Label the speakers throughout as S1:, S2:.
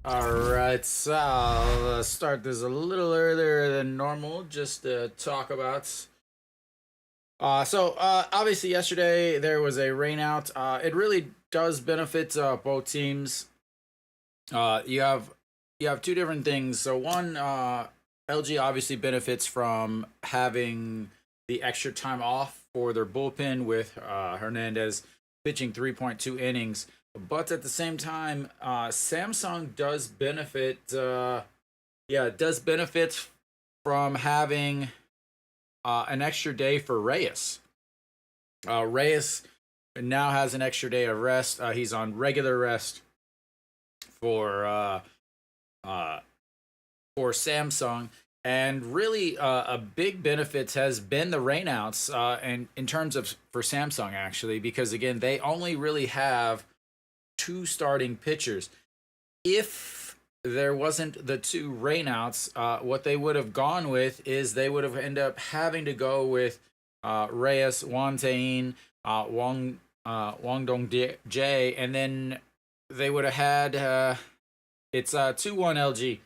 S1: Alright, so I'll start this a little earlier than normal just to talk about. Obviously, yesterday there was a rainout. It really does benefit both teams. You have two different things. So, one, LG obviously benefits from having the extra time off for their bullpen with Hernandez pitching 3.2 innings. But at the same time, Samsung does benefit. It does benefit from having an extra day for Reyes. Reyes now has an extra day of rest. He's on regular rest for uh, for Samsung. And really, a big benefit has been the rainouts, and in terms of for Samsung actually, because again, they only really have two starting pitchers. If there wasn't the two rainouts, what they would have gone with is they would have ended up having to go with Reyes, Wan Tayin, Wang Dong Jae, and then they would have had it's 2-1 LG,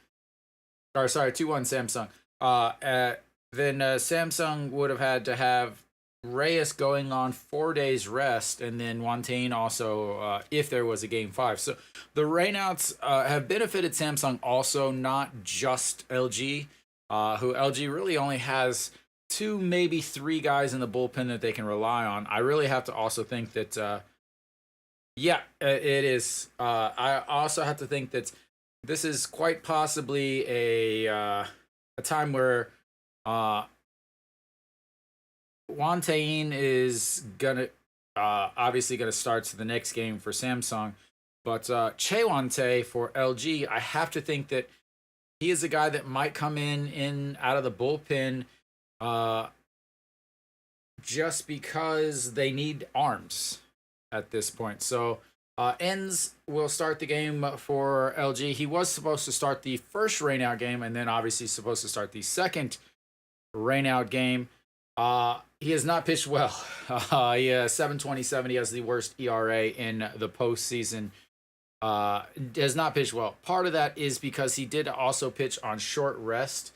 S1: or sorry, 2-1 Samsung. Then Samsung would have had to have Reyes going on 4 days rest, and then Wantain also if there was a game five. So the rainouts have benefited Samsung also, not just LG, who LG really only has two, maybe three guys in the bullpen that they can rely on. I really have to also think that, it is. I also have to think that this is quite possibly a time where Wantain is gonna obviously gonna start the next game for Samsung, but Che Wante for LG, I have to think that he is a guy that might come in out of the bullpen, uh, just because they need arms at this point. So Enns will start the game for LG. He was supposed to start the first rainout game, and then obviously supposed to start the second rainout game. He has not pitched well. He has 7.27. He has the worst ERA in the postseason. Has not pitched well. Part of that is because he did also pitch on short rest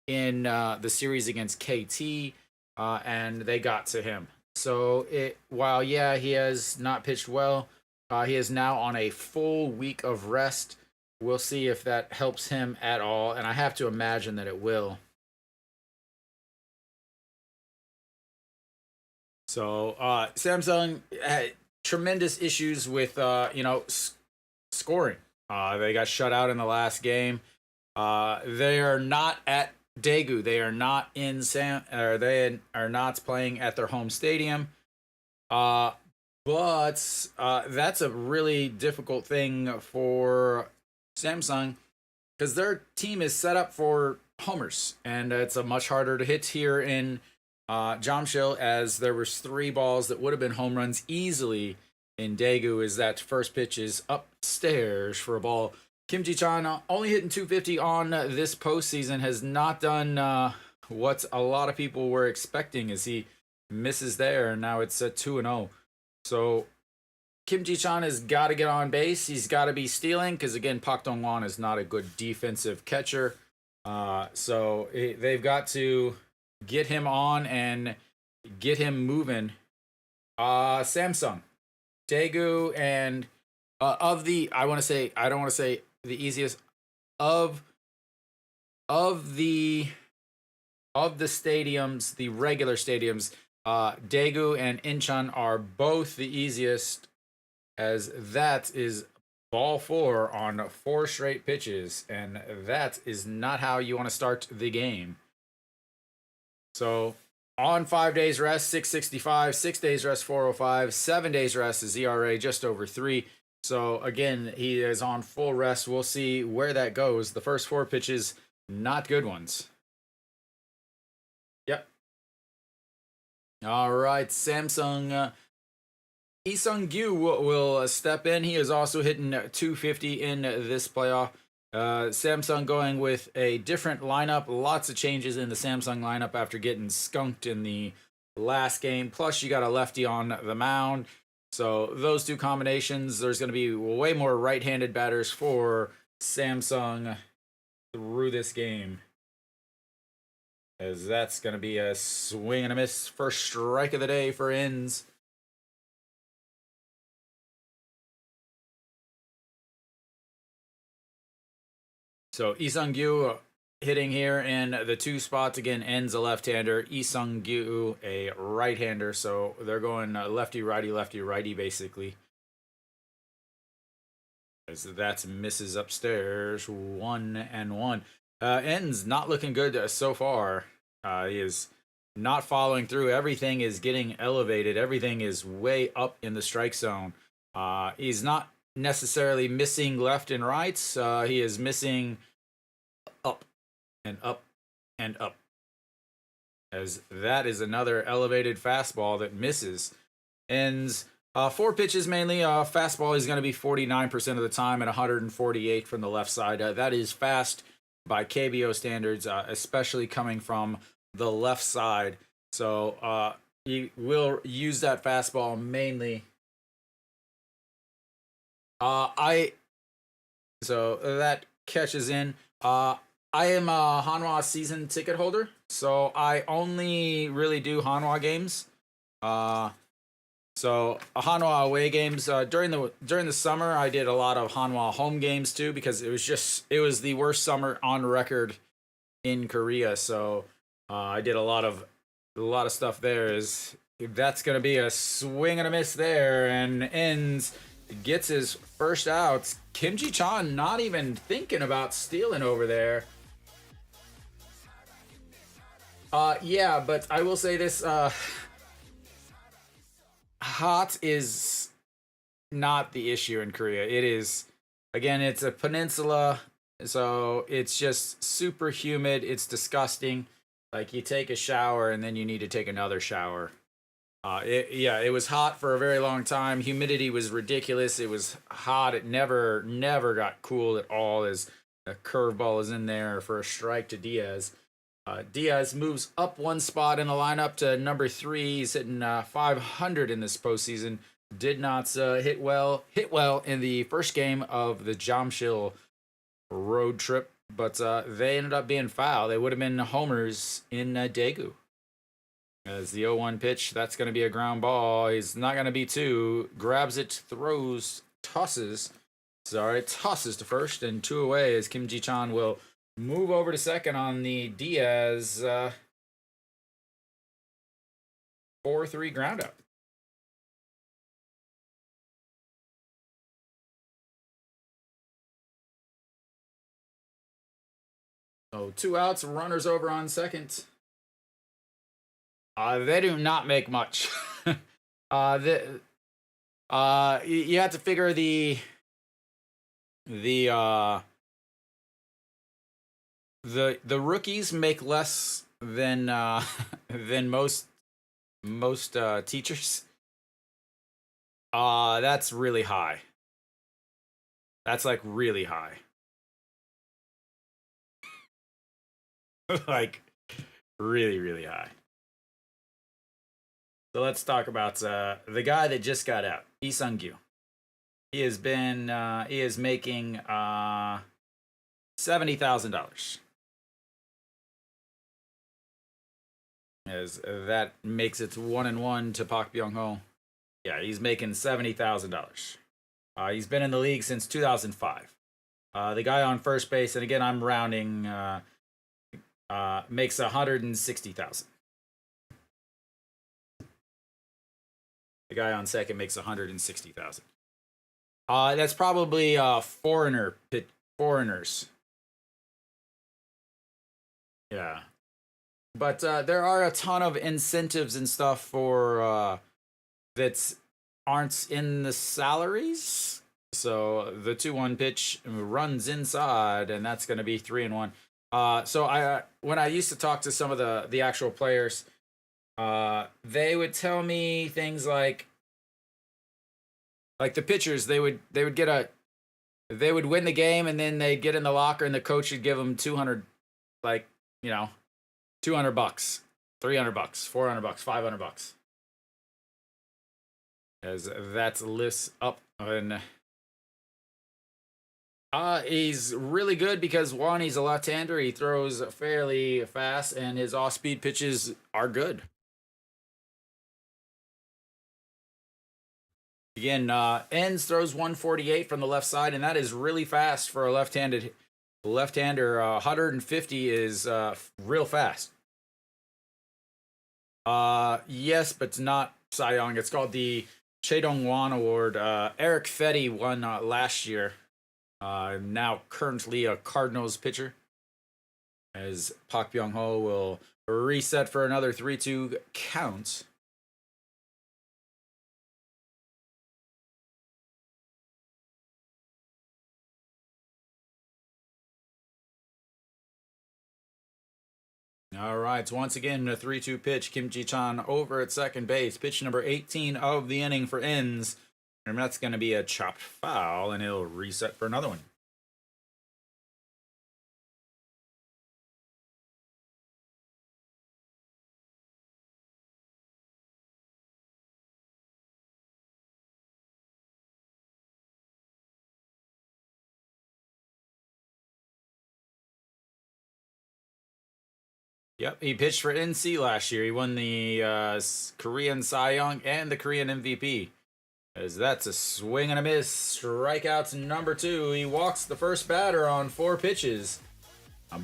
S1: in the series against KT, and they got to him. So while he has not pitched well, he is now on a full week of rest. We'll see if that helps him at all, and I have to imagine that it will. So Samsung had tremendous issues with scoring. They got shut out in the last game. They are not at Daegu. They are not in they are not playing at their home stadium. But that's a really difficult thing for Samsung because their team is set up for homers, and it's a much harder to hit here in Jamshil, as there was three balls that would have been home runs easily in Daegu. Is that first pitch is upstairs for a ball. Kim Ji-chan only hitting 250 on this postseason, has not done what a lot of people were expecting as he misses there, and now it's a 2-0. So Kim Ji-chan has got to get on base. He's got to be stealing because, again, Pak Dong-won is not a good defensive catcher. They've got to get him on and get him moving. Samsung, Daegu, and of the I don't want to say the easiest of the stadiums, the regular stadiums. Daegu and Incheon are both the easiest, as that is ball four on 4 straight pitches, and that is not how you want to start the game. So on 5 days rest, 665, 6 days rest, 405, 7 days rest is ERA just over 3. So again, he is on full rest. We'll see where that goes. The first 4 pitches, not good ones. Yep. All right, Samsung. Lee Sung-gyu will step in. He is also hitting 250 in this playoff. Samsung going with a different lineup. Lots of changes in the Samsung lineup after getting skunked in the last game. Plus, you got a lefty on the mound. So those two combinations, there's going to be way more right-handed batters for Samsung through this game. As that's going to be a swing and a miss. First strike of the day for Ins. So Lee Sung-gyu hitting here in the 2 spots. Again, Ends a left-hander. Lee Sung-gyu a right-hander. So they're going lefty-righty, basically. As that's misses upstairs. 1-1. Ends not looking good so far. He is not following through. Everything is getting elevated. Everything is way up in the strike zone. He's not necessarily missing left and right. He is missing up and up and up. As that is another elevated fastball that misses. Ends 4 pitches mainly. Fastball is going to be 49% of the time and 148 from the left side. That is fast by KBO standards, especially coming from the left side. So he will use that fastball mainly. So that catches in. I am a Hanwha season ticket holder, so I only really do Hanwha games. So Hanwha away games during the summer, I did a lot of Hanwha home games too, because it was the worst summer on record in Korea. So I did a lot of stuff there. That's gonna be a swing and a miss there, and Ends gets his first outs. Kim Ji-chan not even thinking about stealing over there. Yeah, but I will say this. Hot is not the issue in Korea. It is, again, it's a peninsula, so it's just super humid. It's disgusting. Like, you take a shower and then you need to take another shower. It was hot for a very long time. Humidity was ridiculous. It was hot. It never got cool at all. As a curveball is in there for a strike to Diaz. Diaz moves up 1 spot in the lineup to number 3. He's hitting 500 in this postseason. Did not hit well in the first game of the Jamshil road trip, but they ended up being foul. They would have been homers in Daegu. As the 0-1 pitch, that's going to be a ground ball. He's not going to be 2. Grabs it, throws, tosses. Tosses to first, and 2 away as Kim Ji-chan will move over to second on the Diaz 4-3 ground out. So 2 outs, runners over on second. They do not make much. You have to figure the rookies make less than than most teachers. That's really high. That's like really high. Like really high. So let's talk about the guy that just got out, Lee Sung-gyu. He is making $70,000. As that makes it 1-1 to Park Byung-ho. Yeah, he's making $70,000. He's been in the league since 2005. The guy on first base, and again I'm rounding, makes $160,000. The guy on second makes $160,000. That's probably foreigners. Yeah. But there are a ton of incentives and stuff for that aren't in the salaries. So the 2-1 pitch runs inside, and that's going to be 3-1. So when I used to talk to some of the actual players, they would tell me things like the pitchers, they would win the game, and then they'd get in the locker and the coach would give them 200, $200, $300, $400, $500. As that lifts up, and He's really good because one, he's a left-hander. He throws fairly fast, and his off-speed pitches are good. Again, ends throws 148 from the left side, and that is really fast for a left-hander. 150 is real fast. Yes, but it's not Cy Young. It's called the Che Dong-wan Award. Eric Fetty won last year. Now currently a Cardinals pitcher. As Pak Byung-ho will reset for another 3-2 count. All right, so once again, a 3-2 pitch. Kim Ji-chan over at second base. Pitch number 18 of the inning for ends. And that's going to be a chopped foul, and he'll reset for another one. Yep, he pitched for NC last year. He won the Korean Cy Young and the Korean MVP. As that's a swing and a miss. Strikeouts number 2. He walks the first batter on 4 pitches,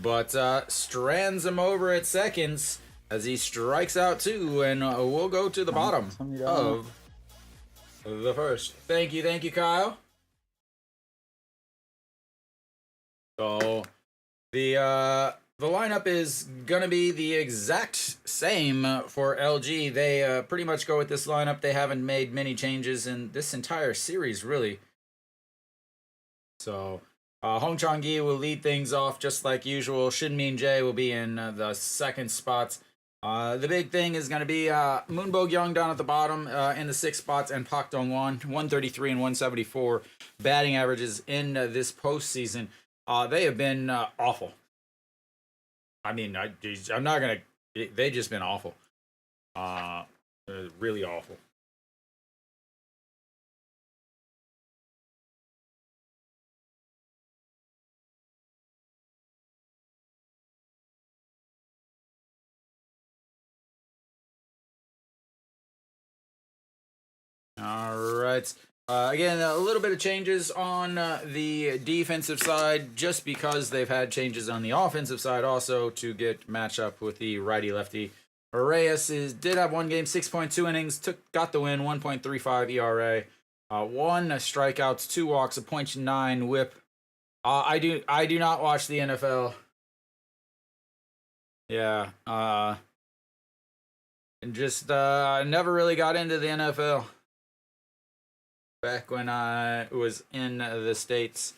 S1: but strands him over at seconds as he strikes out 2, and we'll go to the bottom of the first. Thank you, Kyle. So the lineup is going to be the exact same for LG. They pretty much go with this lineup. They haven't made many changes in this entire series, really. So, Hong Chang-gi will lead things off just like usual. Shin Min-jae will be in the second spot. The big thing is going to be Moon Bo-kyung down at the bottom in the 6th spots, and Pak Dong-won, 133 and 174 batting averages in this postseason. They have been awful. I mean, I'm not gonna. They've just been awful. Really awful. All right. Again, a little bit of changes on the defensive side, just because they've had changes on the offensive side also to get match up with the righty-lefty. Reyes did have 1 game, 6.2 innings, got the win, 1.35 ERA, 1 strikeouts, 2 walks, a .9 WHIP. I do not watch the NFL. Yeah. And just never really got into the NFL back when I was in the States.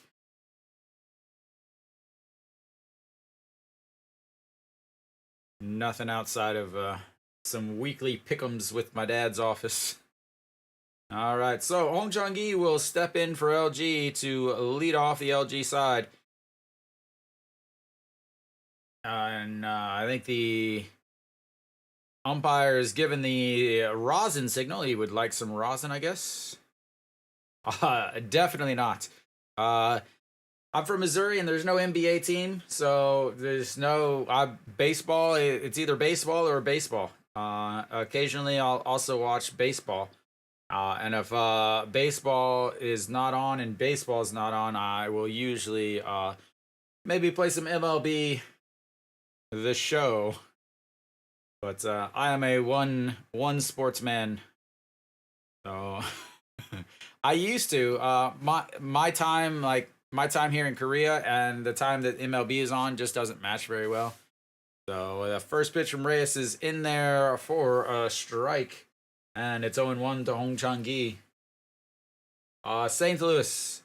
S1: Nothing outside of some weekly pick'ems with my dad's office. All right, so Hong Chang-gi will step in for LG to lead off the LG side. And I think the umpire is given the rosin signal. He would like some rosin, I guess. Definitely not. I'm from Missouri, and there's no NBA team, so there's no baseball. It's either baseball or baseball. Occasionally, I'll also watch baseball. And if baseball is not on and baseball is not on, I will usually maybe play some MLB The Show. But I am a one sportsman, so I used to my time here in Korea and the time that MLB is on just doesn't match very well. So the first pitch from Reyes is in there for a strike, and it's 0-1 to Hong Chang-gi. St. Louis.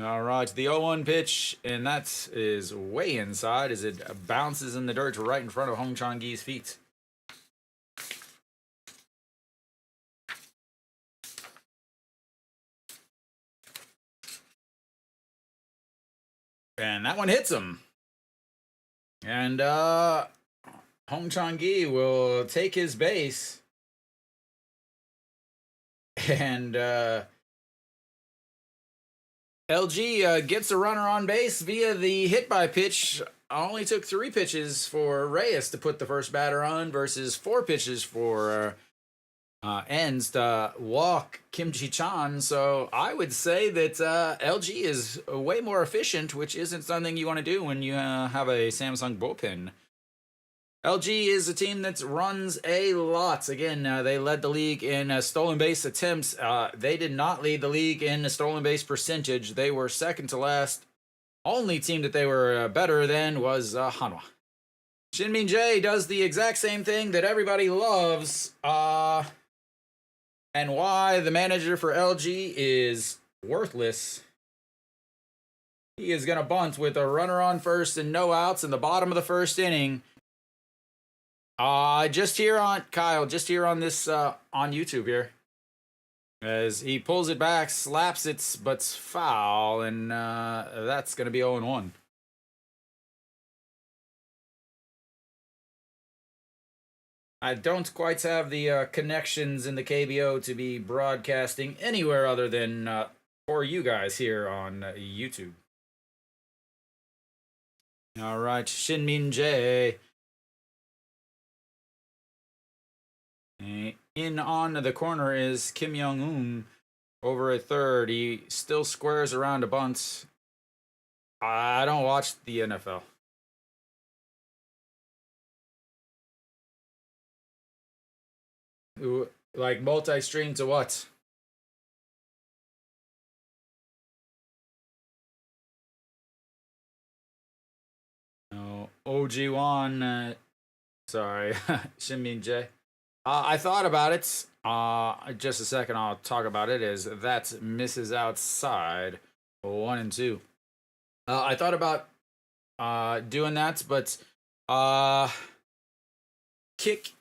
S1: All right, the 0-1 pitch, and that is way inside as it bounces in the dirt right in front of Hong Chang-gi's feet. And that one hits him. And Hong Chang-gi will take his base. And LG gets a runner on base via the hit by pitch. Only took 3 pitches for Reyes to put the first batter on versus 4 pitches for Ends to walk Kim Ji-chan. So I would say that LG is way more efficient, which isn't something you want to do when you have a Samsung bullpen. LG is a team that runs a lot. Again, they led the league in stolen base attempts. They did not lead the league in stolen base percentage. They were second to last. Only team that they were better than was Hanwha. Shinmin Jae does the exact same thing that everybody loves. And why the manager for LG is worthless. He is going to bunt with a runner on first and no outs in the bottom of the first inning. Just here on Kyle, just here on this on YouTube here, as he pulls it back, slaps it, but foul, and that's going to be 0-1. I don't quite have the connections in the KBO to be broadcasting anywhere other than for you guys here on YouTube. All right, Shinmin Jae. In on the corner is Kim Young-un over at third. He still squares around a bunt. I don't watch the NFL. Like multi-stream to what? No, OG1. Sorry, Shinmin Jae. I thought about it. Just a second, I'll talk about it. As that misses outside, 1-2. I thought about doing that, but Kick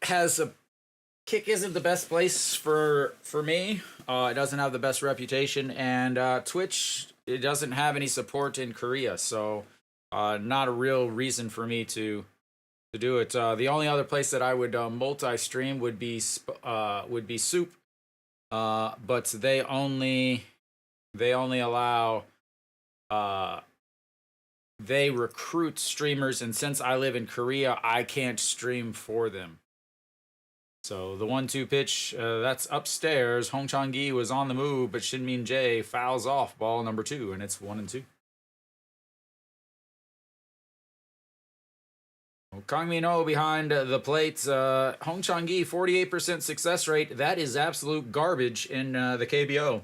S1: isn't the best place for me. It doesn't have the best reputation, and Twitch, it doesn't have any support in Korea, so not a real reason for me to do it. The only other place that I would multi-stream would be SOOP, but they only allow they recruit streamers, and since I live in Korea, I can't stream for them. So the 1-2 pitch, that's upstairs. Hong Chang-gi was on the move, but Shinmin Jae fouls off ball number 2, and it's 1-2. Kang Min-ho behind the plate. Hong Chang-gi, 48% success rate. That is absolute garbage in the KBO.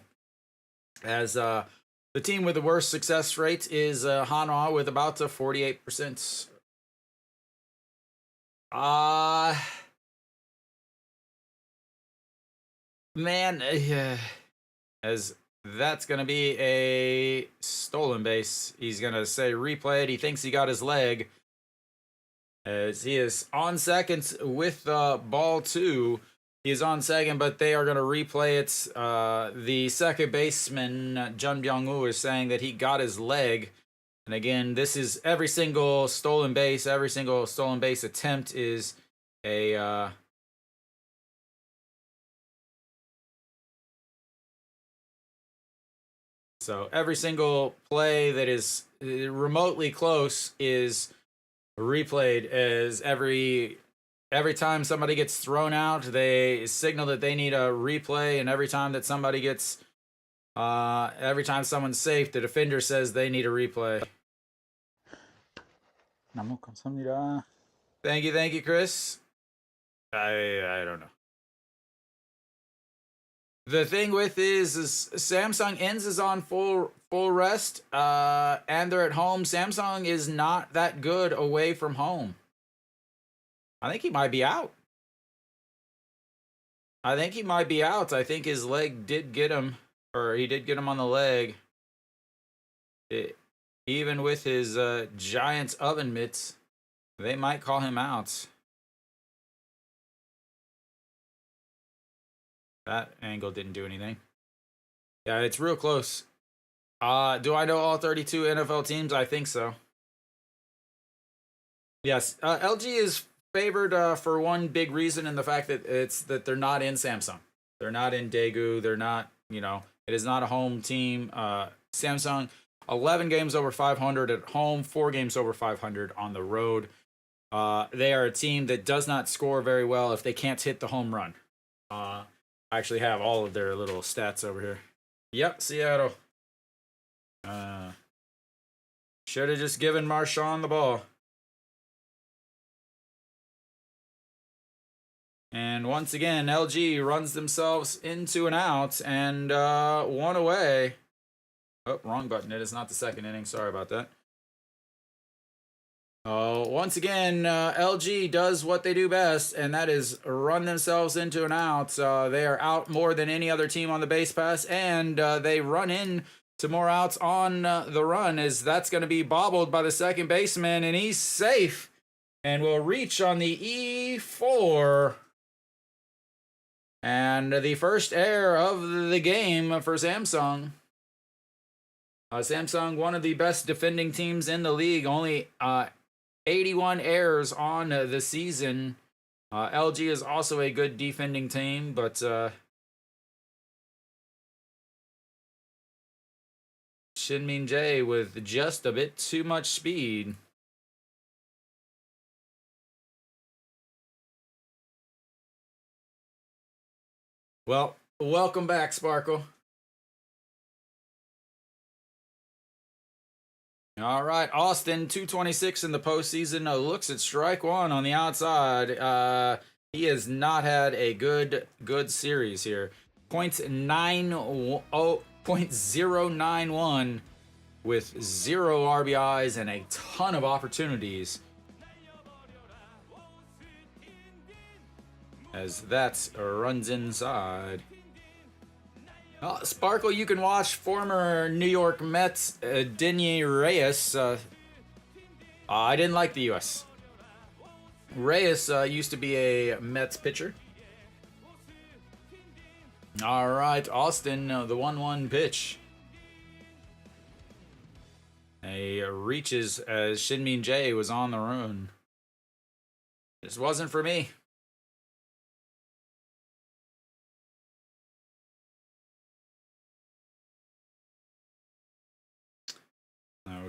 S1: As the team with the worst success rate is Hanwha with about 48%. Man, as that's going to be a stolen base. He's going to say replay it. He thinks he got his leg. As he is on second with ball 2. He is on second, but they are going to replay it. The second baseman, Jun Byung-woo, is saying that he got his leg. And again, this is every single stolen base attempt is a... So every single play that is remotely close is replayed, as every time somebody gets thrown out, they signal that they need a replay, and every time that somebody gets every time someone's safe, the defender says they need a replay. 너무 감사합니다. Thank you, Chris. I don't know. The thing with is Samsung Ends is on full rest, and they're at home. Samsung is not that good away from home. I think he might be out. I think his leg did get him, or he did get him on the leg. Even with his Giants oven mitts, they might call him out. That angle didn't do anything. Yeah, it's real close. Do I know all 32 NFL teams? I think so. Yes, LG is favored for one big reason, in the fact that they're not in Samsung. They're not in Daegu. They're not, it is not a home team. Samsung, 11 games over 500 at home, 4 games over 500 on the road. They are a team that does not score very well if they can't hit the home run. I actually have all of their little stats over here. Yep, Seattle. Should have just given Marshawn the ball. And once again, LG runs themselves into an out and 1 away. Oh, wrong button. It is not the second inning. Sorry about that. Once again, LG does what they do best, and that is run themselves into an out. They are out more than any other team on the base pass, and they run in to more outs on the run, as that's going to be bobbled by the second baseman, and he's safe and will reach on the E4. And the first error of the game for Samsung. Samsung, one of the best defending teams in the league, only 81 errors on the season. LG is also a good defending team, but Shin-Min Jae with just a bit too much speed. Well, welcome back, Sparkle. All right, Austin, 226 in the postseason. Looks at strike one on the outside. He has not had a good series here. 0.091 with 0 RBIs and a ton of opportunities. As that runs inside. Sparkle, you can watch former New York Mets Denyi Reyes. I didn't like the U.S. Reyes used to be a Mets pitcher. All right, Austin, the 1-1 pitch. He reaches as Shin-Min Jae was on the run. This wasn't for me.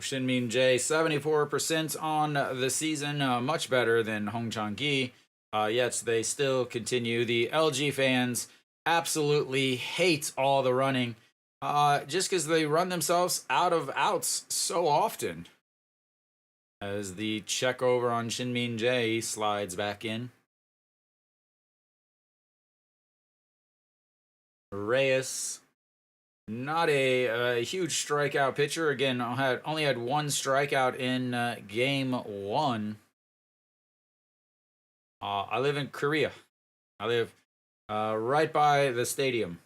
S1: Shin-Min Jae, 74% on the season, much better than Hong Chang-gi. Yet they still continue. The LG fans absolutely hate all the running, just because they run themselves out of outs so often. As the check over on Shin-Min Jae slides back in. Reyes, not a huge strikeout pitcher. Again, only had 1 strikeout in game 1. I live in Korea. I live right by the stadium.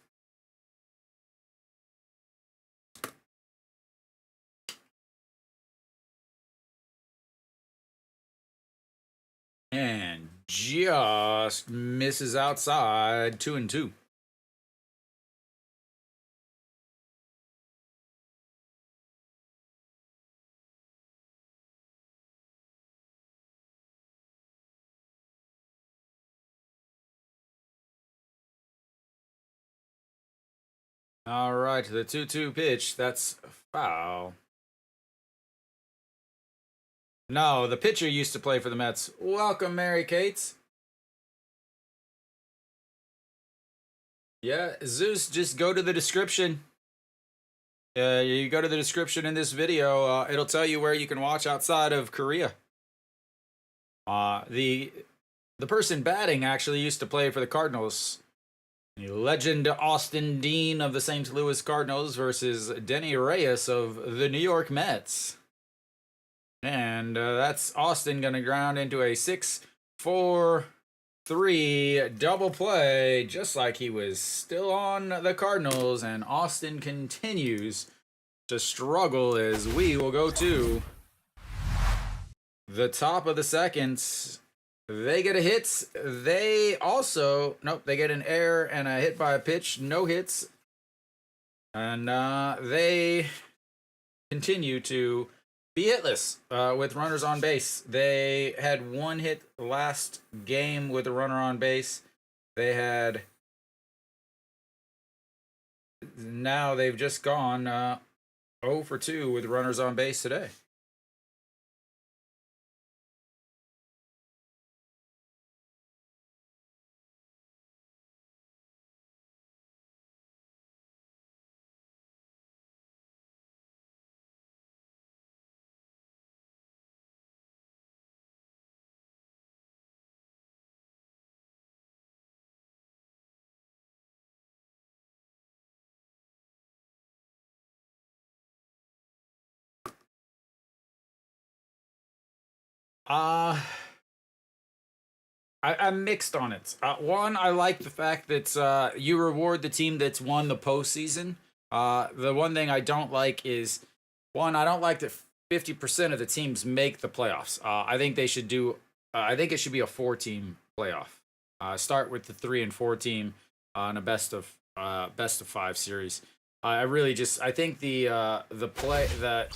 S1: And just misses outside, 2-2. All right, the 2-2 pitch. That's foul. No, the pitcher used to play for the Mets. Welcome, Mary Kate. Yeah, Zeus, just go to the description. You go to the description in this video. It'll tell you where you can watch outside of Korea. The person batting actually used to play for the Cardinals. The legend Austin Dean of the St. Louis Cardinals versus Denyi Reyes of the New York Mets. And that's Austin going to ground into a 6-4-3 double play, just like he was still on the Cardinals. And Austin continues to struggle as we will go to the top of the second. They get a hit. They also, they get an error and a hit by a pitch. No hits. And they continue to be hitless with runners on base. They had 1 hit last game with a runner on base. Now they've just gone 0 for 2 with runners on base today. Uh I'm mixed on it. One, I like the fact that you reward the team that's won the postseason. The one thing I don't like is, one, I don't like that 50% of the teams make the playoffs. I think they should do. I think it should be a 4-team playoff. Start with the 3 and 4 team on a best of 5 series. I really just I think the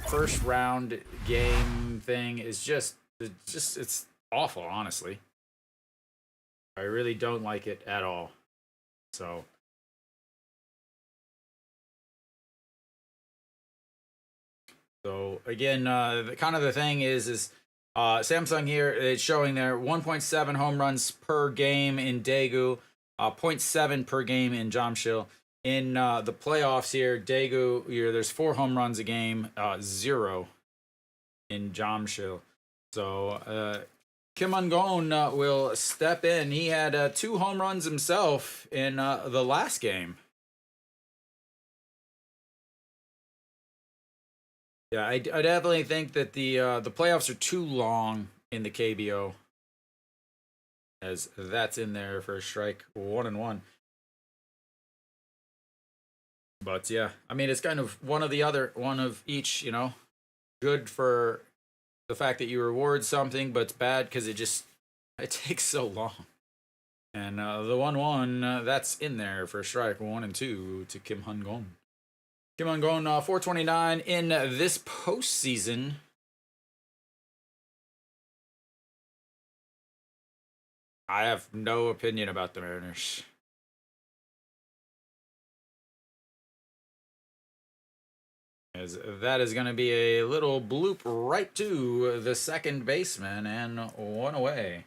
S1: first round game thing is just it's awful, honestly. I really don't like it at all. So, again, kind of the thing is Samsung here is showing their 1.7 home runs per game in Daegu, zero point 0.7 per game in Jamshil. In the playoffs here, Daegu, there's 4 home runs a game, 0 in Jamshil. So Kim Un-gon will step in. He had 2 home runs himself in the last game. Yeah, I definitely think that the playoffs are too long in the KBO, as that's in there for a strike 1-1. But yeah, I mean it's kind of one of each. Good for the fact that you reward something, but it's bad because it takes so long. And the 1-1 that's in there for strike 1-2 to Kim Un-gon. Kim Un-gon 429 in this postseason. I have no opinion about the Mariners. As that is going to be a little bloop right to the second baseman and 1 away.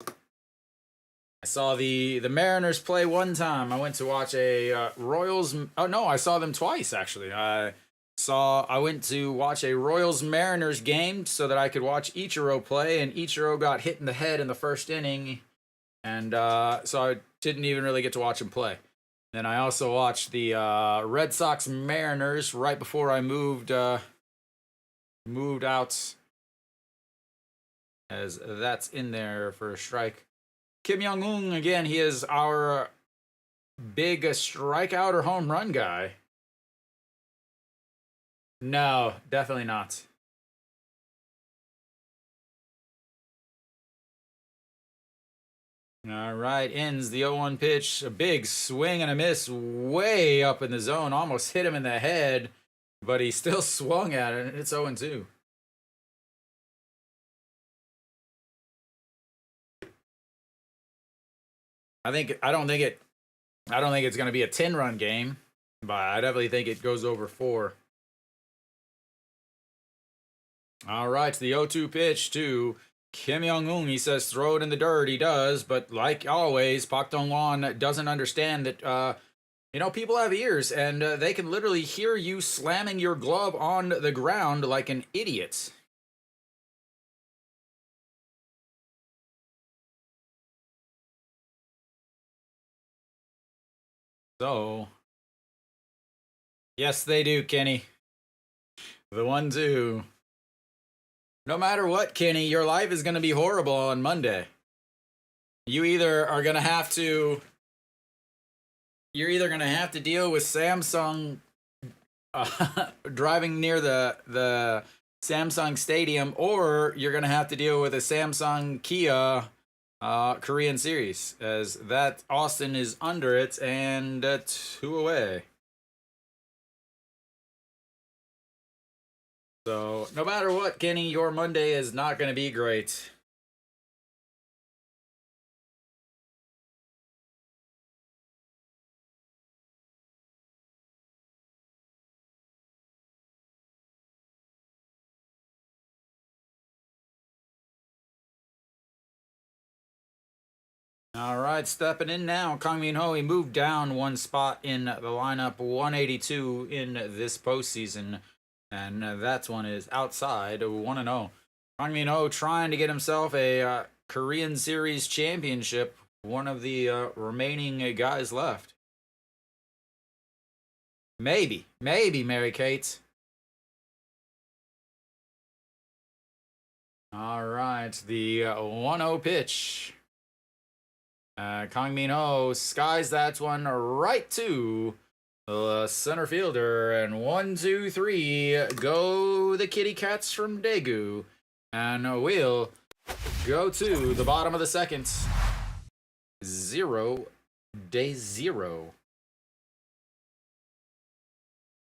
S1: I saw the Mariners play one time. I went to watch a Royals. Oh no, I saw them twice actually. I went to watch a Royals Mariners game so that I could watch Ichiro play, and Ichiro got hit in the head in the first inning, and so I didn't even really get to watch him play. Then I also watched the Red Sox Mariners right before I moved out, as that's in there for a strike. Kim Jong-un again. He is our big strikeout or home run guy. No, definitely not. All right, ends the 0-1 pitch. A big swing and a miss way up in the zone. Almost hit him in the head, but he still swung at it, and it's 0-2. I don't think it's going to be a 10-run game, but I definitely think it goes over 4. All right, the 0-2 pitch to Kim Jong-un. He says throw it in the dirt. He does, but like always, Pak Dong-won doesn't understand that people have ears, and they can literally hear you slamming your glove on the ground like an idiot. So, yes, they do, Kenny. The 1-2. No matter what, Kenny, your life is going to be horrible on Monday. You either are going to have to. You're either going to have to deal with Samsung driving near the Samsung Stadium, or you're going to have to deal with a Samsung Kia Korean series, as that Austin is under it and 2 away. So no matter what, Kenny, your Monday is not going to be great. All right, stepping in now, Kang Min Ho. He moved down one spot in the lineup, 182 in this postseason, and that one is outside 1-0. Kang Min Ho trying to get himself a Korean Series championship, one of the remaining guys left. Maybe, Mary Kate. All right, the 1-0 pitch. Kang Min Ho skies that one right to the center fielder, and 1, 2, 3 go the Kitty Cats from Daegu, and we'll go to the bottom of the second. 0-0.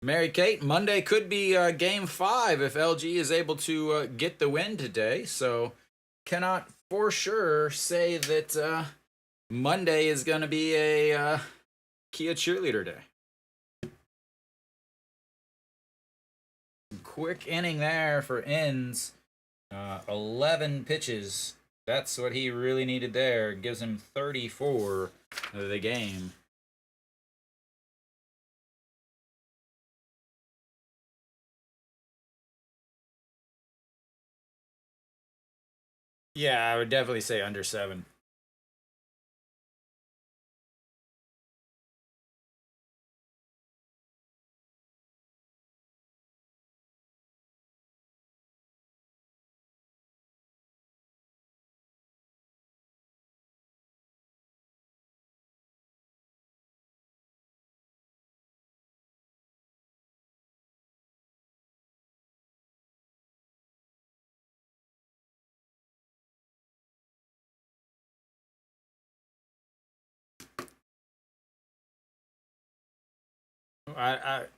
S1: Mary Kate, Monday could be game 5 if LG is able to get the win today, so cannot for sure say that Monday is going to be a Kia cheerleader day. Quick inning there for Inns. 11 pitches. That's what he really needed there. Gives him 34 of the game. Yeah, I would definitely say under 7.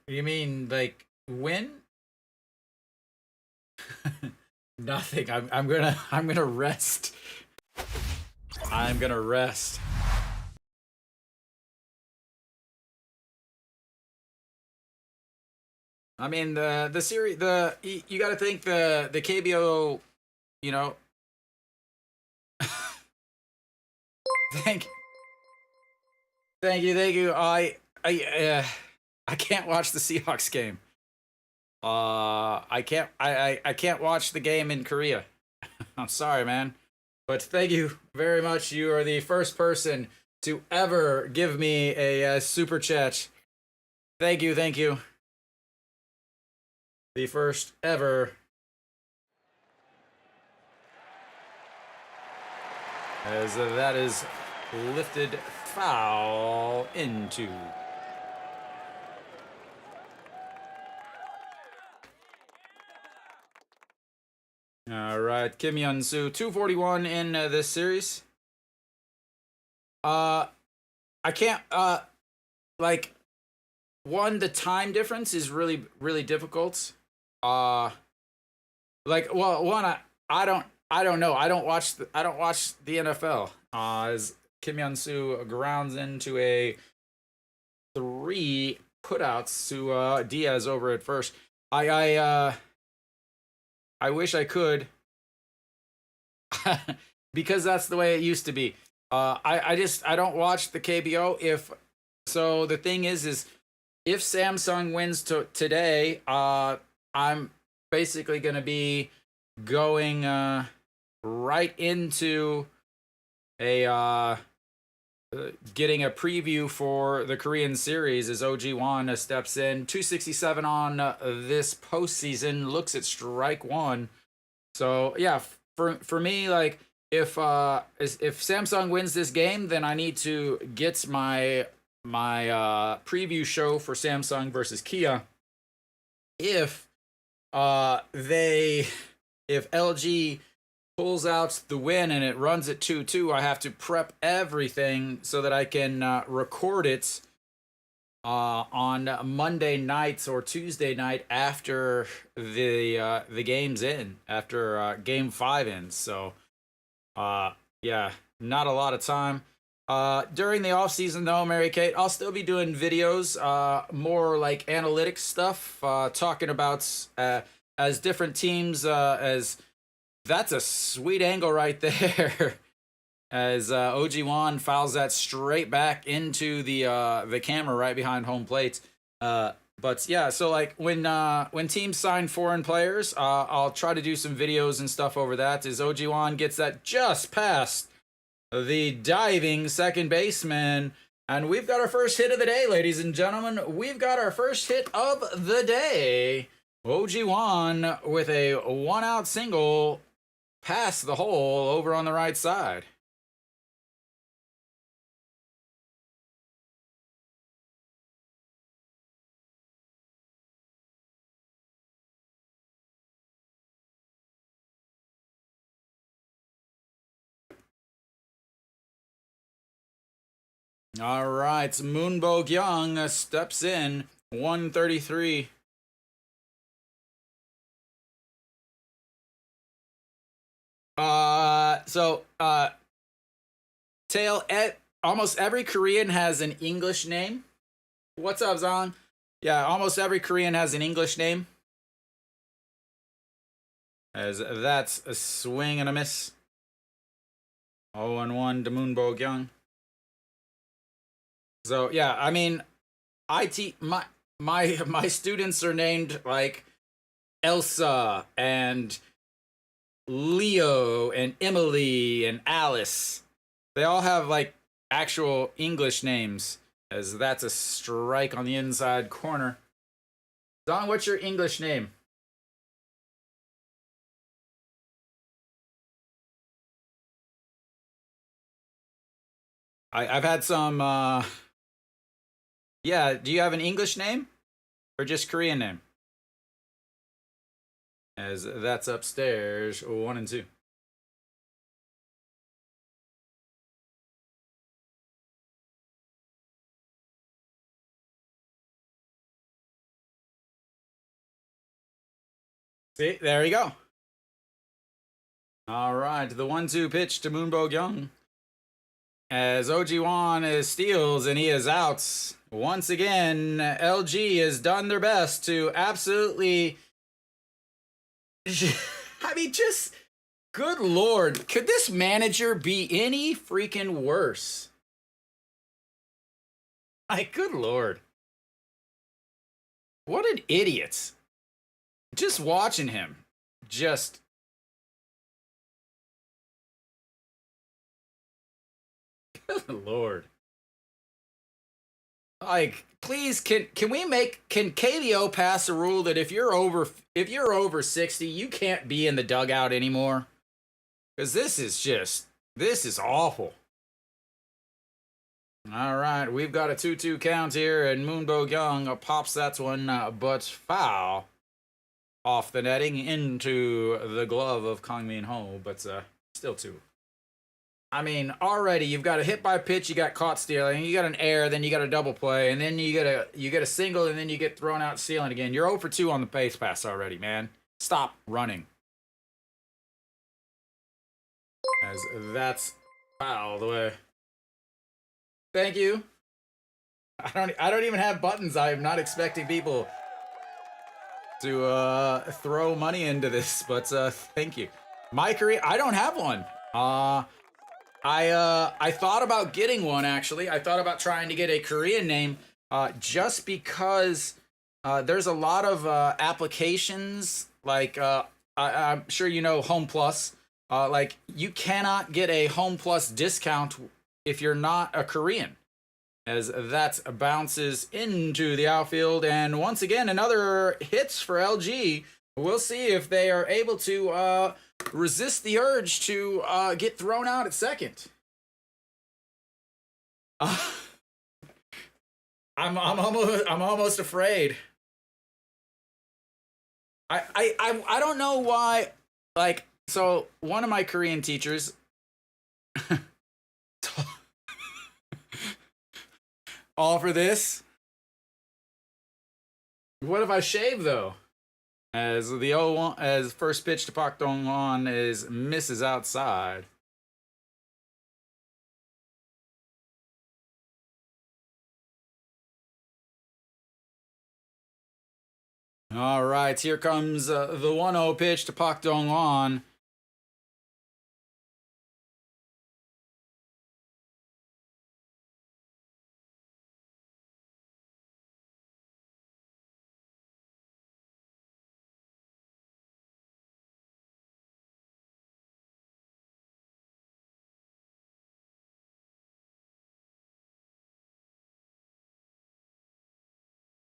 S1: You mean like win? Nothing. I'm gonna rest. I'm gonna rest. I mean the series, you got to think the KBO, you know. thank you. I can't watch the Seahawks game. I can't watch the game in Korea. I'm sorry, man. But thank you very much. You are the first person to ever give me a super chat. Thank you. The first ever. As that is lifted foul into. All right, Kim Yeon-soo, 241 in this series. I can't like one, the time difference is really difficult. Like, well, one, I don't know. I don't watch the NFL. As Kim Yeon-soo grounds into a 3 putouts to Diaz over at first. I wish I could, because that's the way it used to be. I don't watch the KBO. So the thing is if Samsung wins today, I'm basically gonna be going right into a getting a preview for the Korean series as OG1 steps in. 267 on this postseason, looks at strike 1. So yeah, for me, like if Samsung wins this game, then I need to get my preview show for Samsung versus Kia. If LG pulls out the win and it runs at 2-2, I have to prep everything so that I can record it on Monday nights or Tuesday night after the game's in, after game 5 ends. So yeah, not a lot of time. During the off season though, Mary Kate, I'll still be doing videos, more like analytics stuff, talking about as different teams as. That's a sweet angle right there. as OG1 fouls that straight back into the camera right behind home plate. But yeah, so like when teams sign foreign players, I'll try to do some videos and stuff over that. As OG1 gets that just past the diving second baseman. And we've got our first hit of the day, ladies and gentlemen. We've got our first hit of the day. OG1 with a 1-out single past the hole over on the right side. All right, Moonbo Young steps in, 133. Tail, almost every Korean has an English name. What's up, Zong? Yeah, almost every Korean has an English name. As that's a swing and a miss. 0-1 to Moonbo Young. So yeah, I mean, my students are named like Elsa and Leo and Emily and Alice. They all have like actual English names, as that's a strike on the inside corner. Don, what's your English name? I've had some yeah, do you have an English name or just Korean name? As that's upstairs, 1 and 2. See, there you go. All right, the 1-2 pitch to Moonbo Young. As OG1 is steals and he is out. Once again, LG has done their best to absolutely. I mean, just good lord, could this manager be any freaking worse? Like, good lord. What an idiot. Just watching him. Just. Good lord. Like, please, can KBO pass a rule that if you're over 60, you can't be in the dugout anymore? Because this is awful. All right, we've got a 2-2 count here, and Moonbo Young pops that one, but foul off the netting into the glove of Kang Min Ho, but still 2. I mean, already you've got a hit by pitch, you got caught stealing, you got an error, then you got a double play, and then you get a single, and then you get thrown out stealing again. You're 0 for 2 on the base pass already, man. Stop running. As that's fouled away. Thank you. I don't even have buttons. I am not expecting people to throw money into this, but thank you. My career, I don't have one. I thought about getting one, actually. I thought about trying to get a Korean name, just because there's a lot of applications, like I'm sure you know Home Plus. Like, you cannot get a Home Plus discount if you're not a Korean, as that bounces into the outfield. And once again, another hits for LG. We'll see if they are able to resist the urge to get thrown out at second. I'm almost afraid. I don't know why. Like, so one of my Korean teachers all for this. What if I shave though? As the 0-1, as first pitch to Park Dong-won is misses outside. All right, here comes the 1-0 pitch to Park Dong-won.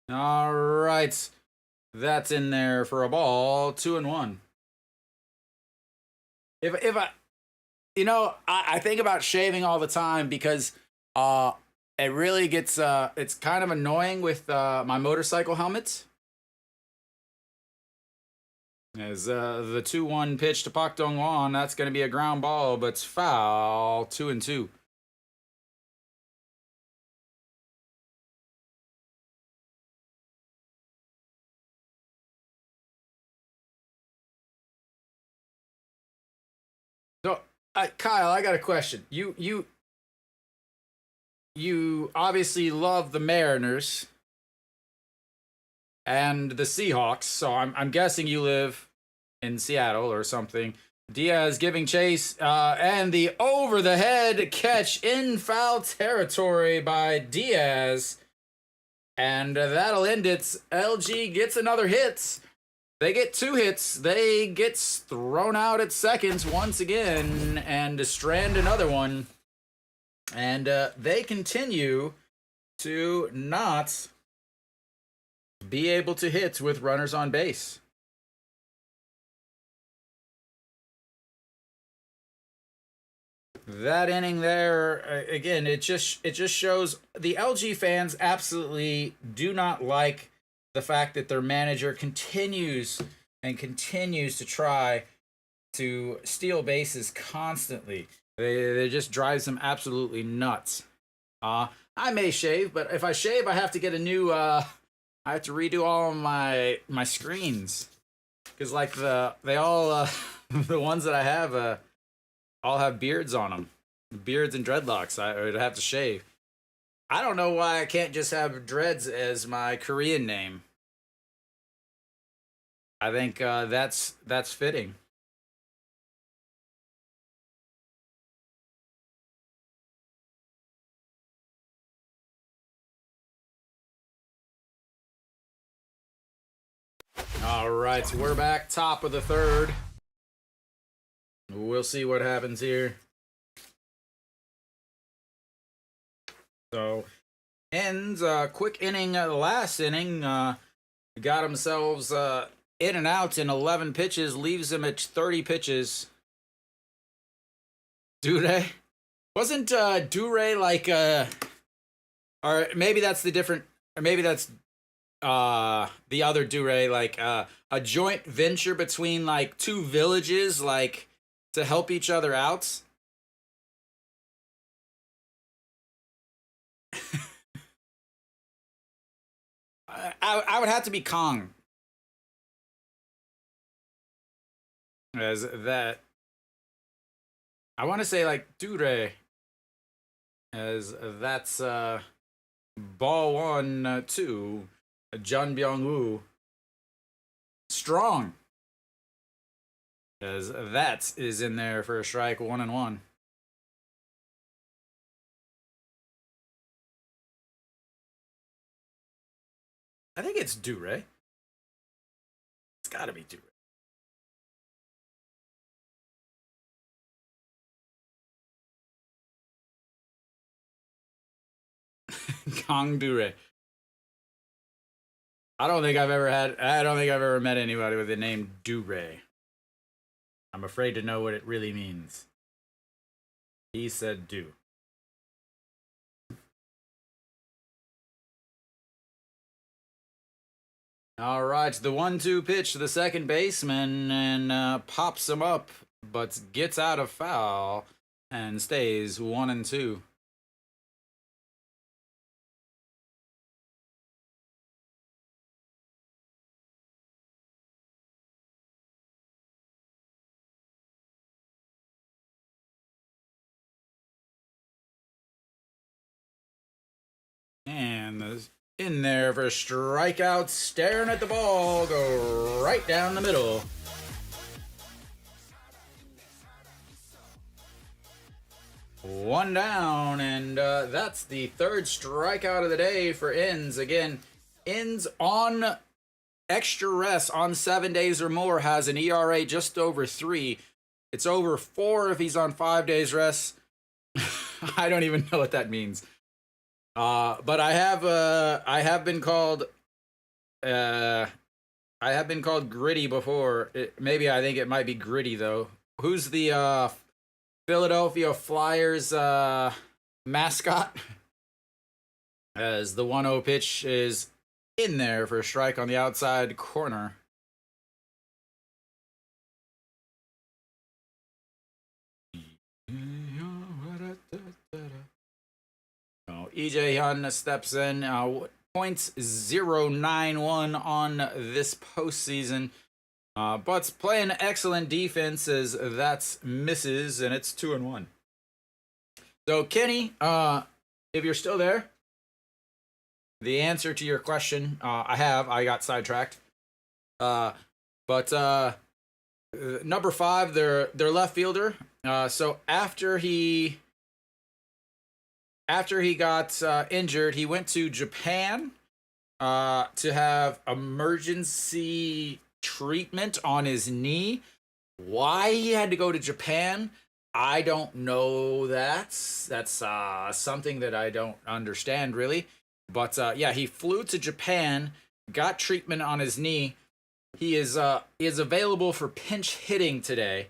S1: All right. That's in there for a ball. 2-1. If I, I think about shaving all the time because it really gets it's kind of annoying with my motorcycle helmets. As the 2-1 pitch to Pak Dong-won, that's going to be a ground ball, but it's foul. 2-2. So, Kyle, I got a question. You obviously love the Mariners and the Seahawks, so I'm guessing you live in Seattle or something. Diaz giving chase, and the over the head catch in foul territory by Diaz, and that'll end it. LG gets another hit. They get 2 hits. They get thrown out at seconds once again, and strand another one. And they continue to not be able to hit with runners on base. That inning there, again, it just shows the LG fans absolutely do not like the fact that their manager continues to try to steal bases constantly. It just drives them absolutely nuts. I may shave, but if I shave, I have to get a new. I have to redo all of my screens because like they all the ones that I have all have beards on them, beards and dreadlocks. I would have to shave. I don't know why I can't just have dreads as my Korean name. I think that's fitting. All right, so we're back, top of the third. We'll see what happens here. So, ends quick inning, last inning. Got themselves in and out in 11 pitches, leaves them at 30 pitches. Dure? Wasn't Dure like or maybe that's the different, or maybe that's the other Dure, like a joint venture between like 2 villages, like to help each other out. I would have to be Kong as that. I want to say like Dure as that's ball 1 2 Jun Byung-woo. Strong as that is in there for a strike. 1-1. I think it's Dure. It's got to be Dure. Kong Dure. I don't think I've ever met anybody with the name Dure. I'm afraid to know what it really means. He said do. All right, the 1-2 pitch to the second baseman and pops him up, but gets out of foul and stays 1-2. And in there for a strikeout, staring at the ball, go right down the middle. One down, and that's the 3rd strikeout of the day for Inns. Again, Inns on extra rest on 7 days or more has an ERA just over 3. It's over 4 if he's on 5 days rest. I don't even know what that means. But I have been called I have been called gritty before. Maybe I think it might be gritty though. Who's the Philadelphia Flyers mascot? As the 1-0 pitch is in there for a strike on the outside corner. EJ Hyun steps in. .091 on this postseason. But's playing excellent defense as that's misses, and it's 2-1. So, Kenny, if you're still there, the answer to your question, I got sidetracked. But number 5, their left fielder. So after he got injured, he went to Japan to have emergency treatment on his knee. Why he had to go to Japan, I don't know. That's something that I don't understand really. But yeah, he flew to Japan, got treatment on his knee. He is available for pinch hitting today,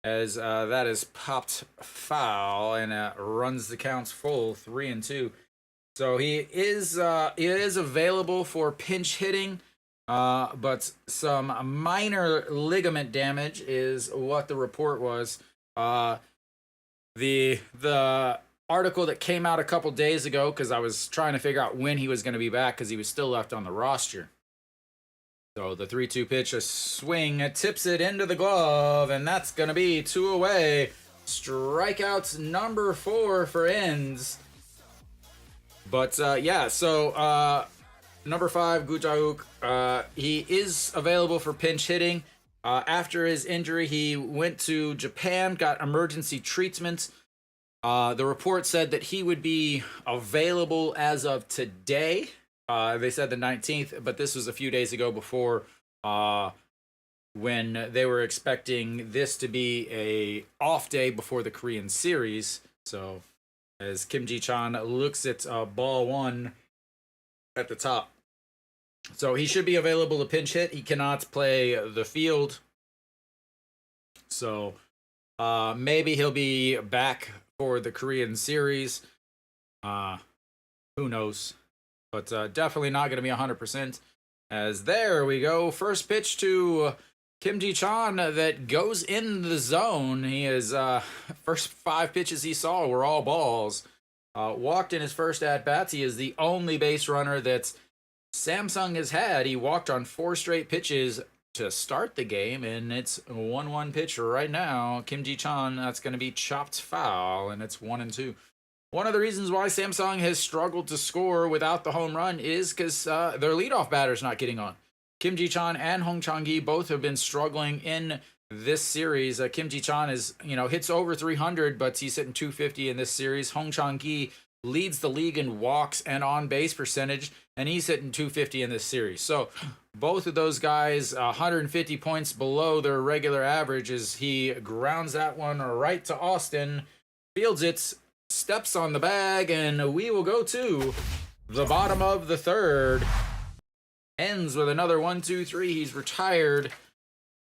S1: as that is popped foul and runs the counts full 3-2. So he is available for pinch hitting, but some minor ligament damage is what the report was. The article that came out a couple days ago, because I was trying to figure out when he was going to be back because he was still left on the roster. So the 3-2 pitch, a swing, tips it into the glove, and that's going to be 2 away. Strikeouts number 4 for ends. But yeah, so number 5, Gu Jauk, he is available for pinch hitting. After his injury, he went to Japan, got emergency treatment. The report said that he would be available as of today. They said the 19th, but this was a few days ago before when they were expecting this to be a off day before the Korean series. So as Kim Ji-chan looks at ball 1 at the top. So he should be available to pinch hit. He cannot play the field. So maybe he'll be back for the Korean series. Who knows? But definitely not going to be 100%. As there we go. First pitch to Kim Ji-chan that goes in the zone. He is first 5 pitches he saw were all balls. Walked in his first at-bats. He is the only base runner that Samsung has had. He walked on 4 straight pitches to start the game, and it's a 1-1 pitch right now. Kim Ji-chan, that's going to be chopped foul, and it's 1-2. One of the reasons why Samsung has struggled to score without the home run is because their leadoff batter's not getting on. Kim Ji-chan and Hong Chang-gi both have been struggling in this series. Kim Ji-chan is, hits over 300, but he's hitting 250 in this series. Hong Chang-gi leads the league in walks and on-base percentage, and he's hitting 250 in this series. So both of those guys 150 points below their regular average as he grounds that one right to Austin, fields it, steps on the bag, and we will go to the bottom of the 3rd. Ends with another 1-2-3. He's retired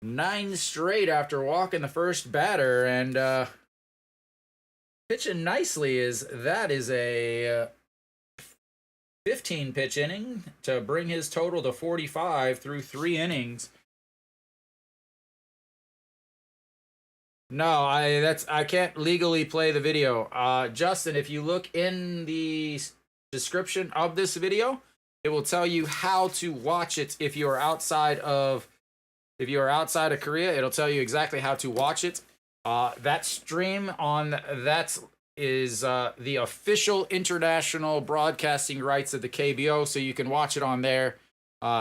S1: 9 straight after walking the first batter, and pitching nicely is a 15 pitch inning to bring his total to 45 through 3 innings. No, I can't legally play the video. Justin, if you look in the description of this video, it will tell you how to watch it. If you are outside of Korea, it'll tell you exactly how to watch it. That stream on that is the official international broadcasting rights of the KBO, so you can watch it on there.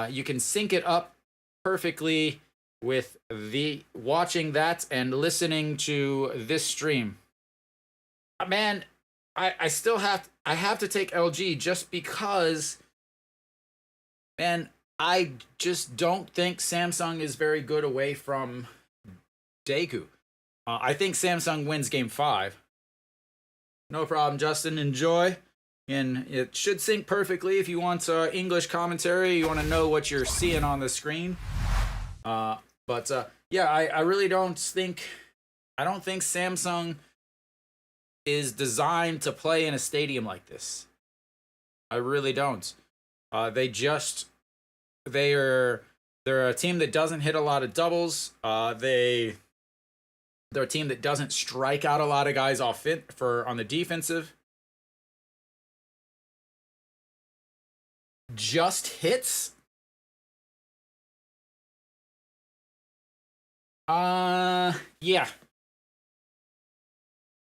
S1: You can sync it up perfectly with the watching that and listening to this stream. Man, I have to take LG just because, man, I just don't think Samsung is very good away from Daegu. I think Samsung wins game 5. No problem, Justin. Enjoy. And it should sync perfectly if you want English commentary. You want to know what you're seeing on the screen. Yeah, I really don't think Samsung is designed to play in a stadium like this. I really don't. They're a team that doesn't hit a lot of doubles. They're a team that doesn't strike out a lot of guys on the defensive. Just hits. Yeah.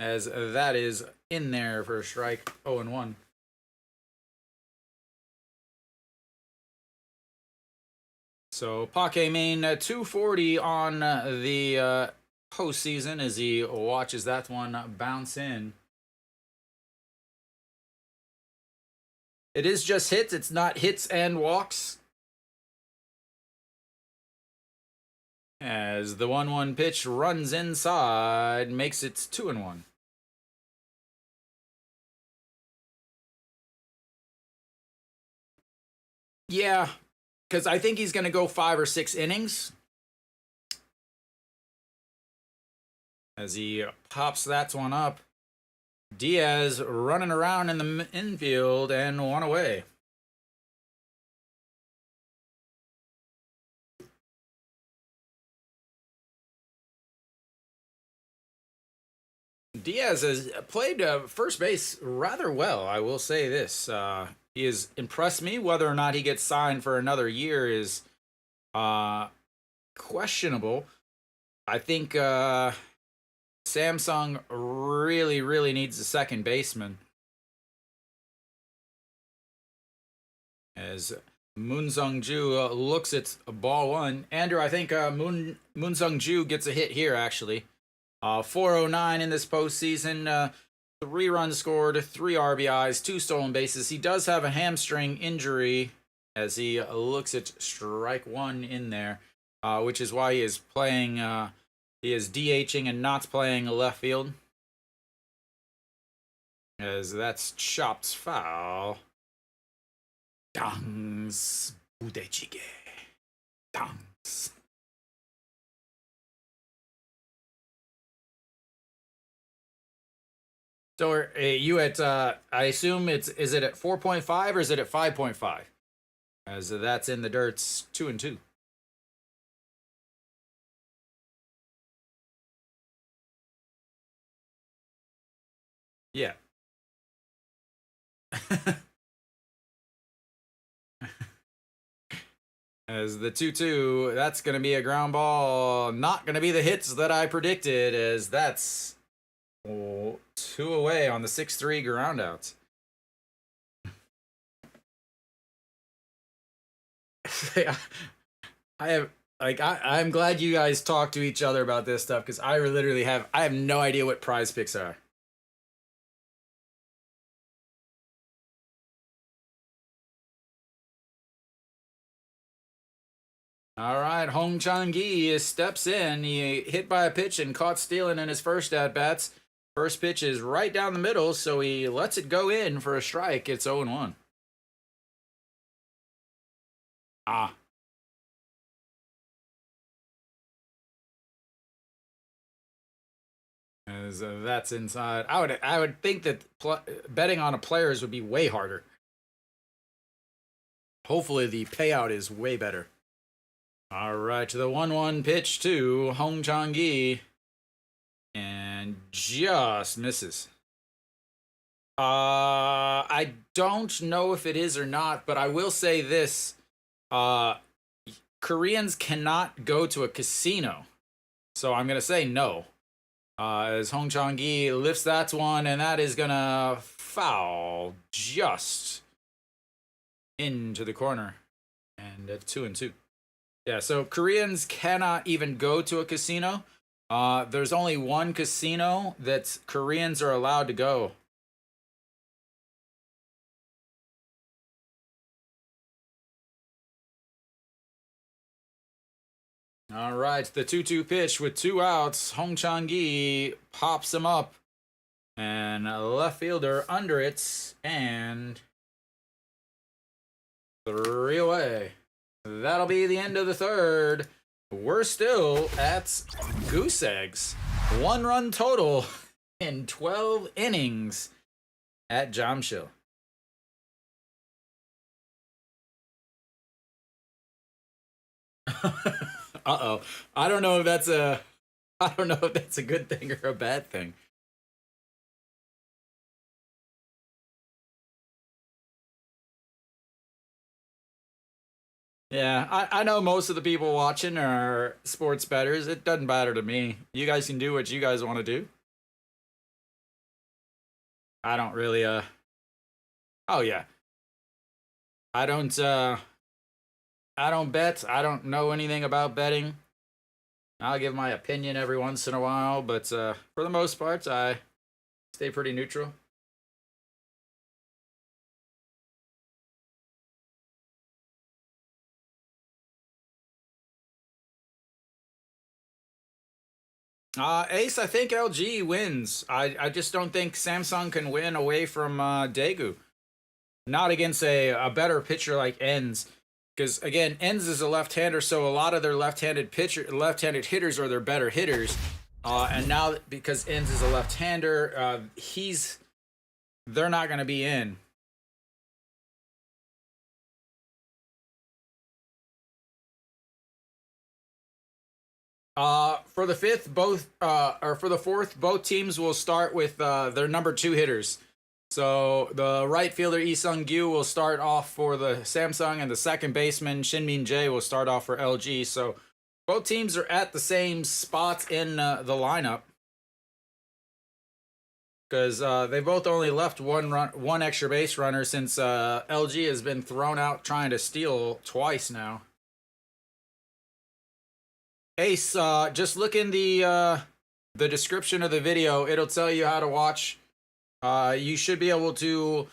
S1: As that is in there for a strike. 0-1. So Paque main 240 on the postseason as he watches that one bounce in. It is just hits. It's not hits and walks. As the 1-1 pitch runs inside, makes it 2-1. Yeah, because I think he's going to go 5 or 6 innings. As he pops that one up. Diaz running around in the infield and 1 away. Diaz has played first base rather well, I will say this. He has impressed me. Whether or not he gets signed for another year is questionable. I think Samsung really, really needs a second baseman. As Moon Sung-ju looks at ball 1. Andrew, I think Moon Sung-ju gets a hit here, actually. 409 in this postseason. 3 runs scored, 3 RBIs, 2 stolen bases. He does have a hamstring injury as he looks at strike 1 in there, which is why he is playing. He is DHing and not playing left field. As that's chopped foul. Dangs Budechige. Dangs. So are you at, I assume is it at 4.5 or is it at 5.5? As that's in the dirt's 2-2. Yeah. As the 2-2, that's going to be a ground ball. Not going to be the hits that I predicted, as that's 2 away on the 6-3 ground out. I'm glad you guys talk to each other about this stuff, because I have no idea what prize picks are. All right, Hong Chang-gi steps in. He hit by a pitch and caught stealing in his first at-bats. First pitch is right down the middle, so he lets it go in for a strike. It's 0-1. Ah. As that's inside. I would think that betting on a players would be way harder. Hopefully the payout is way better. All right, the 1-1 pitch to Hong Chang-gi. And just misses. I don't know if it is or not, but I will say this. Koreans cannot go to a casino. So I'm going to say no. As Hong Chang-gi lifts that one, and that is going to foul just into the corner. And at 2-2. Yeah, so Koreans cannot even go to a casino. There's only one casino that Koreans are allowed to go. All right, the 2-2 pitch with 2 outs. Hong Chang-gi pops him up. And a left fielder under it, and 3 away. That'll be the end of the third. We're still at goose eggs. 1 run total in 12 innings at Jamshil. Uh-oh. I don't know if that's a good thing or a bad thing. Yeah, I know most of the people watching are sports bettors. It doesn't matter to me. You guys can do what you guys want to do. I don't really oh yeah. I don't I don't bet. I don't know anything about betting. I'll give my opinion every once in a while, but for the most part I stay pretty neutral. Ace, I think LG wins. I just don't think Samsung can win away from Daegu. Not against a better pitcher like Enns. Because again, Enns is a left-hander, so a lot of their left-handed hitters are their better hitters. And now because Enns is a left-hander, they're not going to be in. For the fifth, or for the fourth, both teams will start with their number 2 hitters. So the right fielder Lee Sung-gyu will start off for the Samsung, and the second baseman Shin Min Jae will start off for LG. So both teams are at the same spots in the lineup because they both only left one extra base runner since LG has been thrown out trying to steal twice now. Ace, just look in the description of the video. It'll tell you how to watch. You should be able to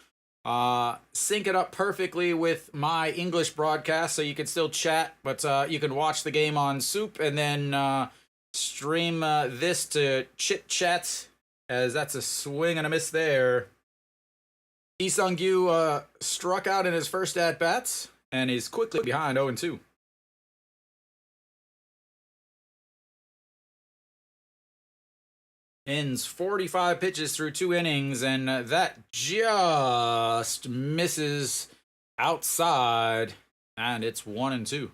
S1: sync it up perfectly with my English broadcast, so you can still chat, but you can watch the game on SOOP and then stream this to chit chat, as that's a swing and a miss there. Lee Sung-gyu struck out in his first at bats, and he's quickly behind 0-2. Ends 45 pitches through 2 innings, and that just misses outside, and it's 1-2.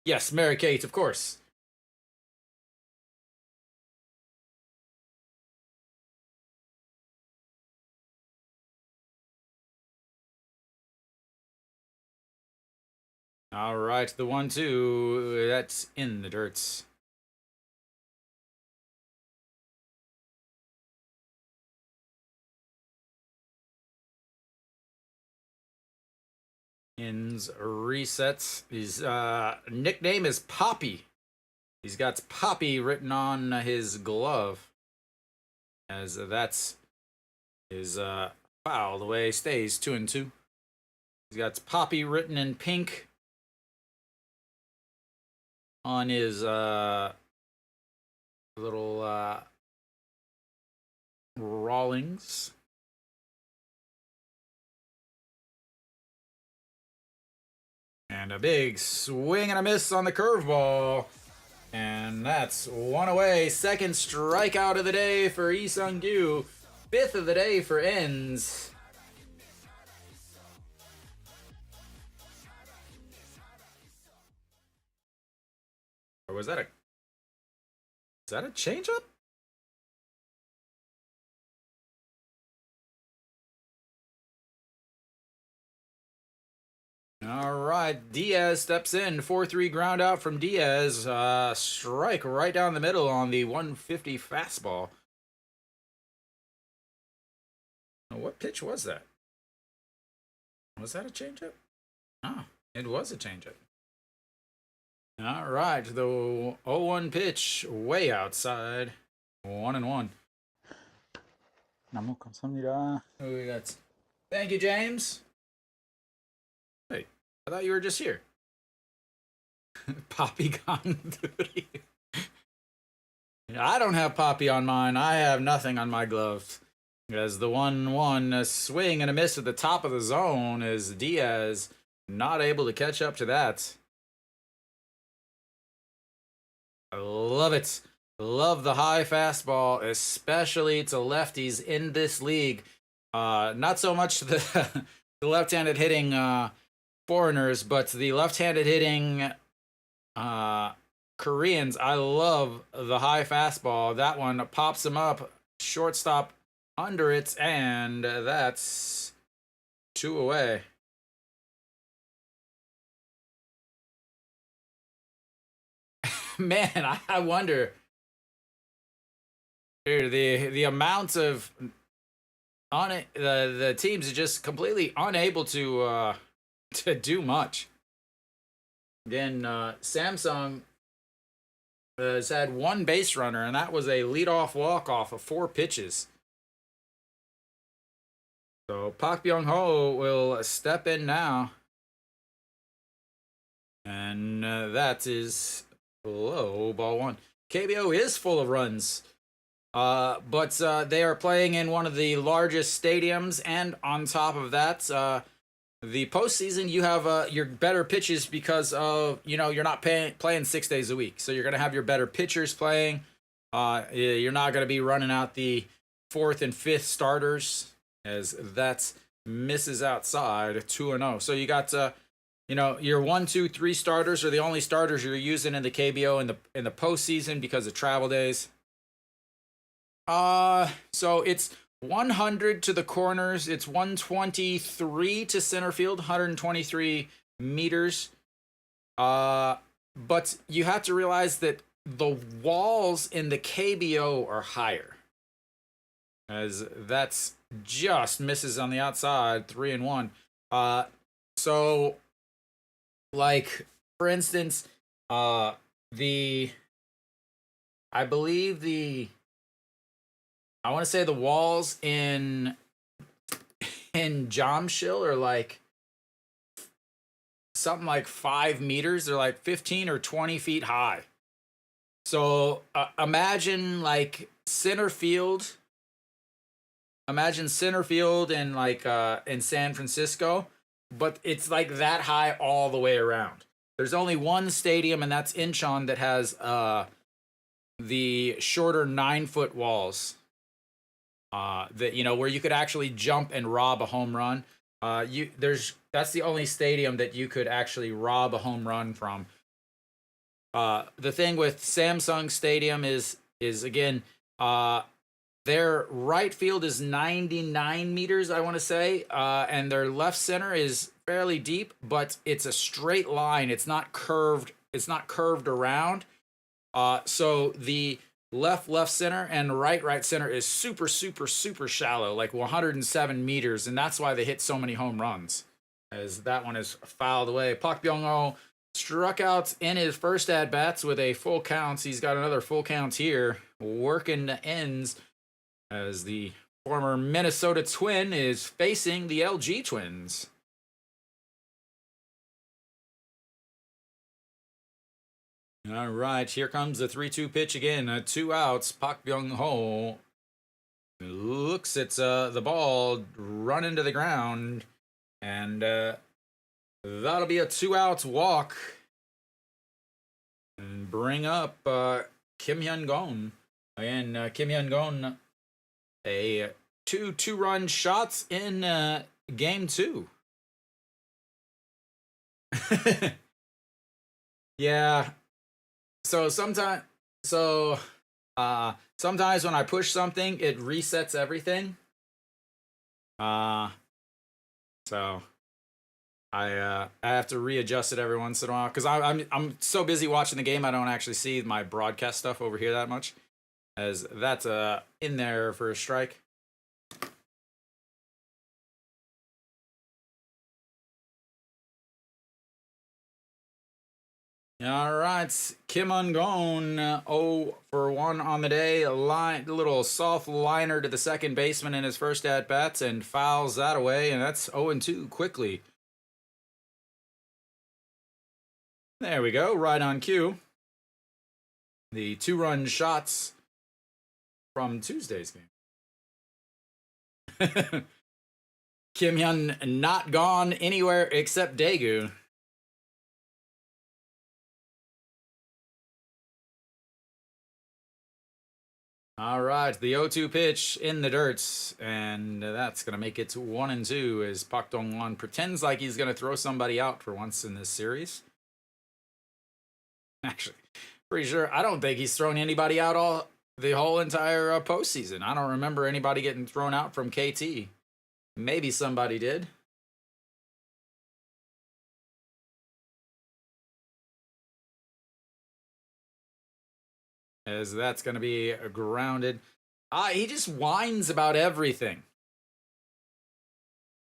S1: Yes, Mary Kate, of course. All right, the 1-2, that's in the dirts. Ins resets. His nickname is Poppy. He's got Poppy written on his glove, as that's his foul. The way he stays 2-2. He's got Poppy written in pink on his little Rawlings. And a big swing and a miss on the curveball. And that's 1 away. Second strikeout of the day for Lee Sung-gyu. 5th of the day for Enns. Or was that a changeup? All right, Diaz steps in. 4-3 ground out from Diaz. Strike right down the middle on the 150 fastball. What pitch was that? Was that a changeup? Oh, it was a changeup. All right, the 0-1 pitch way outside. 1-1. 너무 감사합니다. Who we got? Thank you, James. Hey, I thought you were just here. Poppy Ganduri. I don't have Poppy on mine. I have nothing on my gloves. As the 1-1 swing and a miss at the top of the zone is Diaz not able to catch up to that. I love it. Love the high fastball, especially to lefties in this league. Not so much the the left-handed hitting foreigners, but the left-handed hitting Koreans. I love the high fastball. That one pops them up, shortstop under it, and that's 2 away. Man, I wonder, dude, the amount of on it, the teams are just completely unable to do much. Again, Samsung has had one base runner, and that was a leadoff walk off of 4 pitches. So Park Byung-ho will step in now. And that is low, ball 1. KBO is full of runs. But they are playing in one of the largest stadiums, and on top of that, the postseason, you have your better pitches because of, you're not playing 6 days a week. So you're going to have your better pitchers playing. You're not going to be running out the 4th and 5th starters, as that misses outside 2-0. So you got, your 1, 2, 3 starters are the only starters you're using in the KBO in the postseason because of travel days. So it's 100 to the corners. It's 123 to center field, 123 meters. But you have to realize that the walls in the KBO are higher, as that's just misses on the outside, 3-1. So, like, for instance, I want to say the walls in Jamshil are like something like 5 meters. They're like 15 or 20 feet high. So imagine center field in in San Francisco, but it's like that high all the way around. There's only one stadium, and that's Incheon, that has the shorter 9-foot walls. That where you could actually jump and rob a home run. That's the only stadium that you could actually rob a home run from. The thing with Samsung Stadium is again, their right field is 99 meters, I want to say, and their left center is fairly deep, but it's a straight line. It's not curved. It's not curved around. So the left center and right center is super shallow, like 107 meters, and that's why they hit so many home runs, as that one is fouled away. Park Byung-ho struck out in his first at bats with a full count. He's got another full count here, working the ends, as the former Minnesota Twin is facing the LG Twins. All right, here comes the 3-2 pitch again. 2 outs. Park Byung-ho looks at the ball run into the ground, and that'll be a 2-out walk. And bring up Kim Hyun-gon. Again, Kim Hyun-gon, a 2-run shots in game 2. Yeah. So sometimes when I push something, it resets everything. So I have to readjust it every once in a while, because I'm so busy watching the game, I don't actually see my broadcast stuff over here that much, as that's in there for a strike. All right, Kim Hyun-gon, 0 for 1 on the day. A little soft liner to the second baseman in his first at bats, and fouls that away, and that's 0-2 quickly. There we go, right on cue. The 2-run shots from Tuesday's game. Kim Hyun not gone anywhere except Daegu. All right, the 0-2 pitch in the dirt, and that's going to make it 1-2 as Park Dong-won pretends like he's going to throw somebody out for once in this series. Actually, pretty sure I don't think he's thrown anybody out the whole entire postseason. I don't remember anybody getting thrown out from KT. Maybe somebody did. As that's going to be grounded. He just whines about everything.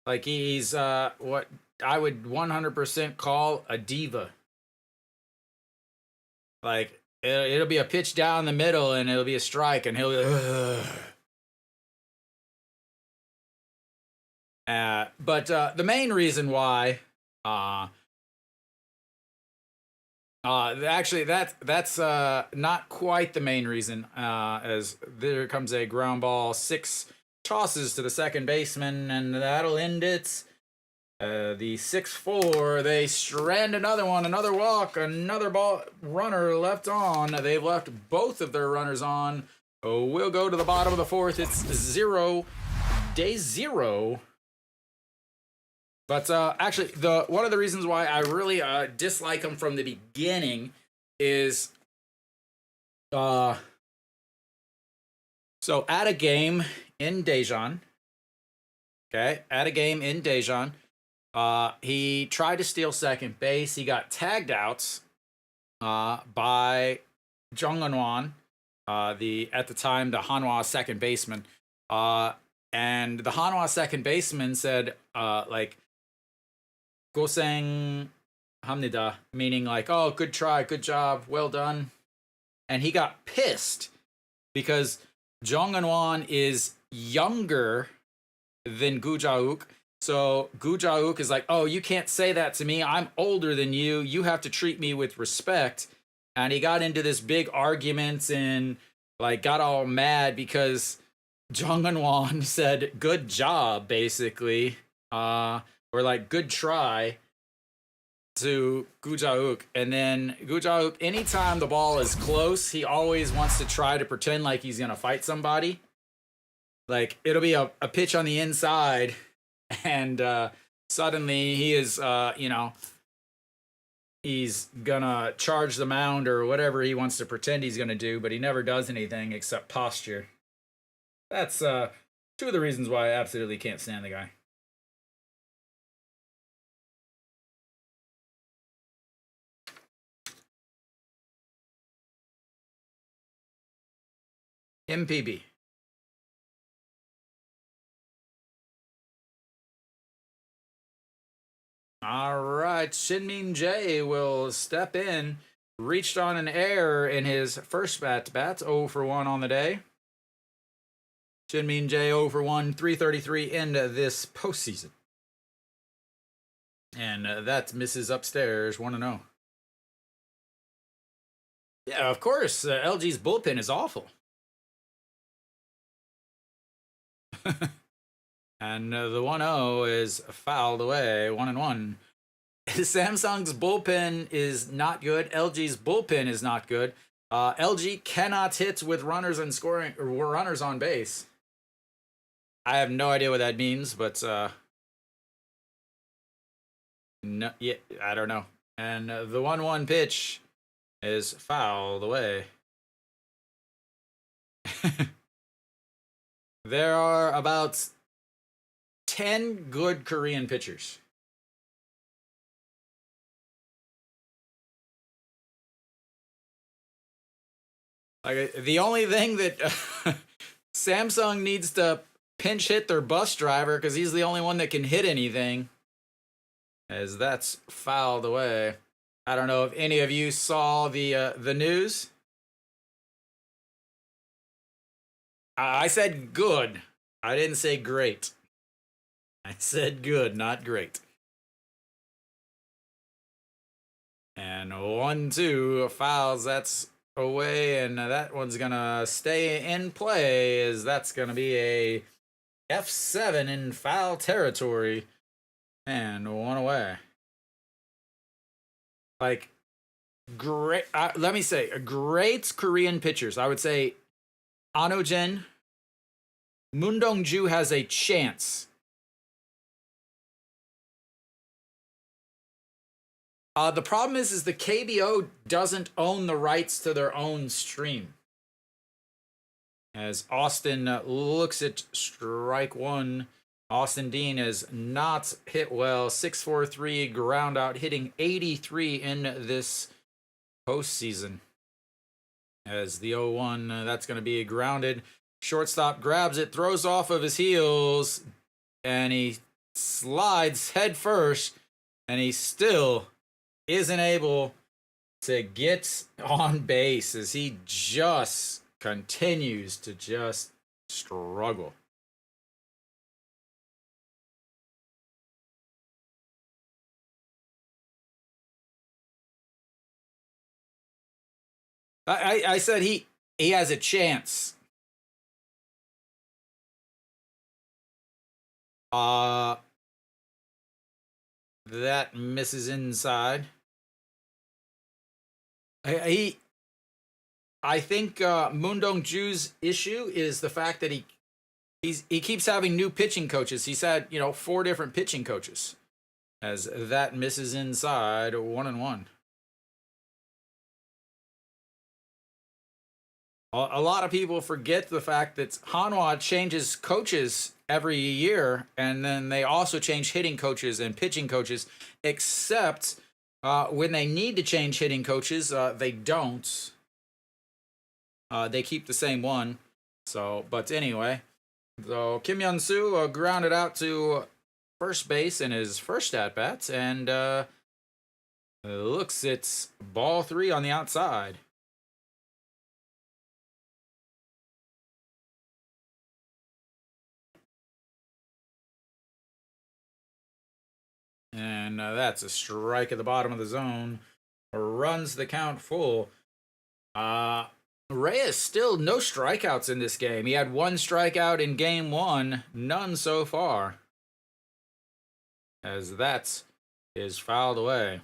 S1: Like he's what I would 100% call a diva. Like it'll be a pitch down the middle and it'll be a strike and he'll but the main reason why actually, that's not quite the main reason. As there comes a ground ball, 6 tosses to the second baseman, and that'll end it. The 6-4, they strand another one, another walk, another ball runner left on. They've left both of their runners on. We'll go to the bottom of the 4th. It's 0, day 0. But actually, one of the reasons why I really dislike him from the beginning is, so at a game in Daejeon, he tried to steal second base. He got tagged out by Jung Eun-won, at the time the Hanwha second baseman, and the Hanwha second baseman said Goseng Hamnida, meaning like, oh, good try, good job, well done. And he got pissed because Jung Eun-won is younger than Gu Ja-uk. So Gu Ja-uk is like, oh, you can't say that to me. I'm older than you. You have to treat me with respect. And he got into this big argument and like got all mad because Jung Eun-won said, good job, basically. Or like, good try to Gu Ja-uk. And then Gu Ja-uk, anytime the ball is close, he always wants to try to pretend like he's going to fight somebody. Like, it'll be a pitch on the inside, and suddenly he is, he's going to charge the mound or whatever he wants to pretend he's going to do, but he never does anything except posture. That's 2 of the reasons why I absolutely can't stand the guy. MPB. All right, Shin-min Jae will step in. Reached on an error in his first bat-to-bat, 0 for 1 on the day. Shin-min Jae 0 for 1, 333 into this postseason. And that misses upstairs, 1-0. Yeah, of course, LG's bullpen is awful. And the 1-0 is fouled away, 1-1. Samsung's bullpen is not good. LG's bullpen is not good. LG cannot hit with runners and scoring or runners on base. I have no idea what that means, but no, yeah, I don't know. And the 1-1 pitch is fouled away. There are about 10 good Korean pitchers. Like, the only thing that Samsung needs to pinch hit their bus driver because he's the only one that can hit anything, as that's fouled away. I don't know if any of you saw the news. I said good. I didn't say great. I said good, not great. And 1-2 fouls. That's away, and that one's gonna stay in play, as that's gonna be a F7 in foul territory, and one away. Like, great. Let me say, great Korean pitchers. I would say Anojen, Moon Dong-ju has a chance. The problem is the KBO doesn't own the rights to their own stream. As Austin looks at strike one, Austin Dean has not hit well. 6-4-3 ground out, hitting 83 in this postseason. As the 0-1, that's going to be grounded. Shortstop grabs it, throws off of his heels, and he slides head first, and he still isn't able to get on base, as he just continues to just struggle. I said he has a chance. That misses inside. I think Moon Dong-ju's issue is the fact that he keeps having new pitching coaches. He's had 4 different pitching coaches. As that misses inside, 1-1. A lot of people forget the fact that Hanwha changes coaches every year, and then they also change hitting coaches and pitching coaches, except when they need to change hitting coaches, they don't. They keep the same one. So, but anyway, so Kim Hyun-soo grounded out to first base in his first at-bat, and looks it's ball 3 on the outside. And that's a strike at the bottom of the zone. Runs the count full. Reyes still no strikeouts in this game. He had 1 strikeout in game 1, none so far. As that is fouled away.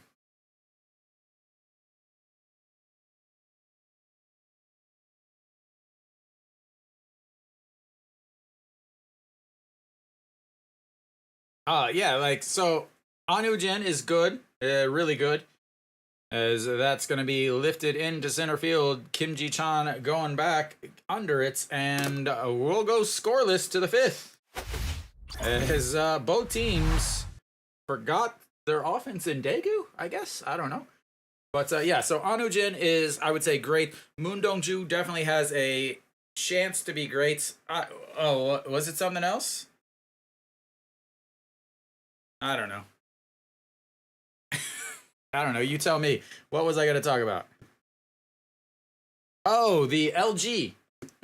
S1: Yeah, so Anujen is good, really good. As that's going to be lifted into center field. Kim Ji-chan going back under it, and we'll go scoreless to the 5th. As both teams forgot their offense in Daegu, I guess. I don't know. But yeah, so Anujen is, I would say, great. Moon Dong-ju definitely has a chance to be great. Was it something else? I don't know. I don't know. You tell me. What was I going to talk about? Oh, the LG.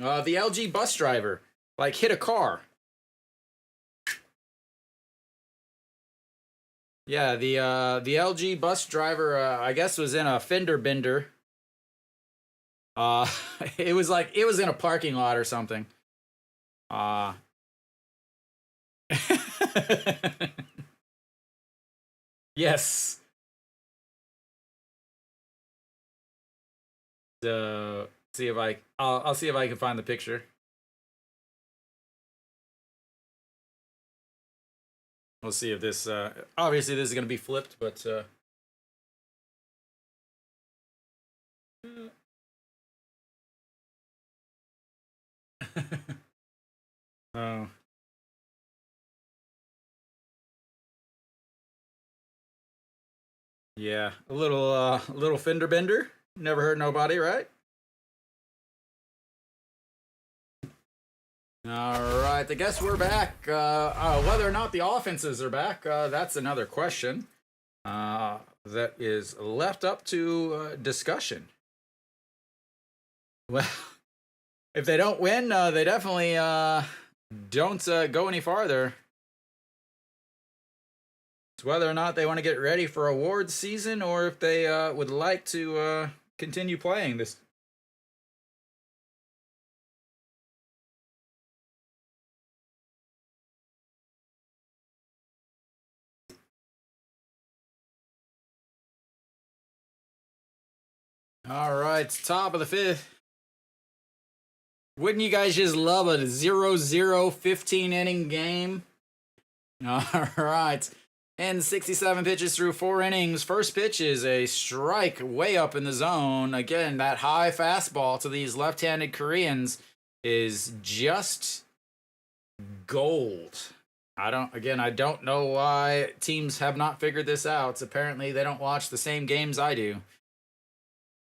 S1: The LG bus driver. Hit a car. Yeah, the LG bus driver, I guess, was in a fender bender. It was in a parking lot or something. Yes. So see if I'll see if I can find the picture. We'll see if this obviously this is gonna be flipped, but oh. Yeah, a little fender bender. Never hurt nobody, right? All right, I guess we're back. Whether or not the offenses are back, that's another question that is left up to discussion. Well, if they don't win, they definitely don't go any farther. It's whether or not they want to get ready for awards season, or if they would like to continue playing this All right, top of the fifth. Wouldn't you guys just love a 0-0 15-inning game? All right. And 67 pitches through 4 innings. First pitch is a strike way up in the zone. Again, that high fastball to these left-handed Koreans is just gold. I don't know why teams have not figured this out. Apparently, they don't watch the same games I do.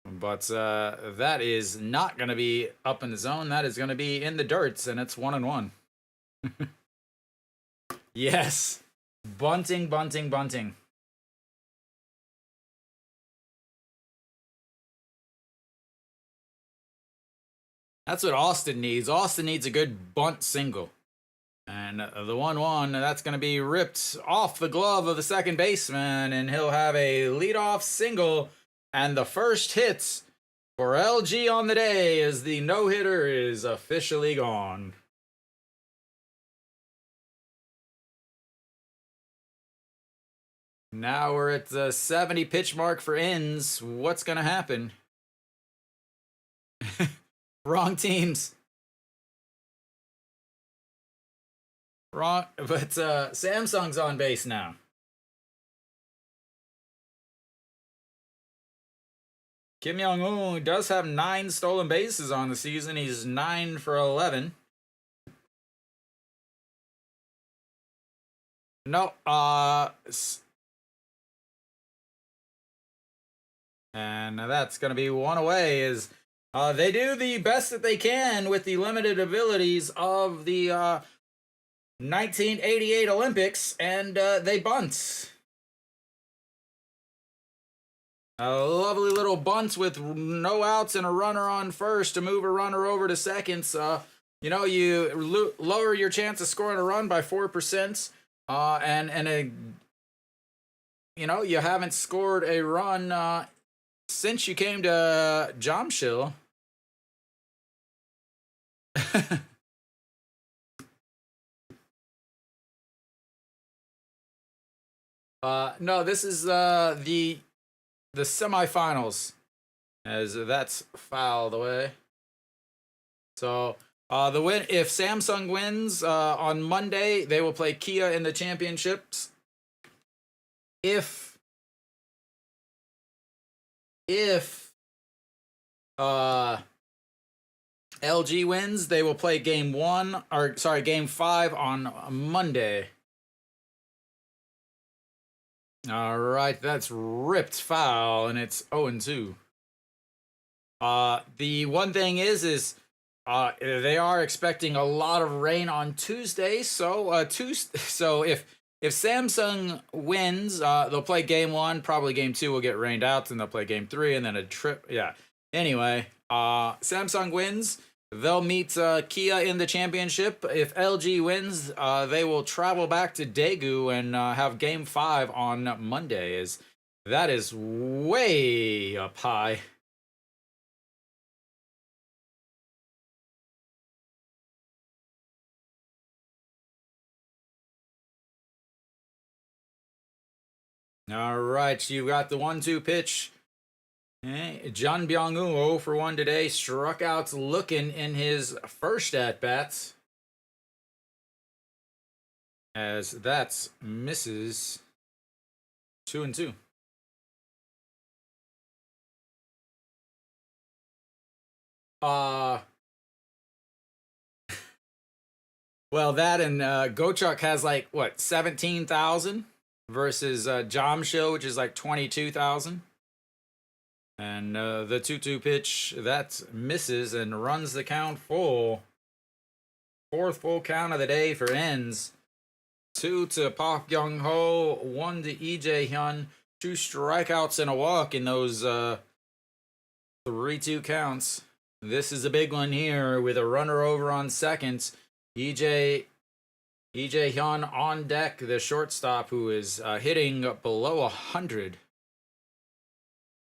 S1: But that is not going to be up in the zone. That is going to be in the dirts, and it's 1-1. Yes. Bunting, bunting, bunting. That's what Austin needs. Austin needs a good bunt single. And the 1-1, that's going to be ripped off the glove of the second baseman, and he'll have a leadoff single. And the first hit for LG on the day as the no-hitter is officially gone. Now we're at the 70 pitch mark for ends. What's going to happen? Wrong teams. Wrong, but Samsung's on base now. Kim Young-woo does have 9 stolen bases on the season. He's 9 for 11. No, and that's going to be one away. Is they do the best that they can with the limited abilities of the 1988 Olympics, and they bunt. A lovely little bunt with no outs and a runner on first to move a runner over to second. You know, you lower your chance of scoring a run by 4%. You know, you haven't scored a run since you came to Jamshil. No, this is the semifinals, as that's fouled away. So the win, if Samsung wins on Monday, they will play Kia in the championships. If LG wins, they will play game 5 on Monday. All right, that's ripped foul, and it's 0-2. The one thing is they are expecting a lot of rain on Tuesday. So so if Samsung wins, they'll play game 1. Probably game 2 will get rained out, and they'll play game 3, and then a trip. Yeah. Anyway, Samsung wins. They'll meet Kia in the championship. If LG wins, they will travel back to Daegu and have game 5 on Monday. That is way up high. All right, you got the 1-2 pitch. Hey, John Byung-woo 0 for 1 today. Struck out looking in his first at-bats. As that misses 2-2. Well, that and Gochuk has like, what, 17,000 versus Jamshil, which is like 22,000. And the 2-2 pitch, that misses and runs the count full. 4th full count of the day for ends. 2 to Park Young-ho, 1 to EJ Hyun. 2 strikeouts and a walk in those 3-2 counts. This is a big one here with a runner over on second. EJ Hyun on deck, the shortstop, who is hitting below 100.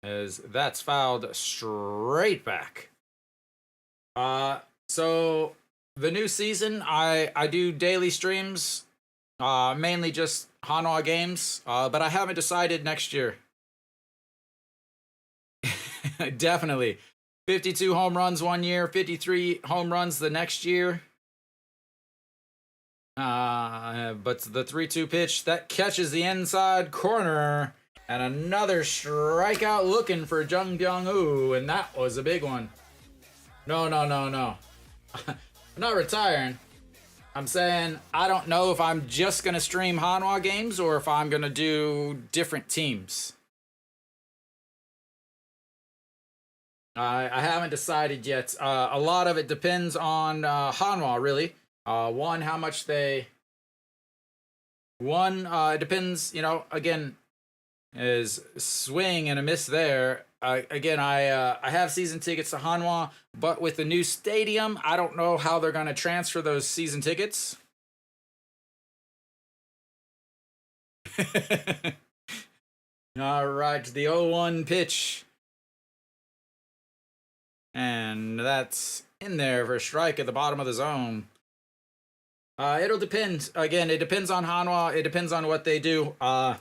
S1: As that's fouled straight back. So the new season, I do daily streams, mainly just Hanwha games, but I haven't decided next year. Definitely. 52 home runs one year, 53 home runs the next year. But the 3-2 pitch that catches the inside corner, and another strikeout looking for Jung Byung-woo, and that was a big one. No. I'm not retiring. I'm saying I don't know if I'm just going to stream Hanwha games or if I'm going to do different teams. I haven't decided yet. A lot of it depends on Hanwha, really. One, how much they... it depends, again, is swing and a miss there. Again, I have season tickets to Hanwha, but with the new stadium, I don't know how they're going to transfer those season tickets. All right, the 0-1 pitch. And that's in there for a strike at the bottom of the zone. It'll depend. Again, it depends on Hanwha. It depends on what they do. It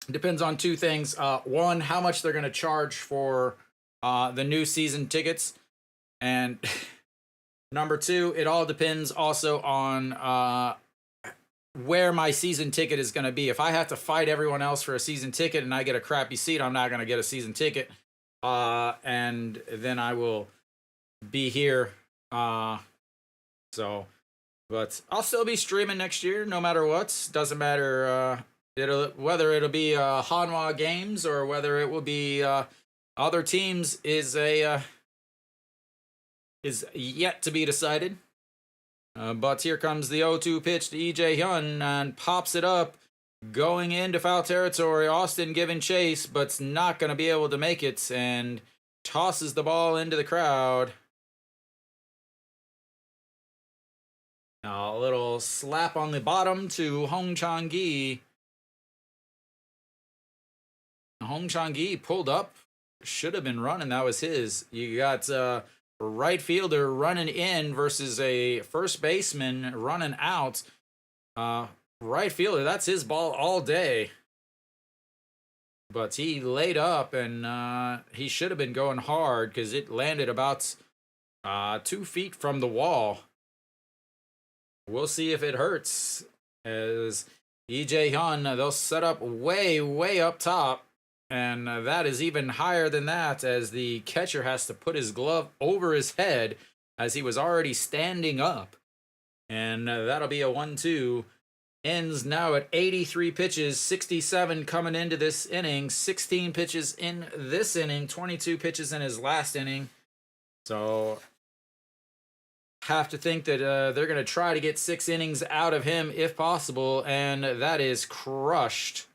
S1: depends on two things. One, how much they're going to charge for the new season tickets. And number two, it all depends also on where my season ticket is going to be. If I have to fight everyone else for a season ticket and I get a crappy seat, I'm not going to get a season ticket. And then I will be here. But I'll still be streaming next year, no matter what. Doesn't matter whether it'll be Hanwha games or whether it will be other teams is yet to be decided. But here comes the 0-2 pitch to EJ Hyun and pops it up, going into foul territory. Austin giving chase, but's not going to be able to make it and tosses the ball into the crowd. A little slap on the bottom to Hong Chang-gi. Hong Chang-gi pulled up. Should have been running. That was his. You got right fielder running in versus a first baseman running out. Right fielder, that's his ball all day. But he laid up, and he should have been going hard because it landed about 2 feet from the wall. We'll see if it hurts. As EJ Hyun, they'll set up way up top. And that is even higher than that, as the catcher has to put his glove over his head as he was already standing up. And that'll be a 1-2. Ends now at 83 pitches, 67 coming into this inning, 16 pitches in this inning, 22 pitches in his last inning. So have to think that they're going to try to get 6 innings out of him if possible, and that is crushed.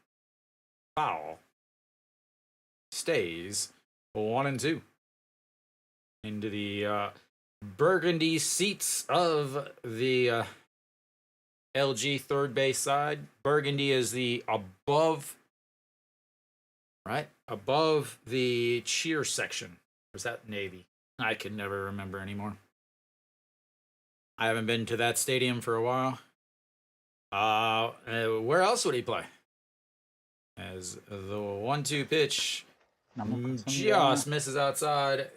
S1: Foul. Stays 1-2 into the burgundy seats of the LG third base side. Burgundy is the above the cheer section. Or is that navy? I can never remember anymore. I haven't been to that stadium for a while. Where else would he play? As the 1-2 pitch just misses outside.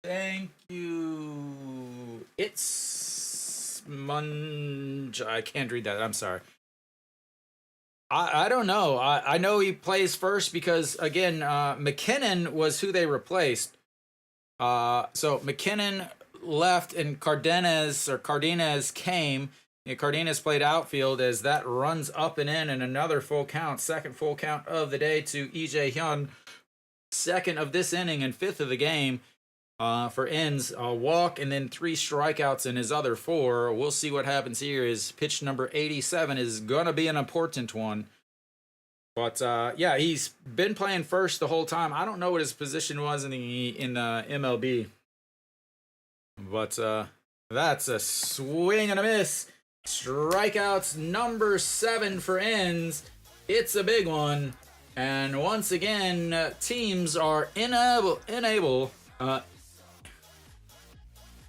S1: Thank you. It's Munch. I can't read that. I'm sorry. I don't know. I know he plays first because, again, McKinnon was who they replaced. So McKinnon left and Cardenas came. Cardenas played outfield as that runs up and in, and another full count, second full count of the day to EJ Hyun. Second of this inning and 5th of the game for ends. A walk and then 3 strikeouts in his other 4. We'll see what happens here. His pitch number 87 is going to be an important one. But, yeah, he's been playing first the whole time. I don't know what his position was in the MLB. But that's a swing and a miss. Strikeouts number 7 for ends. It's a big one. And once again, teams are unable.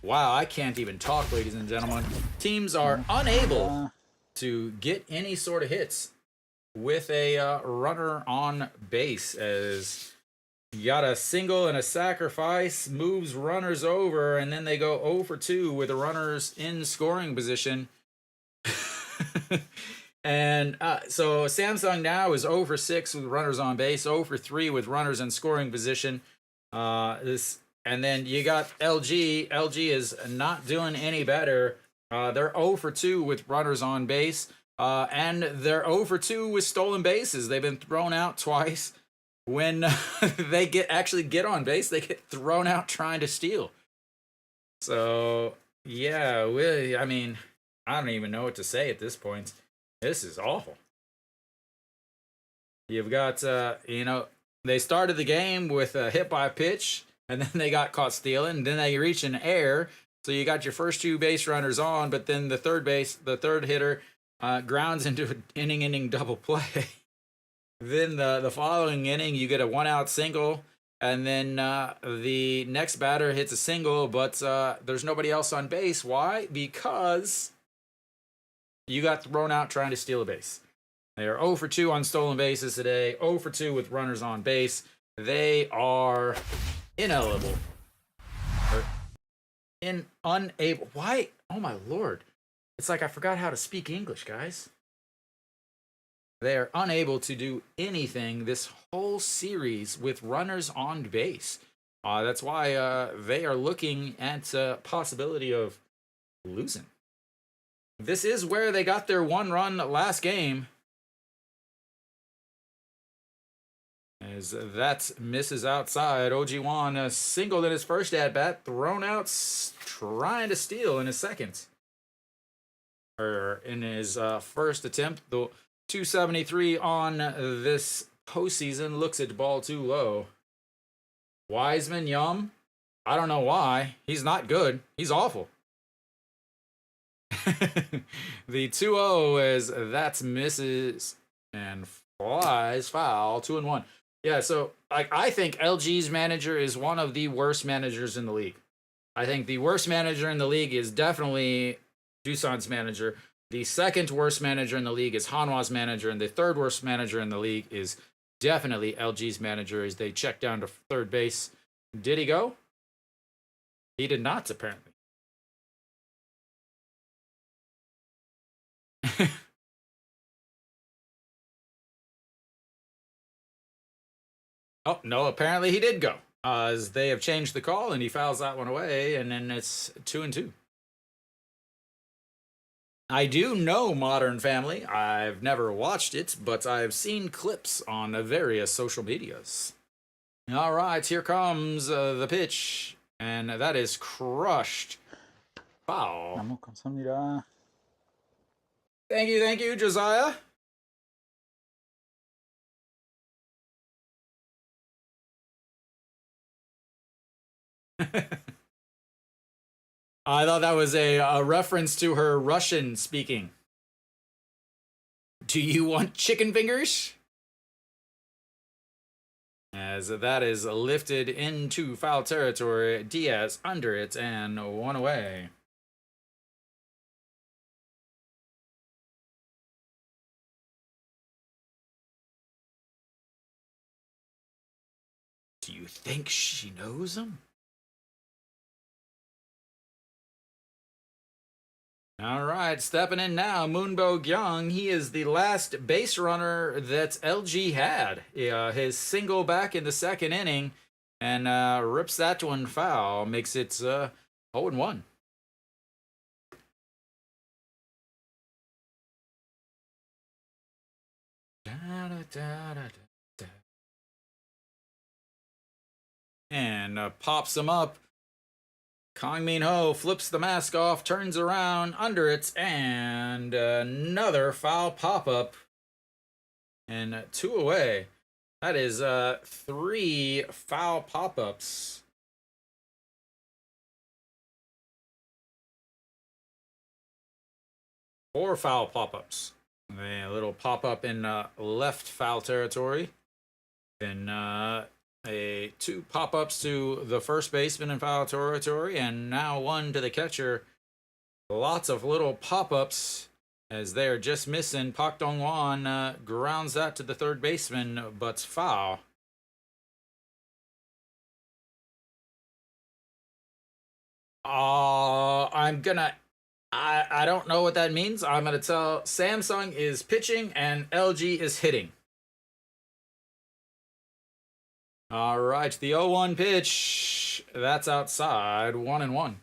S1: Wow, I can't even talk, ladies and gentlemen. Teams are unable to get any sort of hits with a runner on base, as You got a single and a sacrifice, moves runners over, and then they go 0 for 2 with the runners in scoring position. And so Samsung now is 0 for 6 with runners on base, 0 for 3 with runners in scoring position. And then you got LG. LG is not doing any better. They're 0 for 2 with runners on base, and they're 0 for 2 with stolen bases. They've been thrown out twice. When they actually get on base, they get thrown out trying to steal. So yeah, I mean, I don't even know what to say at this point. This is awful. You've got, they started the game with a hit by pitch, and then they got caught stealing. And then they reach an error, so you got your first 2 base runners on, but then the third hitter grounds into an inning double play. Then the following inning, you get a 1-out single, and then the next batter hits a single, but there's nobody else on base. Why? Because you got thrown out trying to steal a base. They are 0 for 2 on stolen bases today, 0 for 2 with runners on base. They are ineligible. Unable. Why? Oh my lord. It's like I forgot how to speak English, guys. They are unable to do anything this whole series with runners on base. That's why they are looking at possibility of losing. This is where they got their 1 run last game. As that misses outside, OG Wan singled in his first at-bat, thrown out trying to steal in his second. Or in his first attempt. The 273 on this postseason looks at ball too low. Wiseman, Yum. I don't know why. He's not good. He's awful. The 2-0 as that misses and flies foul. 2-1. Yeah, so I think LG's manager is one of the worst managers in the league. I think the worst manager in the league is definitely Doosan's manager. The second worst manager in the league is Hanwha's manager, and the third worst manager in the league is definitely LG's manager as they check down to third base. Did he go? He did not, apparently. Oh, no, apparently he did go. As they have changed the call, and he fouls that one away, and then it's 2-2. I do know Modern Family. I've never watched it, but I've seen clips on various social medias. All right, here comes the pitch, and that is crushed. Foul.
S2: 너무 감사합니다.
S1: Thank you, Josiah. I thought that was a reference to her Russian speaking. Do you want chicken fingers? As that is lifted into foul territory, Diaz under it and 1 away. Do you think she knows him? All right, stepping in now, Moonbo Gyung. He is the last base runner that LG had. His single back in the second inning, and rips that one foul, makes it 0-1. And pops him up. Kang Min Ho flips the mask off, turns around under it, and another foul pop-up. And 2 away. That is 3 foul pop-ups. Four foul pop-ups. A little pop-up in left foul territory. Then 2 pop-ups to the first baseman in foul territory, and now 1 to the catcher. Lots of little pop-ups as they're just missing. Pak Dong-wan grounds that to the third baseman, but foul. I don't know what that means. I'm gonna tell Samsung is pitching and LG is hitting. All right, the 0-1 pitch. That's outside, 1-1.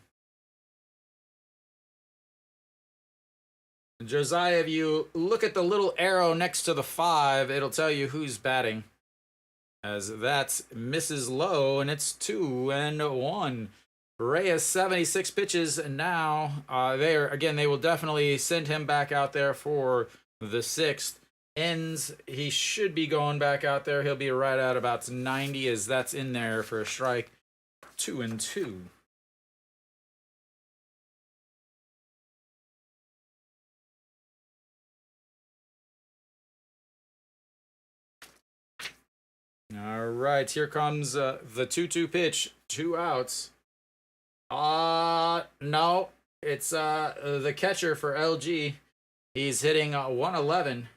S1: Josiah, if you look at the little arrow next to the 5, it'll tell you who's batting. As that misses low, and it's 2-1. Reyes 76 pitches now. They will definitely send him back out there for the 6th. Ends, he should be going back out there. He'll be right at about 90 as that's in there for a strike. 2-2. All right, here comes the 2-2 pitch. 2 outs. No, it's the catcher for LG. He's hitting 111.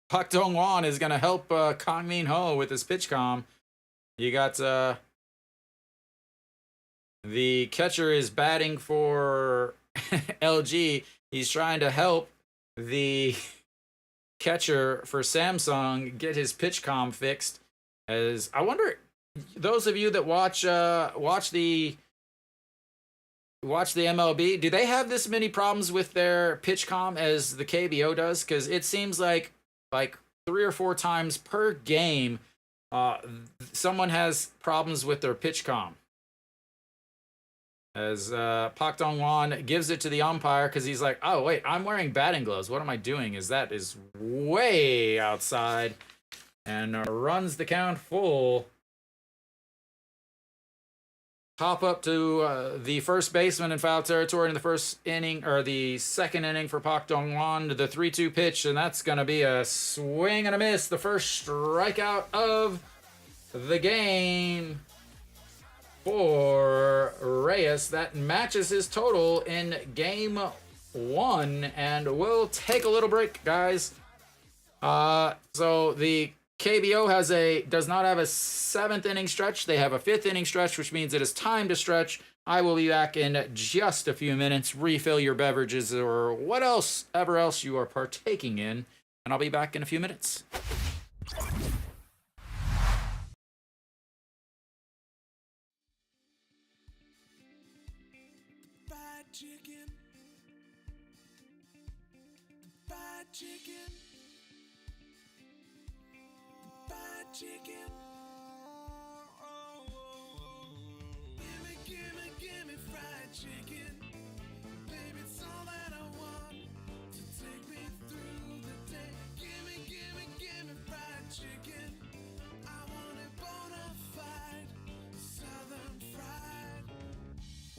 S1: Pak Dong-won is going to help Kang Min-ho with his pitch comm. You got the catcher is batting for LG. He's trying to help the catcher for Samsung get his pitch comm fixed. As I wonder, those of you that watch the MLB, do they have this many problems with their pitch comm as the KBO does? Because it seems like 3 or 4 times per game, someone has problems with their pitch comm. As Pak Dong-won gives it to the umpire because he's like, oh wait, I'm wearing batting gloves. What am I doing? That is way outside. And runs the count full. Hop up to the first baseman in foul territory in the first inning, or the second inning for Pak Dong-won to the 3-2 pitch, and that's going to be a swing and a miss. The first strikeout of the game for Reyes. That matches his total in game 1, and we'll take a little break, guys. So the KBO does not have a 7th inning stretch. They have a 5th inning stretch, which means it is time to stretch. I will be back in just a few minutes. Refill your beverages or whatever else you are partaking in, and I'll be back in a few minutes.
S2: Chicken. Gimme fried chicken. Baby, it's all that I want to take me through the day. Gimme fried chicken. I want it bona fide, southern fried.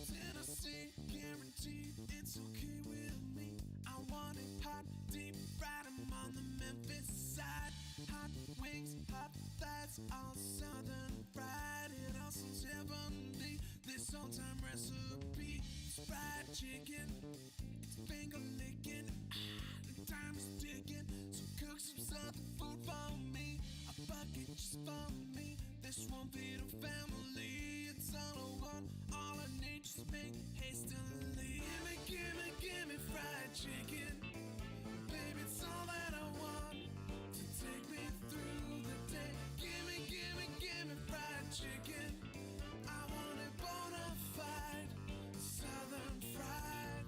S2: Tennessee, guaranteed, it's okay with me. I want it hot, deep fried, I'm on the Memphis side. Hot wings, hot thighs, all southern fried. It all sounds heavenly, this old-time recipe. It's fried chicken, it's finger licking. The time is ticking, so cook some southern food for me. A bucket just for me, this won't be the family. It's all I want, all I need, just make hastily. Gimme fried chicken. Baby, it's all that I want to take me through the day. Gimme fried chicken. I want it bona fide, southern fried.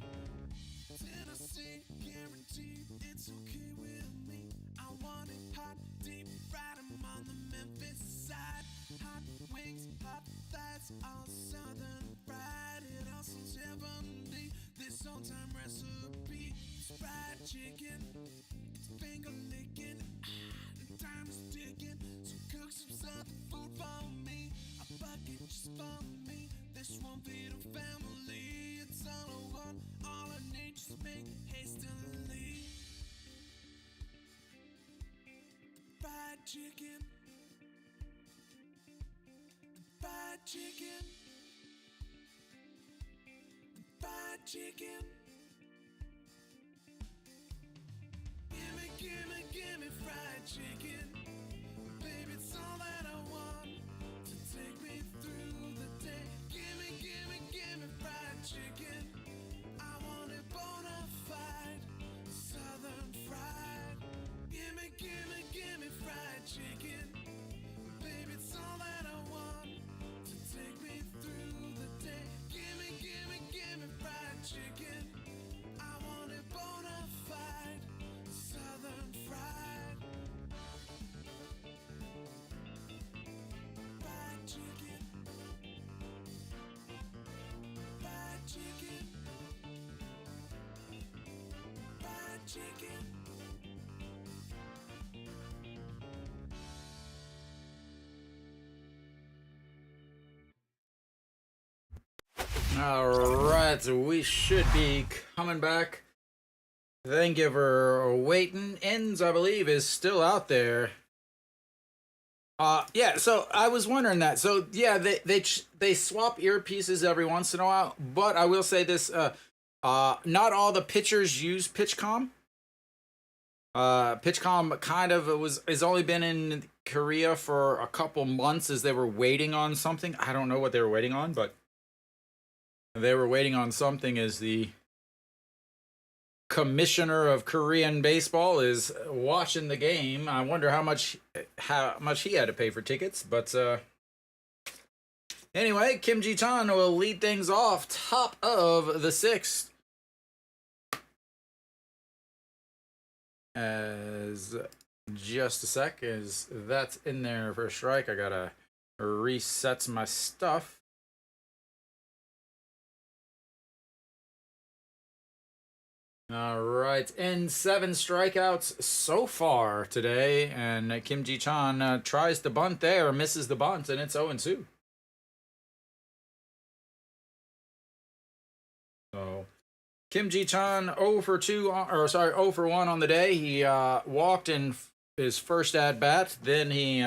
S2: Tennessee, guaranteed, it's okay with me. I want it hot, deep fried, I'm on the Memphis side. Hot wings, hot thighs, all southern fried. It all sounds heavenly, this old-time recipe. It's fried chicken, it's finger licking. The time is ticking, so cook some southern food for me. A bucket just for me, this won't be the family. It's all I want, all I need, just make hastily. Fried chicken. Fried chicken. Fried chicken. Gimme fried chicken. Baby, it's all that I want to take me through the day. Give me fried chicken. I want it bona fide, southern fried. Give me fried chicken. Baby, it's all that I want to take me through the day. Give me fried chicken. I want it bona fide, southern fried. Fried chicken. Fried chicken. Fried chicken.
S1: All right, we should be coming back. Thank you for waiting. Ends, I believe, is still out there. Yeah. So I was wondering that. So yeah, they swap earpieces every once in a while, but I will say this: not all the pitchers use PitchCom. PitchCom kind of has only been in Korea for a couple months as they were waiting on something. I don't know what they were waiting on, but they were waiting on something as the commissioner of Korean baseball is watching the game. I wonder how much he had to pay for tickets, but anyway, Kim Ji-chan will lead things off top of the sixth. As just a sec, as that's in there for a strike, I gotta reset my stuff. All right, and 7 strikeouts so far today, and Kim Ji-chan tries to bunt there, misses the bunt, and it's 0-2. So Kim Ji-chan 0 for 2, or sorry, 0 for 1 on the day. He walked in his first at bat, then he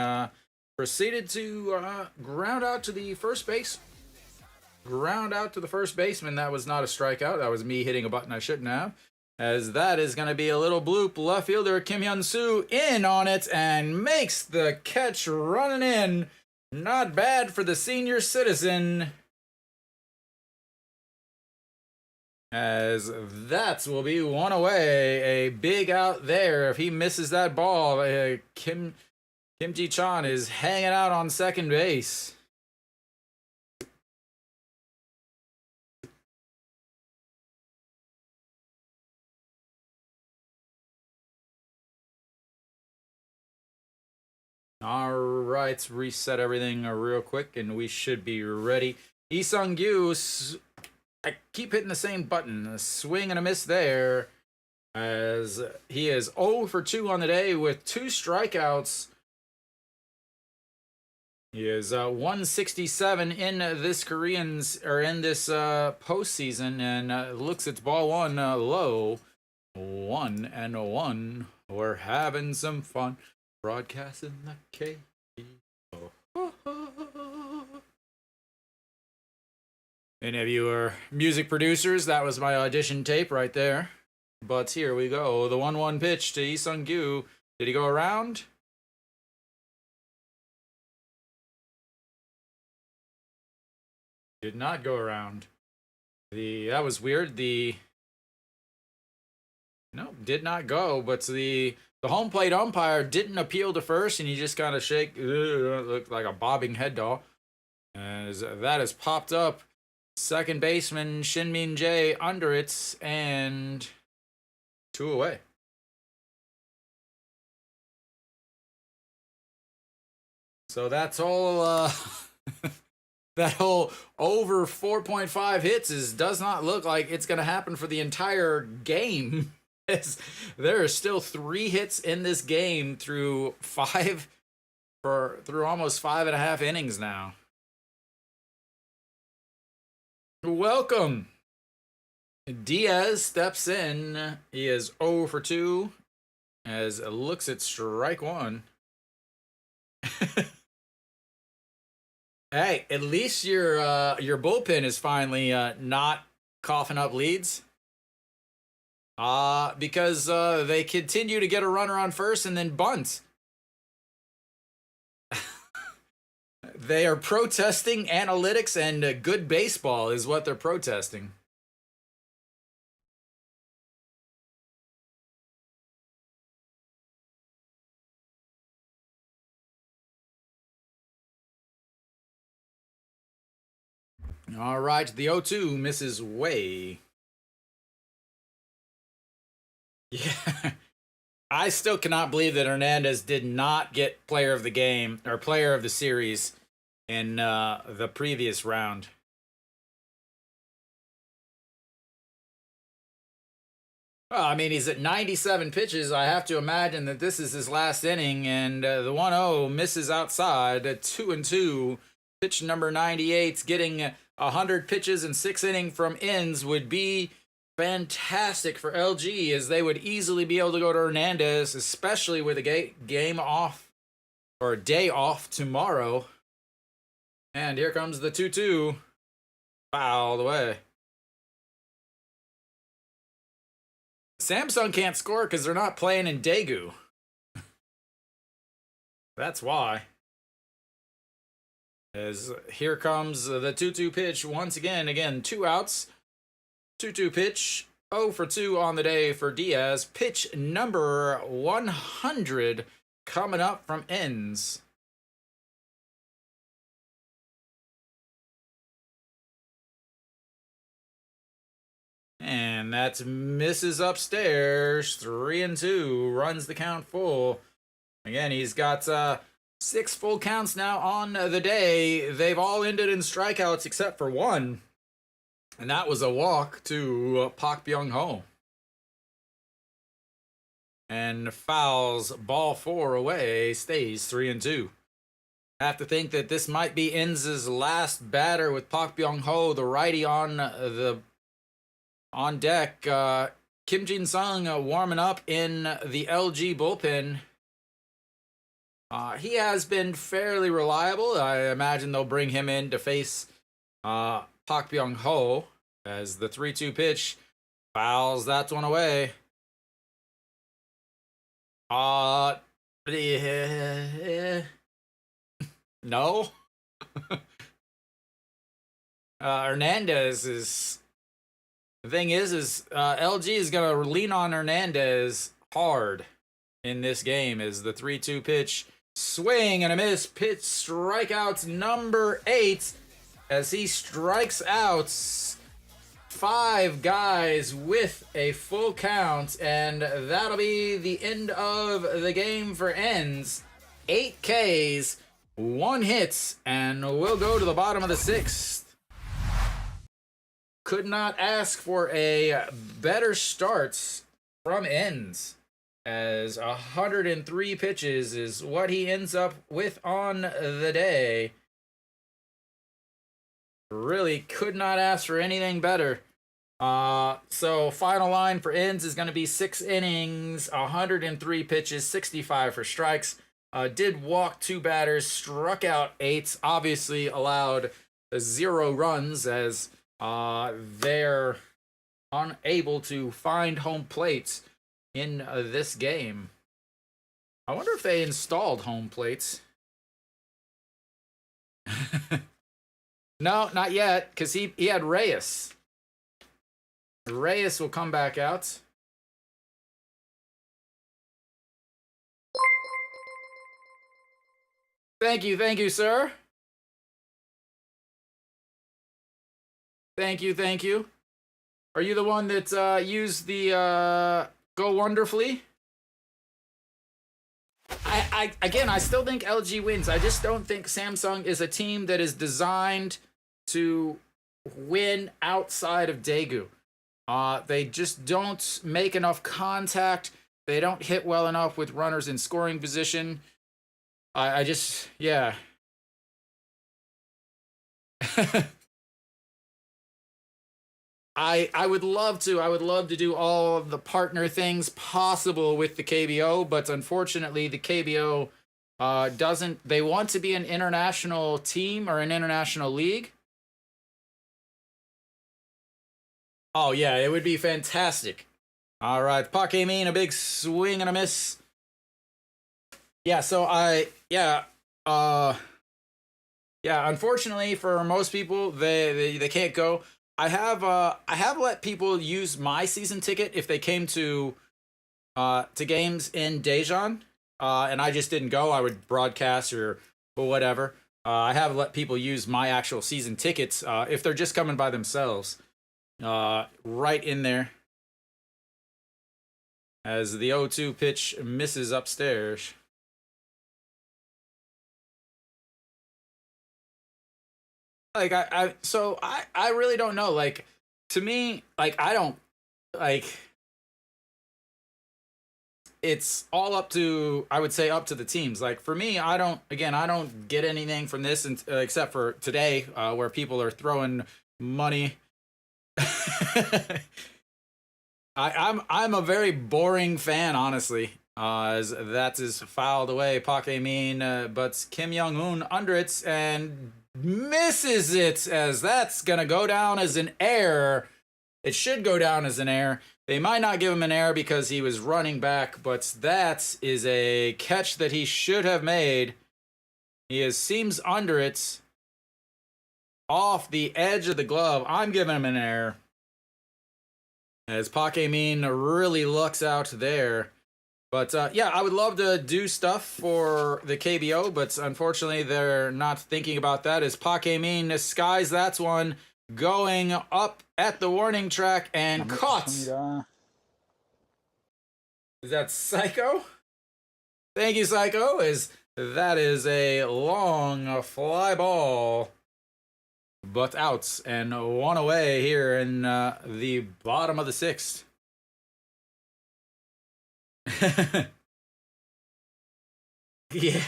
S1: proceeded to ground out to the first base. Ground out to the first baseman. That was not a strikeout. That was me hitting a button I shouldn't have. As that is going to be a little bloop. Left fielder Kim Hyun-soo in on it and makes the catch running in. Not bad for the senior citizen. As that will be one away. A big out there. If he misses that ball, Kim Ji-chan is hanging out on second base. All right, reset everything real quick, and we should be ready. Lee Sung-gyu, I keep hitting the same button. A swing and a miss there, as he is 0 for 2 on the day with 2 strikeouts. He is 167 in this postseason, and looks at ball 1 low. 1-1. We're having some fun. Broadcasting the KBO. Any of you are music producers, that was my audition tape right there. But here we go. The 1-1 pitch to Lee Sung-gyu. Did he go around? Did not go around. That was weird. No, did not go, but the home plate umpire didn't appeal to first, and he just kind of looked like a bobbing head doll. As that has popped up, second baseman Shin Min-jae under it, and 2 away. So that's all. That whole over 4.5 hits does not look like it's going to happen for the entire game. There are still 3 hits in this game through almost 5.5 innings now. Welcome. Diaz steps in. He is 0 for 2 as it looks at strike 1. Hey, at least your bullpen is finally not coughing up leads. Because they continue to get a runner on first and then bunt. They are protesting analytics and good baseball is what they're protesting. All right, the 0-2 misses way. Yeah. I still cannot believe that Hernandez did not get player of the game or player of the series in the previous round. Well, I mean, he's at 97 pitches. I have to imagine that this is his last inning, and the 1-0 misses outside. 2-2. Pitch number 98, getting 100 pitches in 6 innings from ends would be fantastic for LG, as they would easily be able to go to Hernandez, especially with a game off or a day off tomorrow. And here comes the 2-2. Fouled away. Samsung can't score because they're not playing in Daegu. That's why. As here comes the 2-2 pitch once again. Again, 2 outs. 2-2 pitch. 0 for 2 on the day for Diaz. Pitch number 100 coming up from ends. And that's misses upstairs. 3-2. Runs the count full. Again, he's got 6 full counts now on the day. They've all ended in strikeouts except for one. And that was a walk to Pak Byung-ho. And fouls ball 4 away. Stays 3-2. I have to think that this might be Ends' last batter with Pak Byung-ho, the righty on deck. Kim Jin-sung warming up in the LG bullpen. He has been fairly reliable. I imagine they'll bring him in to face Pak Byung-ho as the 3-2 pitch fouls that one away. No. Hernandez is... The thing is LG is going to lean on Hernandez hard in this game as the 3-2 pitch. Swing and a miss. Pitch strikeouts number 8 as he strikes out 5 guys with a full count. And that'll be the end of the game for Ends. 8 Ks, 1 hit, and we'll go to the bottom of the 6th. Could not ask for a better start from Ends, as 103 pitches is what he ends up with on the day. Really could not ask for anything better. So final line for Ends is going to be 6 innings, 103 pitches, 65 for strikes. Did walk 2 batters, struck out 8, obviously allowed 0 runs as they're unable to find home plates in this game. I wonder if they installed home plates. No, not yet, because he had Reyes. Reyes will come back out. Thank you, sir. Thank you. Are you the one that used the Go Wonderfully? I still think LG wins. I just don't think Samsung is a team that is designed to win outside of Daegu. They just don't make enough contact. They don't hit well enough with runners in scoring position. Yeah. I would love to do all of the partner things possible with the KBO, but unfortunately the KBO doesn't. They want to be an international team or an international league. Oh yeah, it would be fantastic. All right, Pak Min, a big swing and a miss. Yeah, so Yeah, unfortunately for most people, they can't go. I have let people use my season ticket if they came to games in Daejeon, and I just didn't go. I would broadcast or whatever. I have let people use my actual season tickets if they're just coming by themselves. Right in there as the 0-2 pitch misses upstairs. Like I really don't know. Like to me, like I don't like it's all up to I would say up to the teams. Like for me, I don't get anything from this except for today where people are throwing money. I'm a very boring fan, honestly. As that is fouled away, Park Min, but Kim Young Un under it and misses it as that's gonna go down as an error. It should go down as an error. They might not give him an error because he was running back, but that is a catch that he should have made. Seems under it, off the edge of the glove. I'm giving him an error. As Park Min really lucks out there. But yeah, I would love to do stuff for the KBO, but unfortunately they're not thinking about that. As Park Min skies that one going up at the warning track and caught. Is that Psycho? Thank you, Psycho. That is a long fly ball, but out and one away here in the bottom of the sixth. Yeah.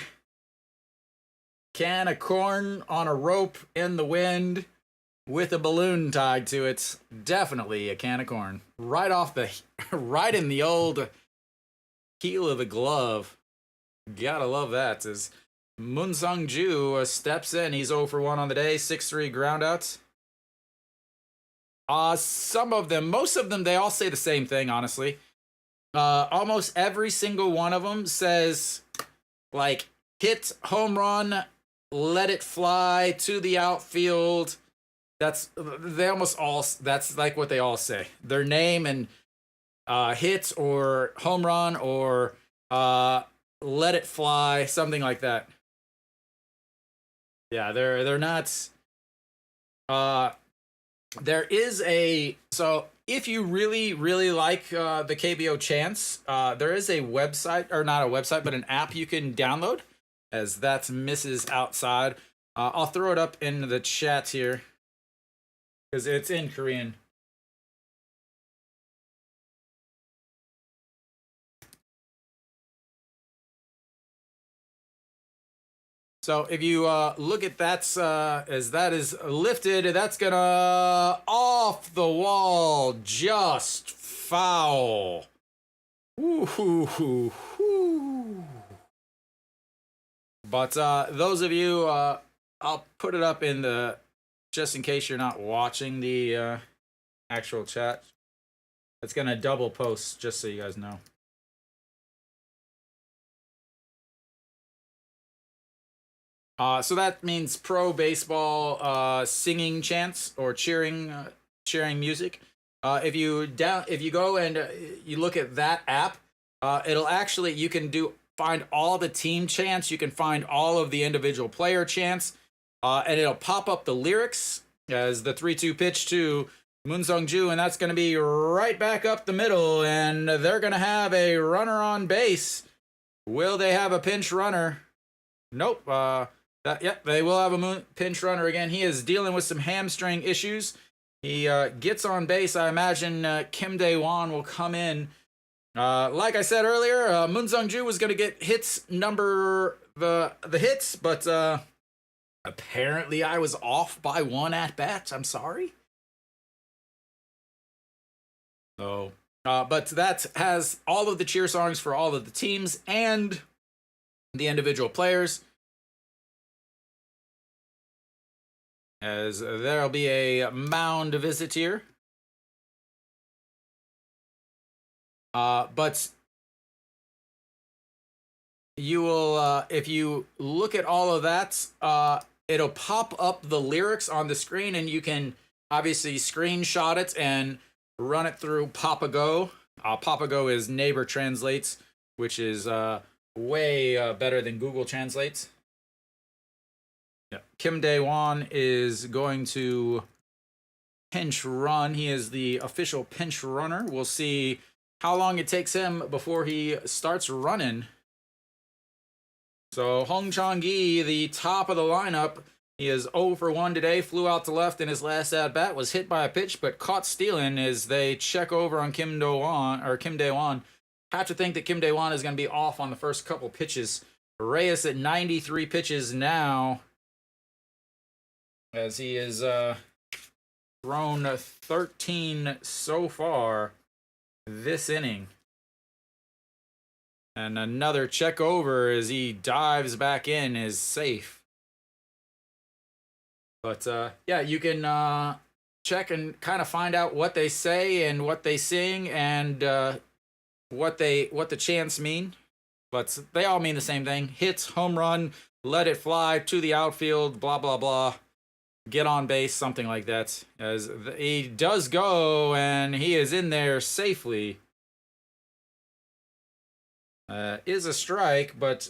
S1: Can of corn on a rope in the wind with a balloon tied to it. Definitely a can of corn. Right off the, right in the old heel of the glove. Gotta love that. As Gwangju steps in, he's 0 for 1 on the day, 6-3 groundouts. Some of them, most of them, they all say the same thing, honestly. Almost every single one of them says, like, hit, home run, let it fly to the outfield. That's like what they all say. Their name and hit or home run or let it fly, something like that. Yeah, they're not. There is so if you really like the KBO chants, there is a website, or not a website, but an app you can download. As that misses outside, I'll throw it up in the chat here because it's in Korean. So if you look at that, as that is lifted, that's gonna off the wall, just foul. Ooh. But those of you, I'll put it up in the, just in case you're not watching the actual chat. It's gonna double post, just so you guys know. So that means pro baseball singing chants or cheering music. If you go and you look at that app, it'll actually, you can find all the team chants, you can find all of the individual player chants, and it'll pop up the lyrics as the 3-2 pitch to Gwangju, and that's going to be right back up the middle, and they're going to have a runner on base. Will they have a pinch runner? Nope. They will have a pinch runner again. He is dealing with some hamstring issues. He gets on base. I imagine Kim Dae-won will come in. Like I said earlier, Gwangju was going to get the hits, but apparently I was off by 1 at bat. I'm sorry. So, but that has all of the cheer songs for all of the teams and the individual players. As there'll be a mound visit here. But you will, if you look at all of that, it'll pop up the lyrics on the screen, and you can obviously screenshot it and run it through Papago. Papago is Neighbor Translates, which is way better than Google Translates. Yeah. Kim Dae-won is going to pinch run. He is the official pinch runner. We'll see how long it takes him before he starts running. So Hong Chang-gi, the top of the lineup, he is 0 for 1 today. Flew out to left in his last at bat. Was hit by a pitch, but caught stealing as they check over on Kim Dae-won. Have to think that Kim Dae-won is going to be off on the first couple pitches. Reyes at 93 pitches now, as he is thrown 13 so far this inning. And another check over as he dives back in is safe. But yeah, you can check and kind of find out what they say and what they sing and what the chants mean. But they all mean the same thing. Hits, home run, let it fly to the outfield, blah, blah, blah. Get on base, something like that. As he does go, and he is in there safely. Is a strike, but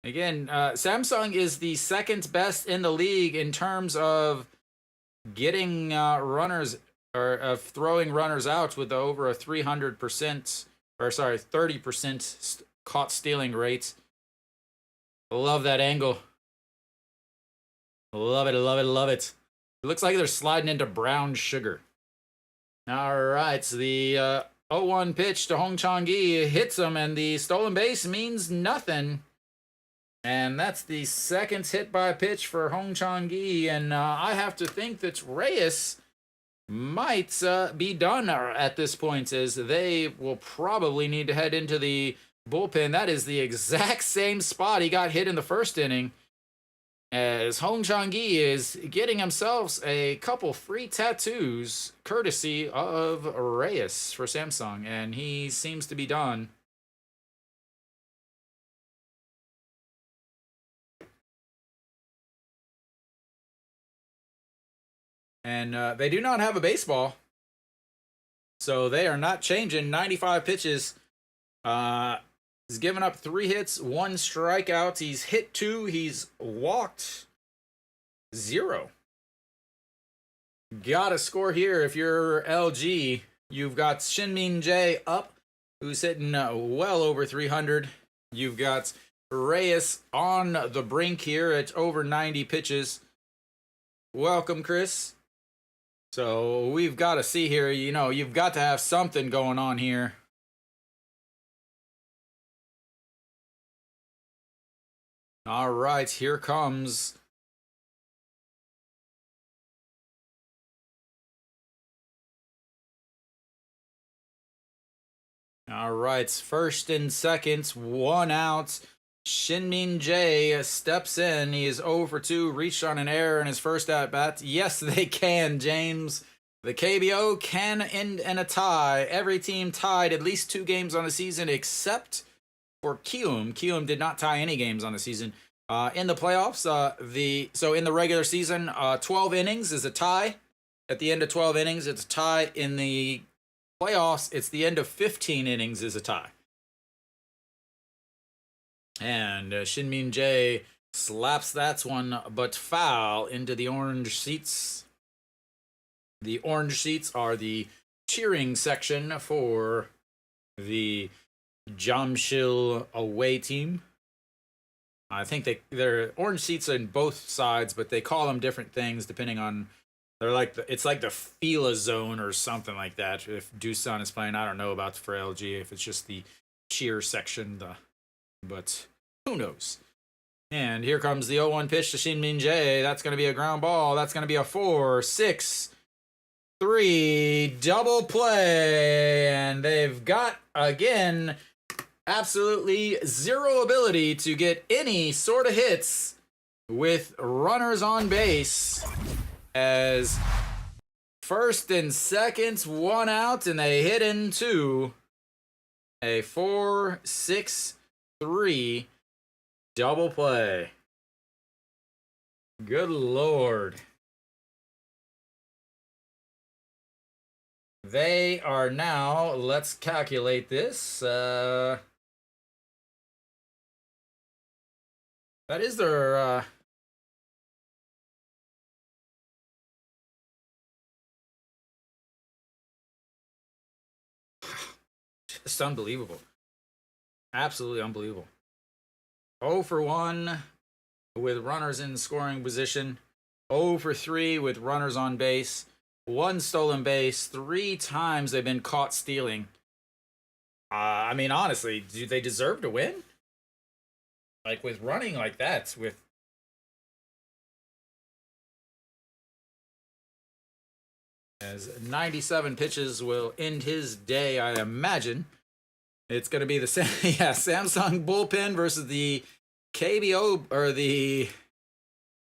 S1: again, Samsung is the second best in the league in terms of getting runners, or of throwing runners out with over a 300%, or sorry, 30% caught stealing rate. Love that angle. Love it, love it, love it. It looks like they're sliding into brown sugar. All right, so the 0-1 pitch to Hong Chang-gi hits him, and the stolen base means nothing. And that's the second hit by pitch for Hong Chang-gi, and I have to think that Reyes might be done at this point, as they will probably need to head into the bullpen. That is the exact same spot he got hit in the first inning, as Hong Chang-gi is getting himself a couple free tattoos courtesy of Reyes for Samsung, and he seems to be done. And they do not have a baseball, so they are not changing 95 pitches. He's given up 3 hits, 1 strikeout. He's hit 2. He's walked 0. Got to score here if you're LG. You've got Shin-Min Jae up, who's hitting well over 300. You've got Reyes on the brink here at over 90 pitches. Welcome, Chris. So we've got to see here, you know, you've got to have something going on here. All right, here comes. All right, first and second, 1 out. Shin-Min Jae steps in. He is 0 for 2, reached on an error in his first at-bat. Yes, they can, James. The KBO can end in a tie. Every team tied at least 2 games on the season except for Kium. Kium did not tie any games on the season. In the playoffs, so in the regular season, 12 innings is a tie. At the end of 12 innings, it's a tie. In the playoffs, it's the end of 15 innings is a tie. And Shin-Min Jae slaps that one, but foul into the orange seats. The orange seats are the cheering section for the Jamshil away team. I think they're orange seats in both sides, but they call them different things depending on. They're like it's like the Fila zone or something like that. If Doosan is playing, I don't know about for LG if it's just the cheer section. But who knows? And here comes the 0-1 pitch to Shin-Min Jae. That's going to be a ground ball. That's going to be a 4-6-3 double play. And they've got, again, absolutely zero ability to get any sort of hits with runners on base, as First and seconds, one out, and they hit into a 4-6-3 double play. Good Lord. They are now, let's calculate this. That is their, just unbelievable. Absolutely unbelievable. 0 for 1 with runners in scoring position. 0 for 3 with runners on base. 1 stolen base. 3 times they've been caught stealing. I mean, honestly, do they deserve to win? Like, with running like that, with... As 97 pitches will end his day, I imagine. It's going to be the Samsung bullpen versus the KBO, or the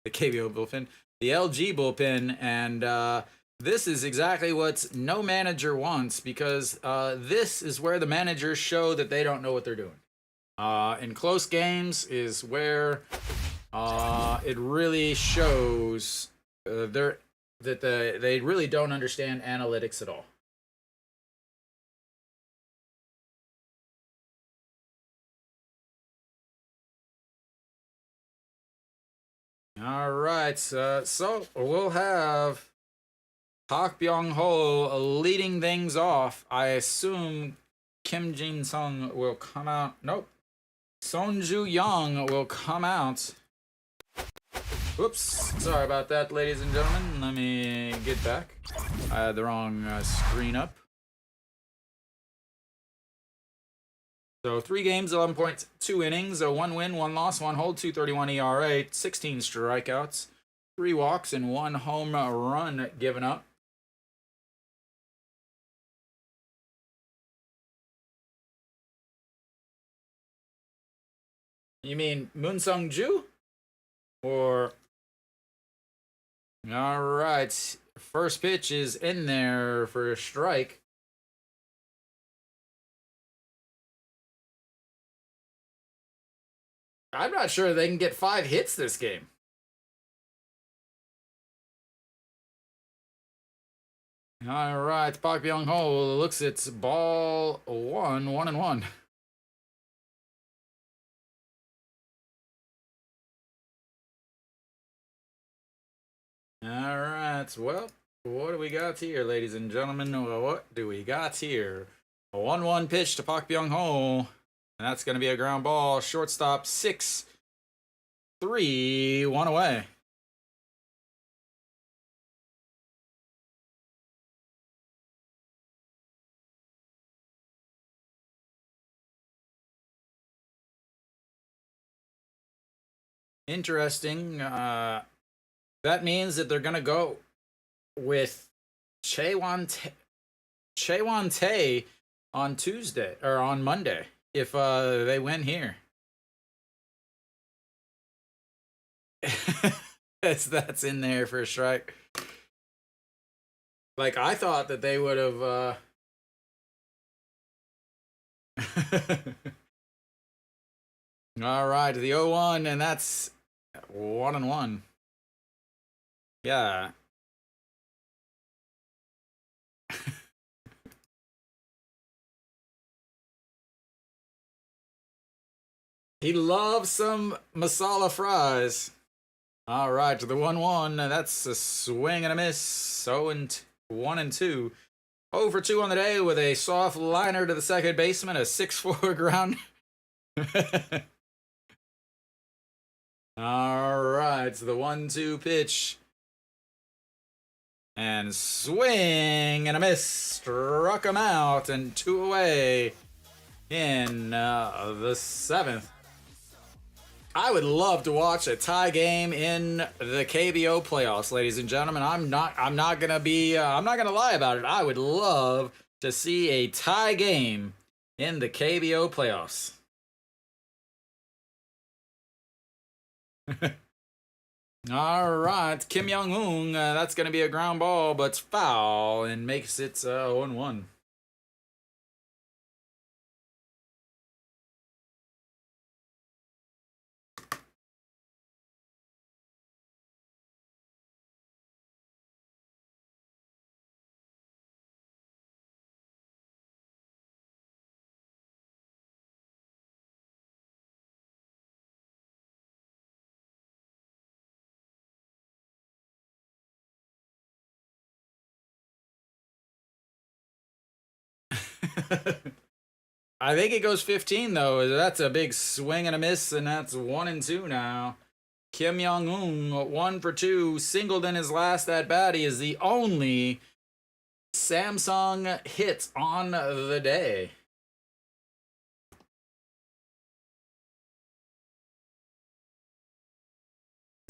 S1: KBO bullpen, the LG bullpen, and this is exactly what no manager wants, because this is where the managers show that they don't know what they're doing. In close games is where it really shows they really don't understand analytics at all. All right, so we'll have Park Byung-ho leading things off. I assume Kim Jin-sung will come out. Nope. Sonju Young will come out. Whoops. Sorry about that, ladies and gentlemen. Let me get back. I had the wrong screen up. So 3 games, 11.2 innings, a 1 win, 1 loss, 1 hold, 2.31 ERA, 16 strikeouts, 3 walks, and 1 home run given up. You mean Moon Sung-ju? Or... All right. First pitch is in there for a strike. I'm not sure they can get 5 hits this game. All right. Park Byung-ho looks at ball 1, 1-1. All right, well, what do we got here, ladies and gentlemen? What do we got here? A 1-1 pitch to Park Byung-ho, and that's going to be a ground ball. Shortstop 6-3, 1 away. Interesting. That means that they're going to go with Chaewon Tae on Tuesday, or on Monday, if they win here. That's in there for a strike. Like, I thought that they would have all right, the 0-1, and that's 1-1. Yeah. He loves some masala fries. All right, the 1-1. That's a swing and a miss. 1-2. 0 for 2 on the day with a soft liner to the second baseman, a 6-4 ground. All right, the 1-2 pitch. And swing and a miss. Struck him out, and 2 away in the 7th. I would love to watch a tie game in the KBO playoffs, ladies and gentlemen. I'm not gonna lie about it. I would love to see a tie game in the KBO playoffs. All right, Kim Young-hoon. That's going to be a ground ball, but it's foul and makes it 0-1. I think it goes 15 though. That's a big swing and a miss, and that's 1-2 now. Kim Young-hoon 1 for 2, singled in his last at bat. He is the only Samsung hit on the day.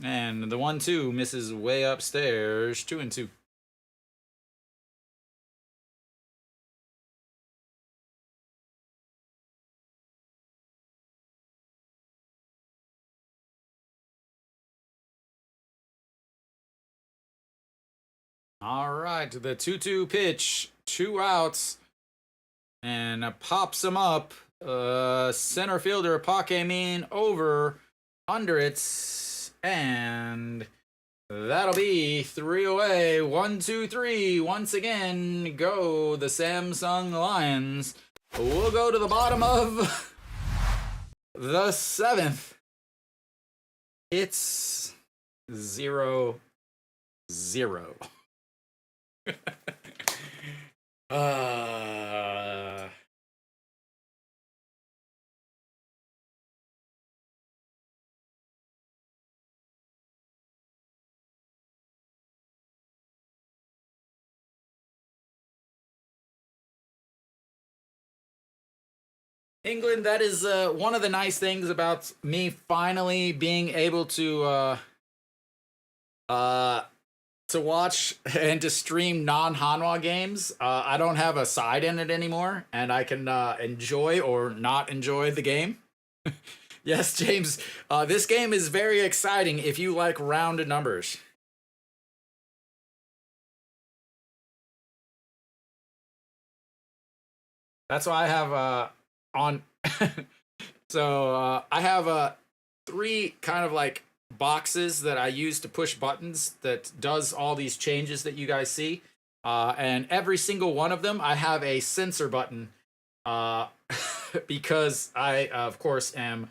S1: And the 1-2 misses way upstairs. 2-2. All right, the 2-2 pitch, 2 outs, and pops him up. Center fielder Pake Min over, under it, and that'll be 3 away. 1, 2, 3. Once again, go the Samsung Lions. We'll go to the bottom of the 7th. It's 0-0. England, that is one of the nice things about me finally being able to watch and to stream non-Hanwha games. I don't have a side in it anymore, and I can enjoy or not enjoy the game. Yes, James, this game is very exciting if you like rounded numbers. That's why I have on. So I have 3 kind of like boxes that I use to push buttons that does all these changes that you guys see. And every single one of them, I have a censor button because I, of course, am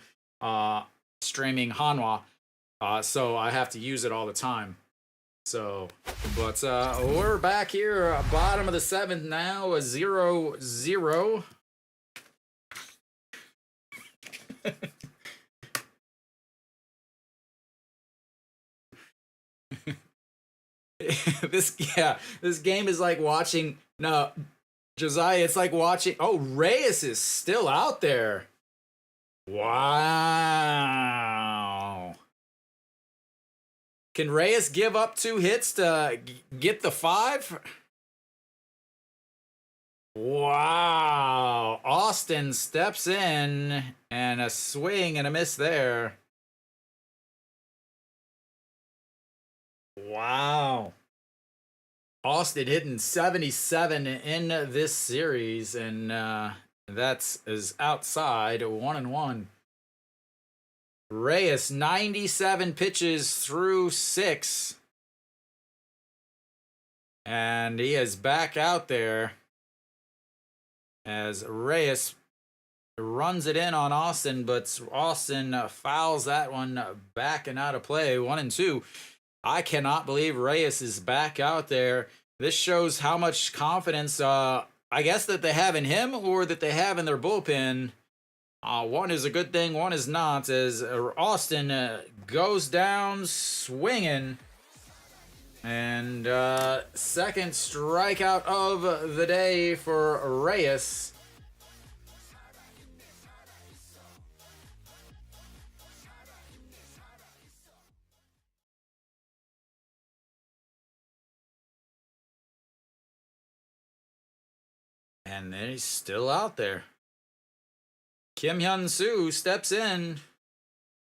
S1: streaming Hanwha. So I have to use it all the time. So, but we're back here, bottom of the 7th now, 0-0. This game is like watching. No, Josiah, it's like watching. Oh, Reyes is still out there. Wow. Can Reyes give up 2 hits to get the 5? Wow. Austin steps in, and a swing and a miss there. Wow. Austin hitting 77 in this series, and that's is outside 1-1. Reyes 97 pitches through 6, and he is back out there as Reyes runs it in on Austin, but Austin fouls that one back and out of play. 1-2. I cannot believe Reyes is back out there. This shows how much confidence, I guess, that they have in him or that they have in their bullpen. One is a good thing, one is not, as Austin goes down swinging. And second strikeout of the day for Reyes. And then he's still out there. Kim Hyun-soo steps in.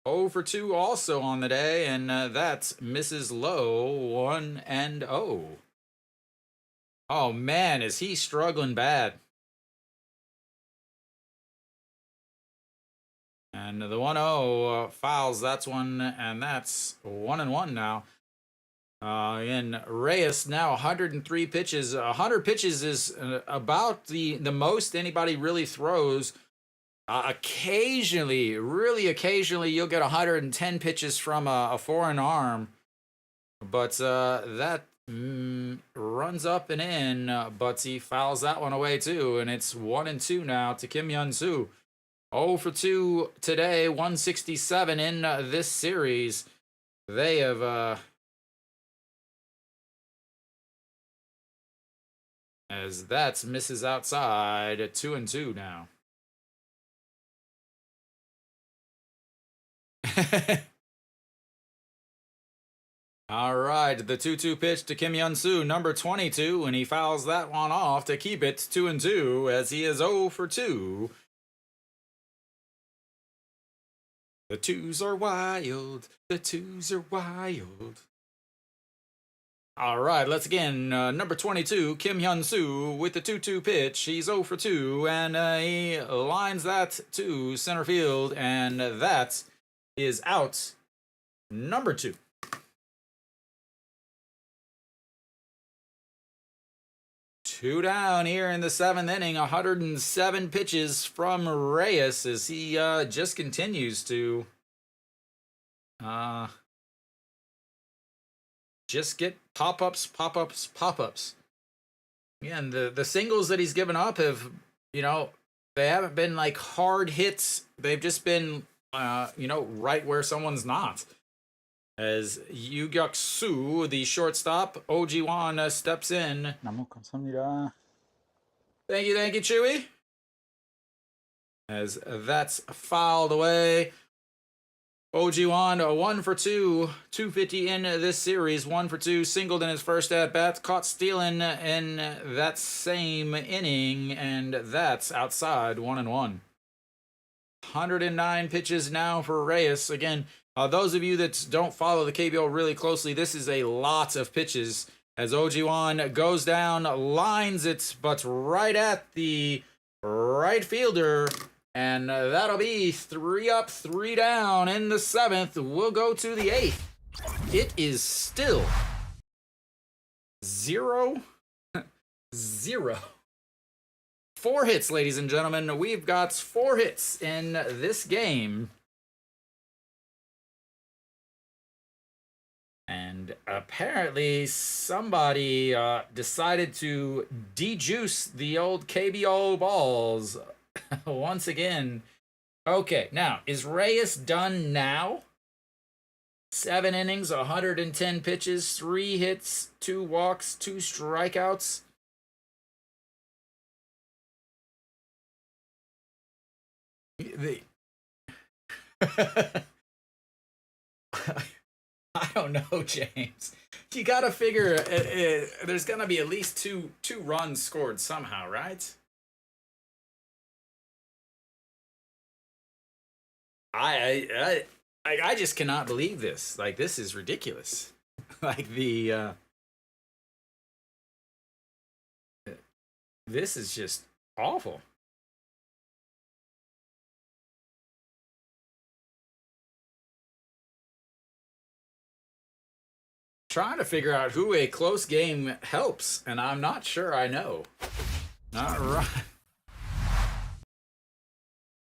S1: 0 for 2 also on the day, and that's Mrs. Low, 1-0. Oh man, is he struggling bad? And the 1-0 fouls. That's one, and that's 1-1 now. In Reyes now 103 pitches. 100 pitches is about the most anybody really throws. Occasionally, really occasionally, you'll get 110 pitches from a foreign arm, but that runs up and in. But he fouls that one away too, and it's 1-2 now to Kim Hyun-soo. 0 for 2 today, 167 in this series. They have as that's misses outside, 2-2 now. All right, the 2-2 pitch to Kim Hyun-soo, number 22, and he fouls that one off to keep it 2-2 as he is 0 for 2. The twos are wild. The twos are wild. All right, let's again. Number 22, Kim Hyun-soo with the 2-2 pitch. He's 0 for 2, and he lines that to center field, and that is out. Number 2. Two down here in the 7th inning. 107 pitches from Reyes as he just continues to just get pop-ups. Again, the singles that he's given up have, they haven't been like hard hits. They've just been, right where someone's not. As Yu Gyuk-soo, the shortstop, Oh-ji-won steps in.
S3: 너무 감사합니다.
S1: Thank you, Chewy. As that's fouled away. Oh-ji-won, 1 for 2, 250 in this series, 1 for 2, singled in his first at-bat, caught stealing in that same inning, and that's outside, 1-1. 109 pitches now for Reyes. Again, those of you that don't follow the KBO really closely, this is a lot of pitches as Oh-ji-won goes down, lines it, but right at the right fielder, and that'll be 3 up, 3 down in the 7th. We'll go to the 8th. It is still 0-0. 4 hits, ladies and gentlemen. We've got 4 hits in this game. And apparently somebody decided to de-juice the old KBO balls once again. Okay, now, is Reyes done now? 7 innings, 110 pitches, 3 hits, 2 walks, 2 strikeouts. I don't know, James. You gotta figure there's gonna be at least two runs scored somehow, right? I just cannot believe this. Like, this is ridiculous. Like this is just awful. Trying to figure out who a close game helps, and I'm not sure I know. All right.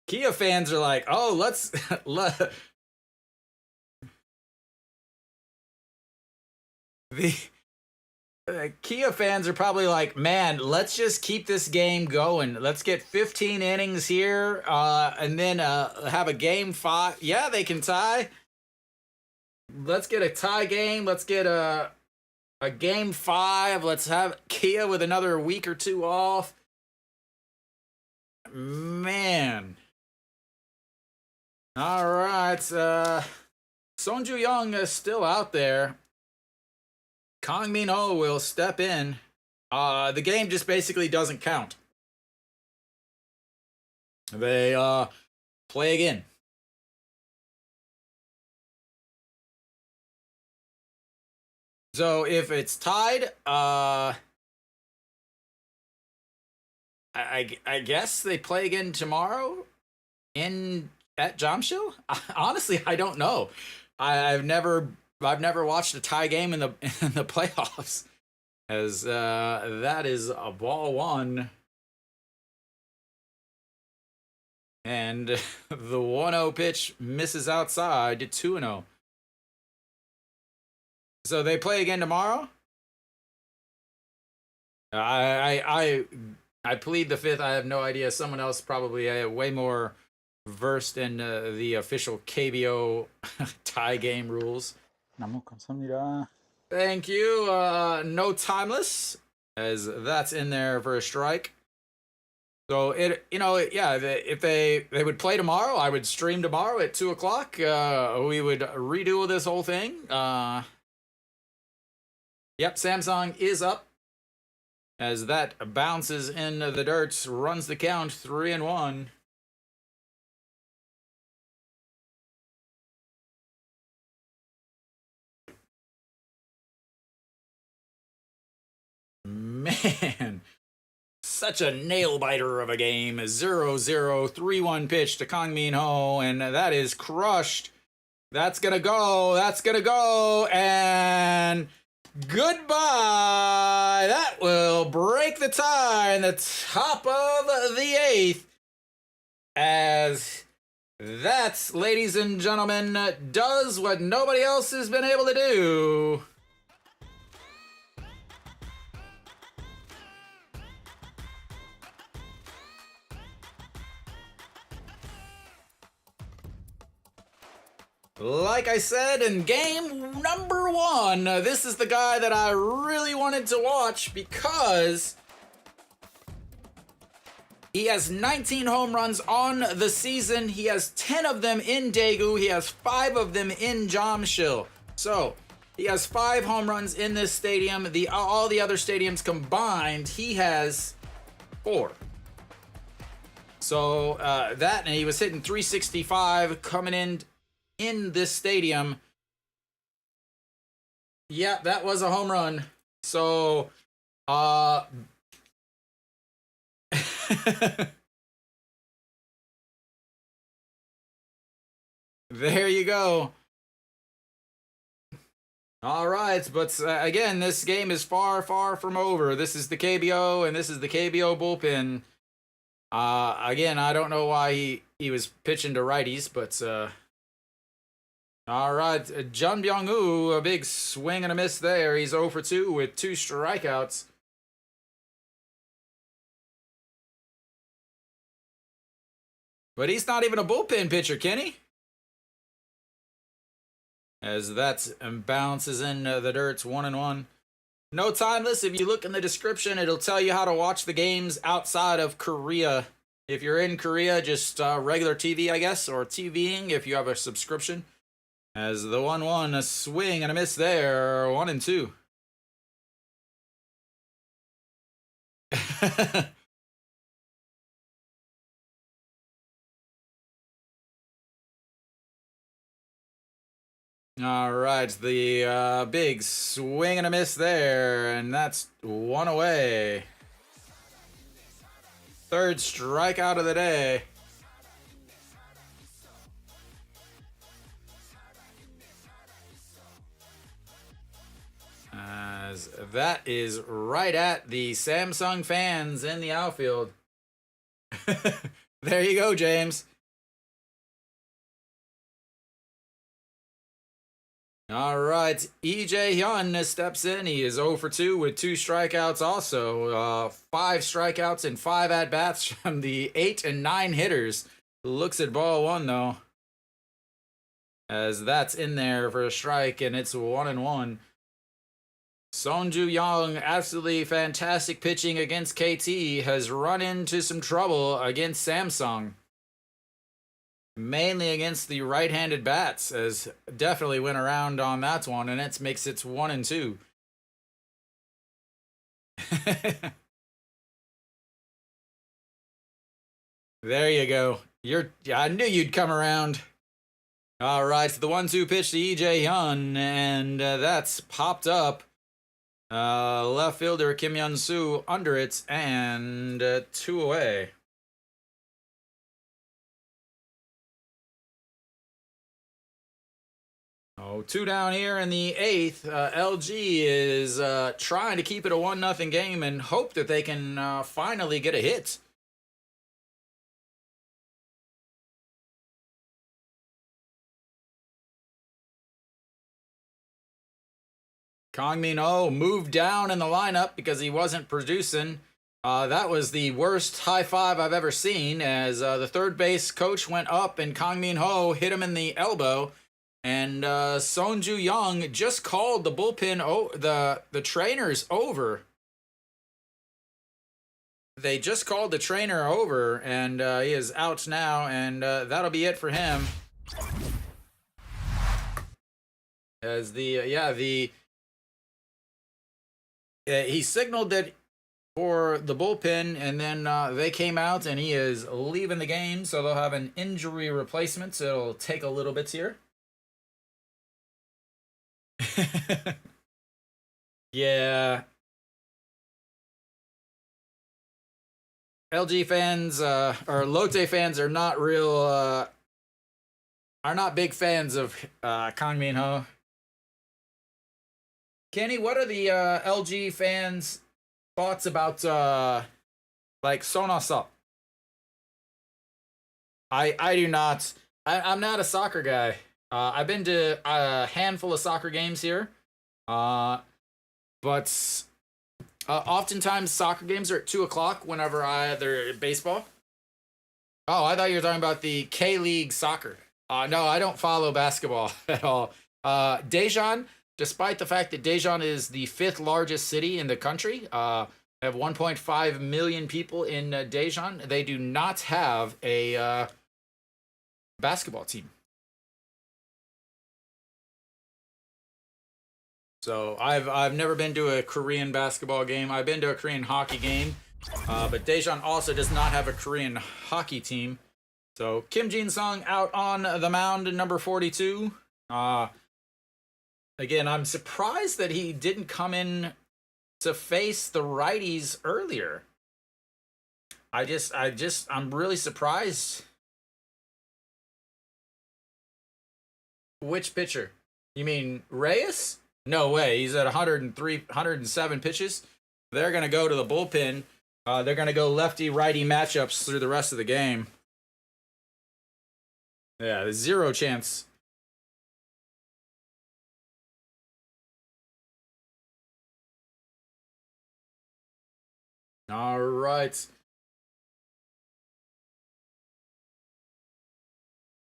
S1: Kia fans are like, oh, let's the Kia fans are probably like, man, let's just keep this game going. Let's get 15 innings here, and then have a game 5. Yeah, they can tie. Let's get a tie game. Let's get a game 5. Let's have Kia with another week or 2 off. Man. All right. Sonju Young is still out there. Kang Min-ho will step in. The game just basically doesn't count. They play again. So if it's tied, I guess they play again tomorrow at Jamshil. Honestly, I don't know. I've never watched a tie game in the in the playoffs, as that is a ball one, and the 1-0 pitch misses outside to 2-0. So they play again tomorrow. I plead the fifth. I have no idea. Someone else probably way more versed in the official KBO tie game rules. Thank you. No timeless, as that's in there for a strike. So if they would play tomorrow, I would stream tomorrow at 2:00. We would redo this whole thing. Yep, Samsung is up, as that bounces in the dirt, runs the count 3-1. Man, such a nail biter of a game. 0-0, 3-1 pitch to Kang Min Ho, and that is crushed. That's gonna go. That's gonna go, and goodbye. That will break the tie in the top of the eighth. As that, ladies and gentlemen, does what nobody else has been able to do. Like I said, in game number one, this is the guy that I really wanted to watch because he has 19 home runs on the season. He has 10 of them in Daegu. He has 5 of them in Jamshil. So he has 5 home runs in this stadium. All the other stadiums combined, he has 4. So and he was hitting 365 coming in this stadium. Yeah, that was a home run. So there you go. All right, but again, this game is far, far from over. This is the KBO, and this is the KBO bullpen. Again, I don't know why he was pitching to righties, but all right, Jun Byung-woo, a big swing and a miss there. He's 0 for 2 with 2 strikeouts. But he's not even a bullpen pitcher, Kenny. As that bounces in the dirt, 1-1. No timeless. If you look in the description, it'll tell you how to watch the games outside of Korea. If you're in Korea, just regular TV, I guess, or TVing if you have a subscription. As the 1-1, a swing and a miss there, 1-2. All right, the big swing and a miss there, and that's 1 away. Third strikeout of the day. As that is right at the Samsung fans in the outfield. There you go, James. All right, EJ Hyun steps in. He is 0 for 2 with 2 strikeouts also. 5 strikeouts and 5 at-bats from the 8 and 9 hitters. Looks at ball 1, though. As that's in there for a strike, and it's 1-1. Sonju Young, absolutely fantastic pitching against KT, has run into some trouble against Samsung. Mainly against the right-handed bats, as definitely went around on that one, and it makes it 1-2. There you go. I knew you'd come around. All right, so the 1-2 pitch to EJ Hyun, and that's popped up. Left fielder Kim Hyun Soo under it, and 2 away. Oh, 2 down here in the 8th. LG is trying to keep it a 1-0 game and hope that they can finally get a hit. Kang Min-ho moved down in the lineup because he wasn't producing. That was the worst high five I've ever seen, as the third base coach went up and Kang Min-ho hit him in the elbow. And Sonju Young just called the bullpen, the trainers over. They just called the trainer over, and he is out now, and that'll be it for him. As he signaled that for the bullpen, and then they came out, and he is leaving the game, so they'll have an injury replacement, so it'll take a little bit here. Yeah. LG fans or Lotte fans are not big fans of Kang Min-ho. Kenny, what are the LG fans' thoughts about like Sonasa? I do not. I'm not a soccer guy. I've been to a handful of soccer games here, but oftentimes soccer games are at 2 o'clock. Whenever they're baseball. Oh, I thought you were talking about the K-League soccer. No, I don't follow basketball at all. Daejeon, despite the fact that Daejeon is the 5th largest city in the country, have 1.5 million people in Daejeon. They do not have a basketball team. So I've never been to a Korean basketball game. I've been to a Korean hockey game, but Daejeon also does not have a Korean hockey team. So Kim Jin-sung out on the mound, number 42. Again, I'm surprised that he didn't come in to face the righties earlier. I'm really surprised. Which pitcher? You mean Reyes? No way. He's at 107 pitches. They're going to go to the bullpen. They're going to go lefty-righty matchups through the rest of the game. Yeah, there's 0 chance. All right.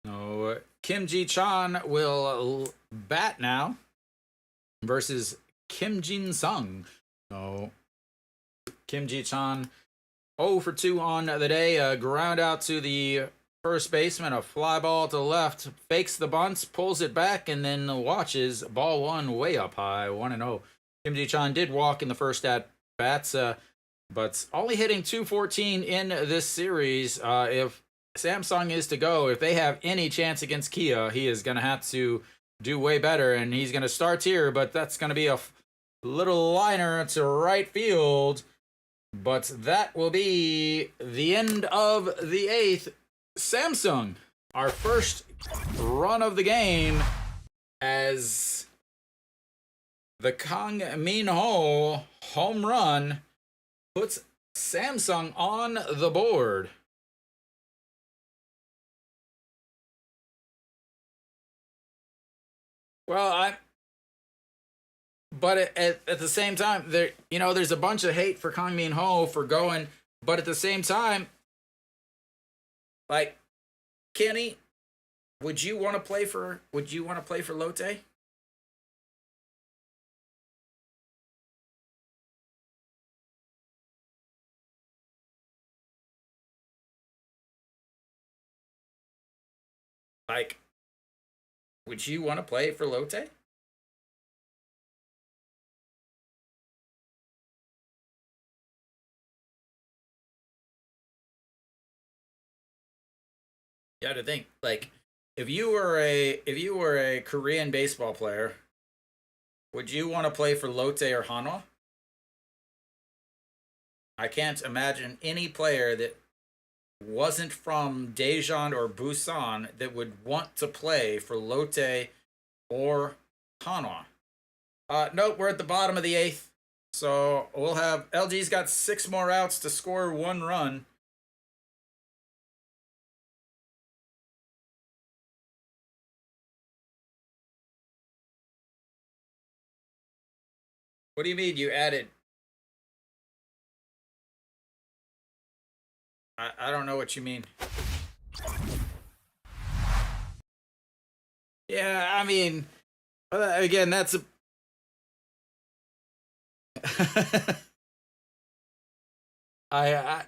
S1: So Kim Ji-chan will bat now versus Kim Jin-sung. So Kim Ji-chan 0 for 2 on the day. Ground out to the first baseman, a fly ball to the left, fakes the bunts, pulls it back, and then watches ball 1 way up high, 1-0. Kim Ji-chan did walk in the first at bats, but only hitting .214 in this series. If Samsung is to go, if they have any chance against Kia, he is going to have to do way better, and he's going to start here, but that's going to be a little liner to right field. But that will be the end of the 8th. Samsung, our first run of the game, as the Kang Min-ho home run puts Samsung on the board. Well, but at the same time, there's a bunch of hate for Kang Min-ho for going, but at the same time, like, Kenny, would you want to play for Lotte? Like, would you want to play for Lotte? You have to think, like, if you were a Korean baseball player, would you want to play for Lotte or Hanwha? I can't imagine any player that wasn't from Daejeon or Busan that would want to play for Lotte or Hanwha. Nope, we're at the bottom of the eighth. So we'll have LG's got 6 more outs to score 1 run. What do you mean you added? I don't know what you mean. Yeah, I mean, again, that's a. I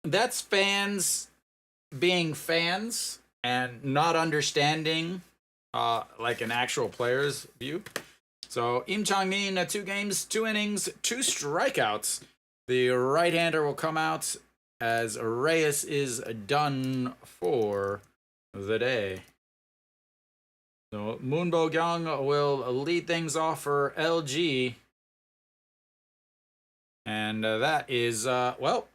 S1: that's fans being fans and not understanding like an actual player's view. So Im Chang-min, 2 games, 2 innings, 2 strikeouts. The right-hander will come out as Reyes is done for the day. So Moon Bo-kyung will lead things off for LG. And that is, well,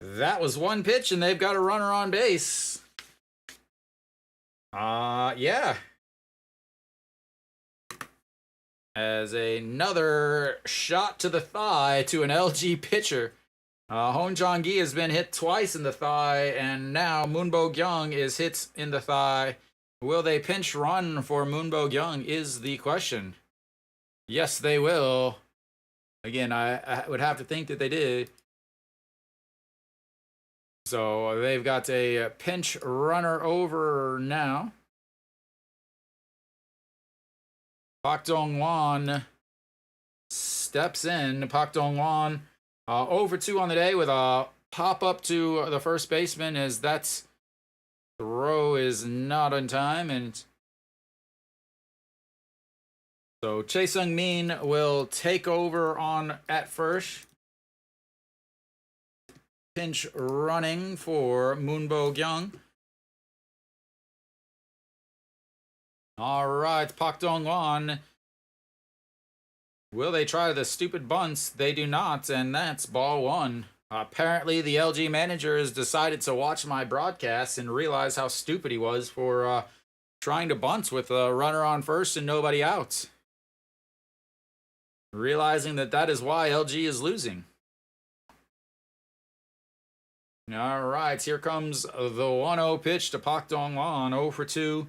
S1: that was 1 pitch, and they've got a runner on base. Yeah. As another shot to the thigh to an LG pitcher. Hong Jong-gi has been hit twice in the thigh, and now Moon Bo-kyung is hit in the thigh. Will they pinch run for Moon Bo-kyung is the question. Yes, they will. Again, I would have to think that they did. So they've got a pinch runner over now. Park Dong-won steps in. Park Dong-won 0 for 2 on the day with a pop up to the first baseman as that throw is not on time. And so Chae Sung-min will take over on at first. Pinch running for Moon Bo-kyung. All right, Park Dong-won. Will they try the stupid bunts? They do not, and that's ball 1. Apparently, the LG manager has decided to watch my broadcast and realize how stupid he was for trying to bunt with a runner on first and nobody out. Realizing that that is why LG is losing. All right, here comes the 1-0 pitch to Park Dong-won, 0 for 2.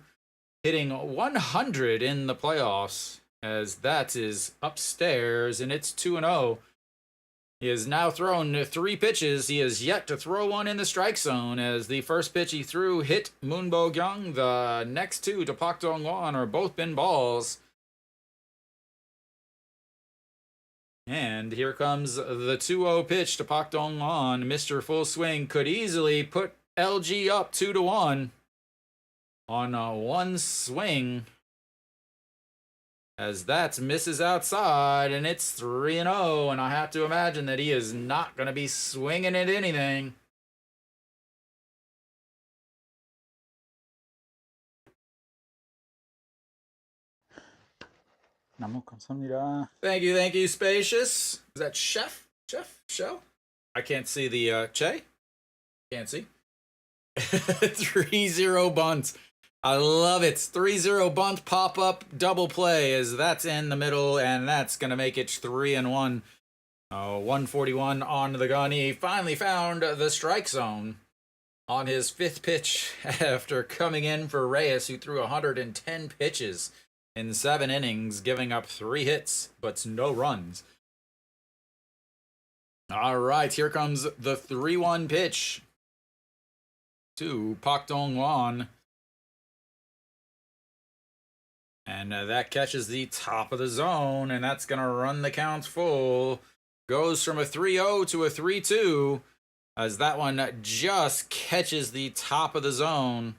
S1: Hitting 100 in the playoffs, as that is upstairs, and it's 2-0. He has now thrown 3 pitches. He has yet to throw one in the strike zone, as the first pitch he threw hit Moon Bo-kyung. The next 2 to Park Dong-won are both been balls. And here comes the 2-0 pitch to Park Dong-won. Mr. Full Swing could easily put LG up 2-1. On 1 swing, as that misses outside, and it's 3-0, and I have to imagine that he is not going to be swinging at anything. 너무 감사합니다. Thank you, Spacious. Is that Chef? Shell? I can't see the Che. Can't see. 3-0 bunt. I love it. 3-0 bunt, pop up, double play as that's in the middle, and that's going to make it 3-1. 141 on the gun. He finally found the strike zone on his 5th pitch after coming in for Reyes, who threw 110 pitches in 7 innings, giving up 3 hits, but no runs. All right, here comes the 3-1 pitch to Park Dong-won. And that catches the top of the zone, and that's going to run the count full. Goes from a 3-0 to a 3-2, as that one just catches the top of the zone.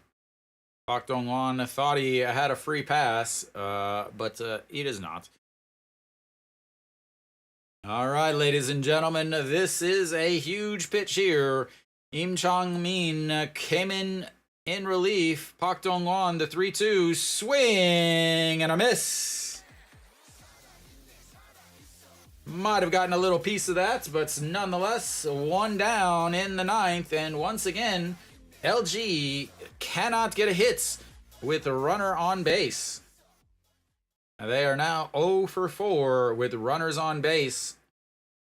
S1: Park Dong-won thought he had a free pass, but he does not. All right, ladies and gentlemen, this is a huge pitch here. Im Chang-min came in relief. Park Dong-won, the 3-2, swing and a miss. Might have gotten a little piece of that, but nonetheless, one down in the ninth. And once again, LG cannot get a hit with a runner on base. They are now 0 for 4 with runners on base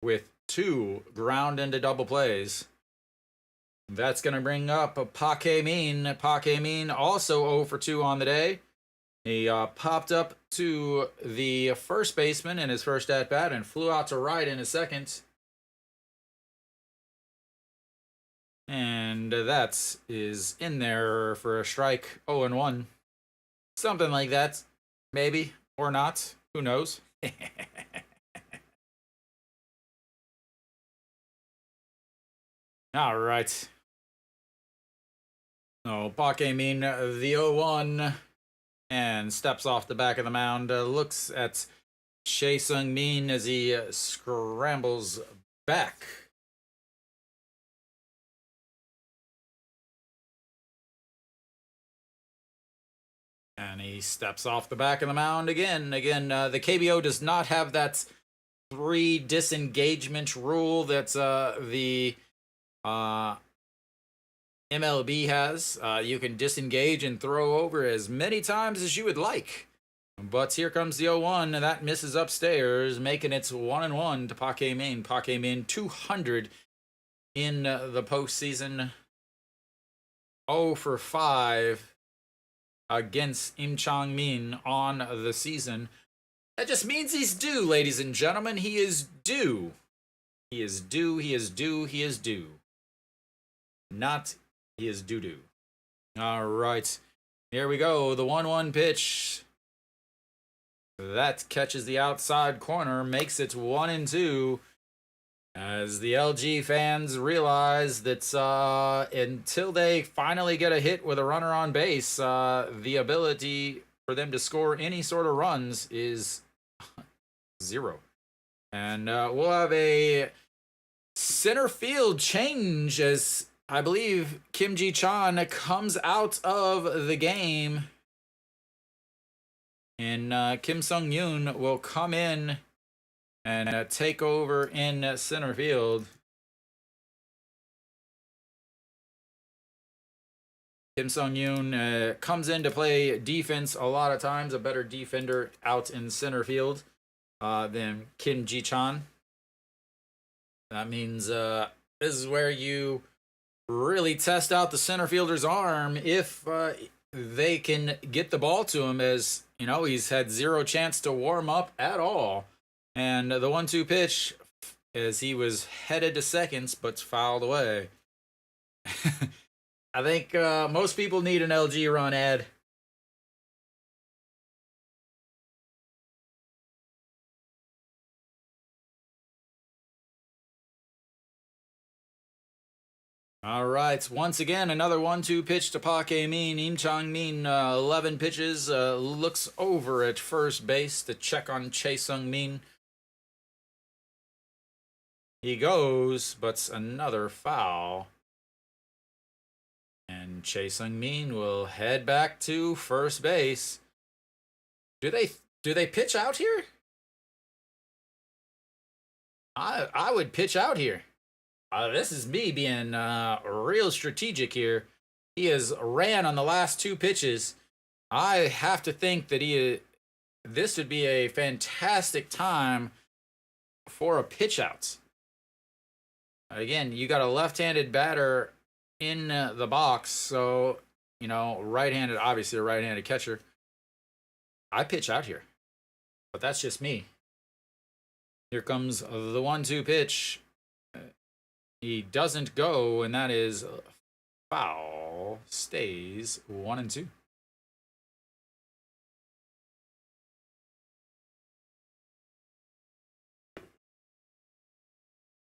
S1: with 2 ground into double plays. That's going to bring up Park Hae-min. Park Hae-min also 0 for 2 on the day. He popped up to the first baseman in his first at-bat and flew out to right in his second. And that is in there for a strike, 0-1. Something like that. Maybe, or not. Who knows? All right. Oh, Park Hae-min, the 0-1. And steps off the back of the mound, looks at Chae Sung-min as he scrambles back. And he steps off the back of the mound again. The KBO does not have that 3 disengagement rule that the MLB has. You can disengage and throw over as many times as you would like. But here comes the 0-1, and that misses upstairs, making it 1-1 to Park Hae-min. Park Hae-min 200 in the postseason. 0 for 5 against Im Chang-min on the season. That just means he's due, ladies and gentlemen. He is due. He is due, he is due, he is due. Not he is doo-doo. All right. Here we go. The 1-1 pitch. That catches the outside corner, makes it 1-2. As the LG fans realize that until they finally get a hit with a runner on base, the ability for them to score any sort of runs is 0. And we'll have a center field change as I believe Kim Ji-chan comes out of the game. And Kim Sung-yoon will come in and take over in center field. Kim Sung-yoon comes in to play defense a lot of times, a better defender out in center field than Kim Ji-chan. That means this is where you really test out the center fielder's arm if they can get the ball to him, as you know he's had 0 chance to warm up at all. And the 1-2 pitch, as he was headed to seconds but fouled away. I think most people need an LG run, Ed. All right, once again, another 1-2 pitch to Park Hae-min. Im Chang-min, 11 pitches, looks over at first base to check on Chae Sung-min. He goes, but another foul. And Chae Sung-min will head back to first base. Do they pitch out here? I would pitch out here. This is me being real strategic here. He has ran on the last 2 pitches. I have to think that this would be a fantastic time for a pitch out. Again, you got a left-handed batter in the box, so, you know, right-handed, obviously a right-handed catcher. I pitch out here, but that's just me. Here comes the 1-2 pitch. He doesn't go, and that is foul. Stays 1-2.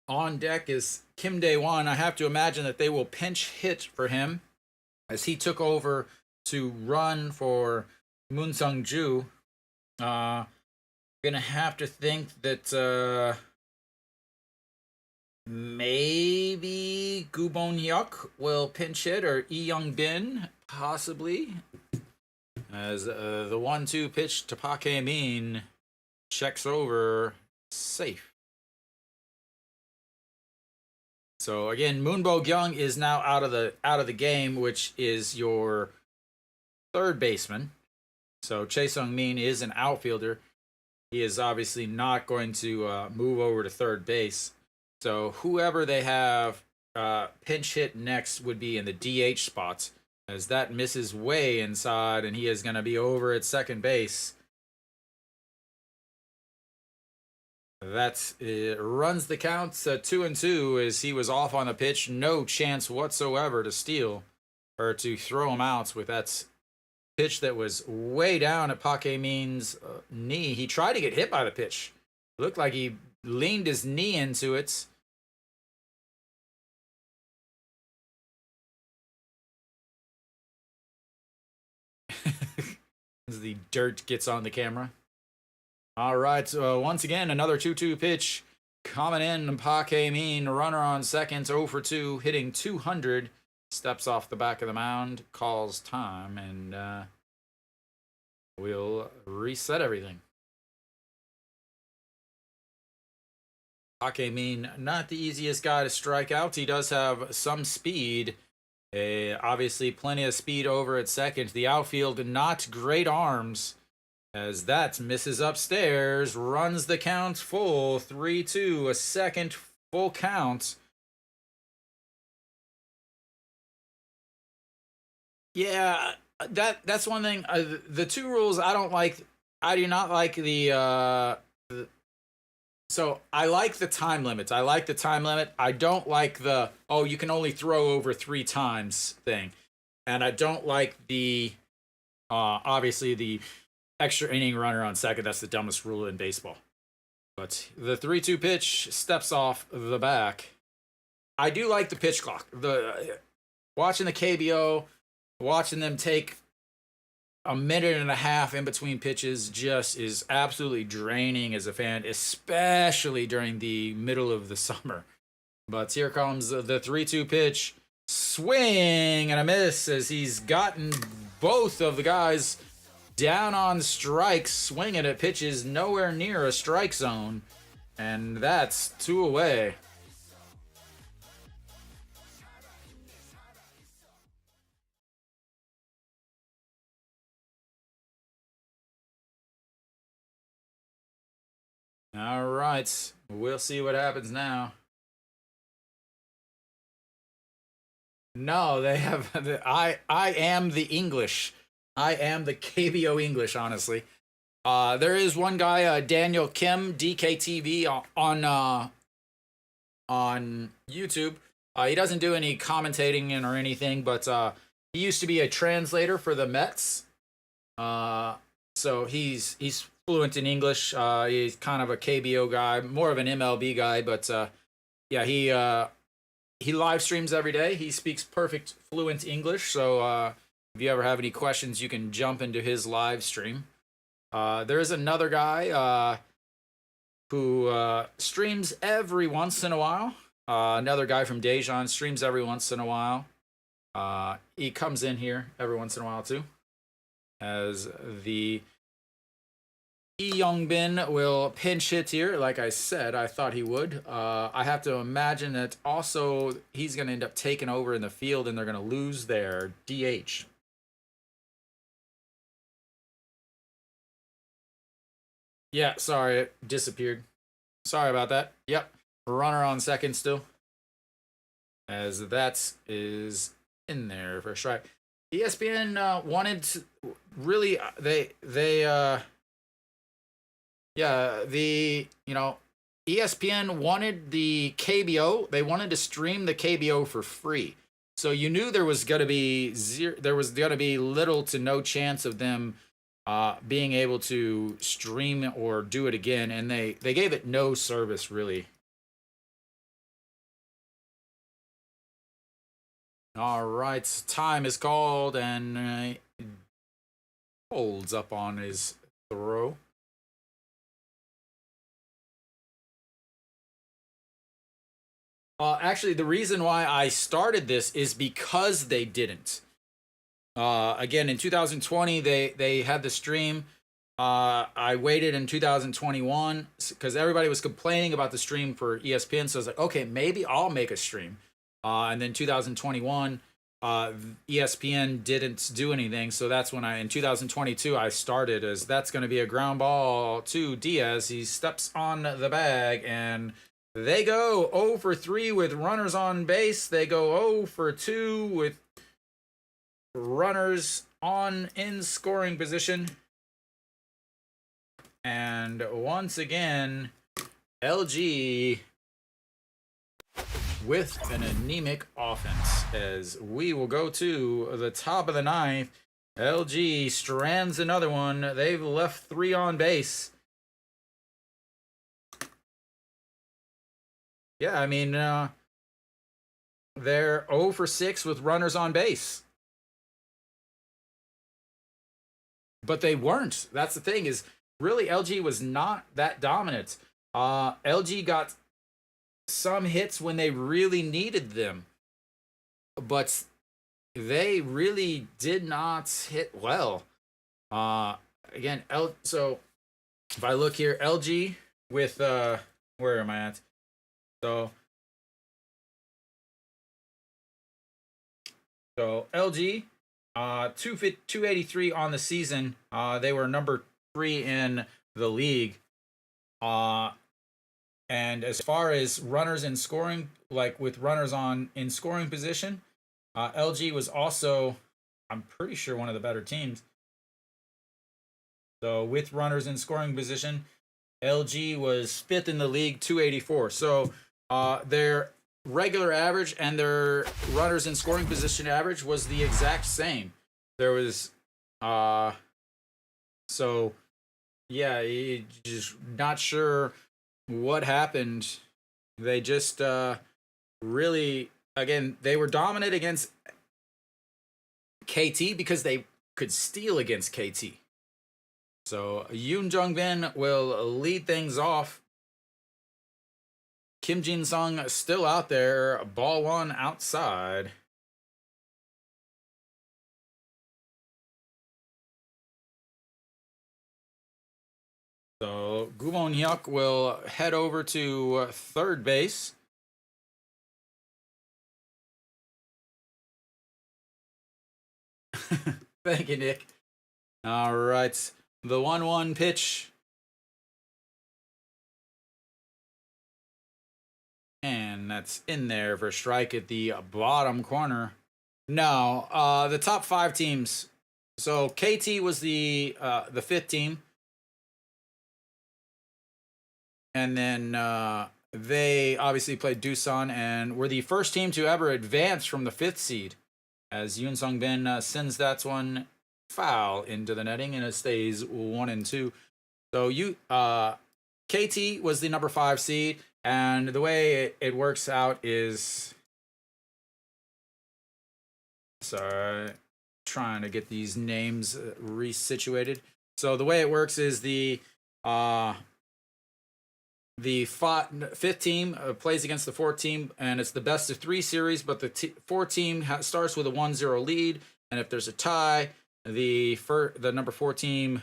S1: On deck is Kim Dae-won. I have to imagine that they will pinch hit for him as he took over to run for Moon Sung-ju. Gonna have to think that Maybe Gubon Hyuk will pinch hit, or Lee Young Bin possibly, as the 1-2 pitch to Park Min checks over, safe. So again, Moonbo Gyung is now out of the game, which is your third baseman. So Chae Sung Min is an outfielder. He is obviously not going to move over to third base. So whoever they have pinch hit next would be in the DH spots, as that misses way inside, and he is going to be over at second base. That runs the count to 2-2, as he was off on the pitch. No chance whatsoever to steal or to throw him out with that pitch that was way down at Park Min's knee. He tried to get hit by the pitch. Looked like he leaned his knee into it. As the dirt gets on the camera. All right, once again, another 2-2 pitch coming in. Park Min, runner on second, 0 for 2, hitting 200. Steps off the back of the mound, calls time, and we'll reset everything. Park Min, not the easiest guy to strike out. He does have some speed. Obviously, plenty of speed over at second. The outfield, not great arms, as that misses upstairs. Runs the count full. 3-2, a second full count. Yeah, that's one thing. The two rules I don't like. I do not like so I like the time limits. I like the time limit. I don't like the, oh, you can only throw over 3 times thing. And I don't like the obviously the extra inning runner on second. That's the dumbest rule in baseball. But the 3-2 pitch steps off the back. I do like the pitch clock. Watching the KBO, watching them take a minute and a half in between pitches just is absolutely draining as a fan, especially during the middle of the summer. But here comes the 3-2 pitch. Swing and a miss, as he's gotten both of the guys down on strikes, swinging at pitches nowhere near a strike zone. And that's 2 away. All right, we'll see what happens now. No, they have. I am the English. I am the KBO English. Honestly, there is one guy, Daniel Kim, DKTV, on YouTube. He doesn't do any commentating or anything, but he used to be a translator for the Mets. So he's fluent in English. He's kind of a KBO guy, more of an MLB guy, but yeah, he live streams every day. He speaks perfect fluent English, so if you ever have any questions, you can jump into his live stream. There is another guy who streams every once in a while. Another guy from Daejeon streams every once in a while. He comes in here every once in a while too, as the Lee Young Bin will pinch hit here. Like I said, I thought he would. I have to imagine that also he's going to end up taking over in the field, and they're going to lose their DH. Yeah, sorry, it disappeared. Sorry about that. Yep, runner on second still, as that is in there for a strike. ESPN wanted to really yeah, ESPN wanted the KBO. They wanted to stream the KBO for free. So you knew there was going to be little to no chance of them being able to stream or do it again, and they gave it no service really. All right, time is called, and holds up on his throw. Actually, the reason why I started this is because they didn't. Again, in 2020, they had the stream. I waited in 2021 because everybody was complaining about the stream for ESPN. So I was like, okay, maybe I'll make a stream. And then 2021, ESPN didn't do anything. So that's when in 2022, I started as that's going to be a ground ball to Diaz. He steps on the bag and they go 0 for 3 with runners on base. They go 0 for 2 with runners in scoring position. And once again, LG with an anemic offense as we will go to the top of the ninth. LG strands another one. They've left 3 on base. Yeah, I mean, they're 0 for 6 with runners on base. But they weren't. That's the thing is, really, LG was not that dominant. LG got some hits when they really needed them. But they really did not hit well. Again, so if I look here, LG with, where am I at? So LG, 283 on the season. They were number 3 in the league. And as far as runners in scoring, like with runners in scoring position, LG was also, I'm pretty sure, one of the better teams. So with runners in scoring position, LG was 5th in the league, 284. So their regular average and their runners in scoring position average was the exact same. There was, so yeah, just not sure what happened. They just really, again, they were dominant against KT because they could steal against KT. So Yoon Jung-bin will lead things off. Kim Jin-sung still out there. Ball 1 outside. So Gubon Hyuk will head over to third base. Thank you, Nick. All right. The 1-1 pitch. And that's in there for a strike at the bottom corner. No, the top 5 teams. So KT was the 5th team. And then they obviously played Doosan and were the first team to ever advance from the 5th seed. As Yoon Sung-bin sends that one foul into the netting and it stays 1-2. So KT was the number 5 seed, and the way it works out is, sorry, trying to get these names resituated. So the way it works is the 5th team plays against the 4th team, and it's the best of 3 series, but the 4th team starts with a 1-0 lead, and if there's a tie, the number 4 team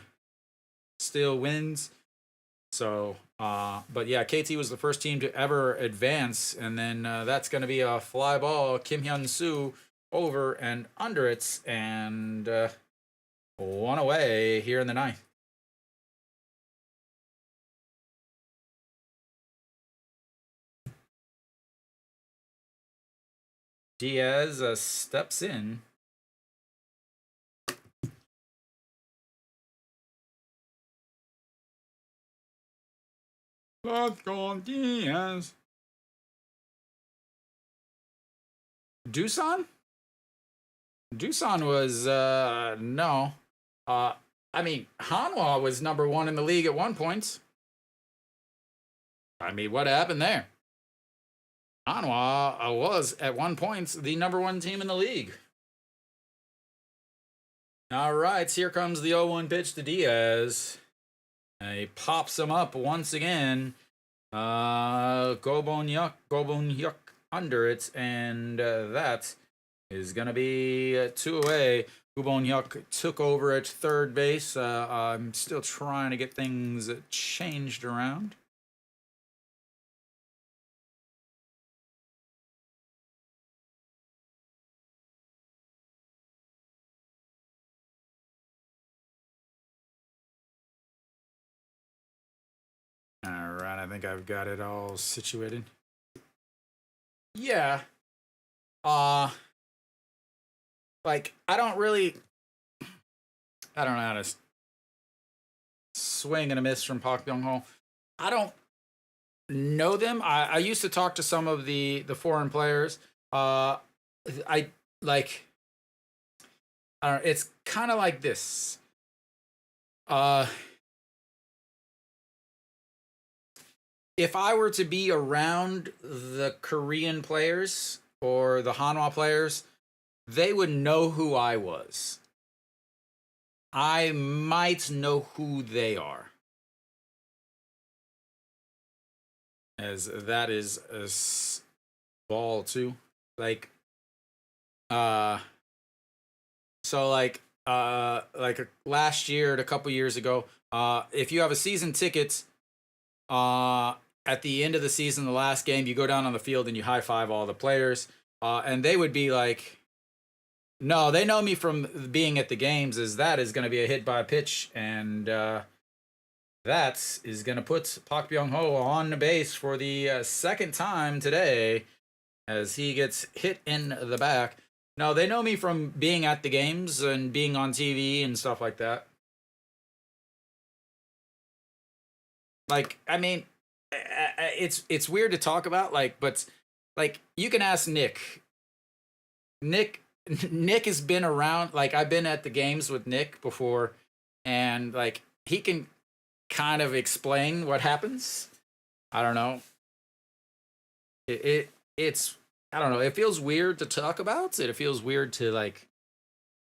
S1: still wins. So, but yeah, KT was the first team to ever advance, and then that's going to be a fly ball, Kim Hyun-soo, over and under it, and 1 away here in the 9th. Diaz steps in. Let's go, Diaz. Doosan? Doosan was, no. I mean, Hanwha was number 1 in the league at one point. I mean, what happened there? Hanwha was, at one point, the number 1 team in the league. All right, here comes the 0-1 pitch to Diaz. He pops him up once again. Gobon Hyuk under it, and that is going to be 2 away. Hyuk took over at third base. I'm still trying to get things changed around. All right, I think I've got it all situated. Yeah. Like I don't know how to swing and a miss from Park Byung Ho. I don't know them. I used to talk to some of the foreign players. I like. I don't know, it's kind of like this. If I were to be around the Korean players or the Hanwha players, they would know who I was. I might know who they are. As that is a ball too. Like so like last year and a couple years ago, if you have a season ticket, at the end of the season, the last game, you go down on the field and you high five all the players, and they would be like, no, they know me from being at the games as that is going to be a hit by a pitch, and that is going to put Park Byung Ho on the base for the second time today as he gets hit in the back. No, they know me from being at the games and being on TV and stuff like that. Like, I mean, it's weird to talk about, like, but like you can ask Nick. Nick has been around. Like I've been at the games with Nick before, and like he can kind of explain what happens. I don't know. It's I don't know. It feels weird to talk about it. It feels weird to like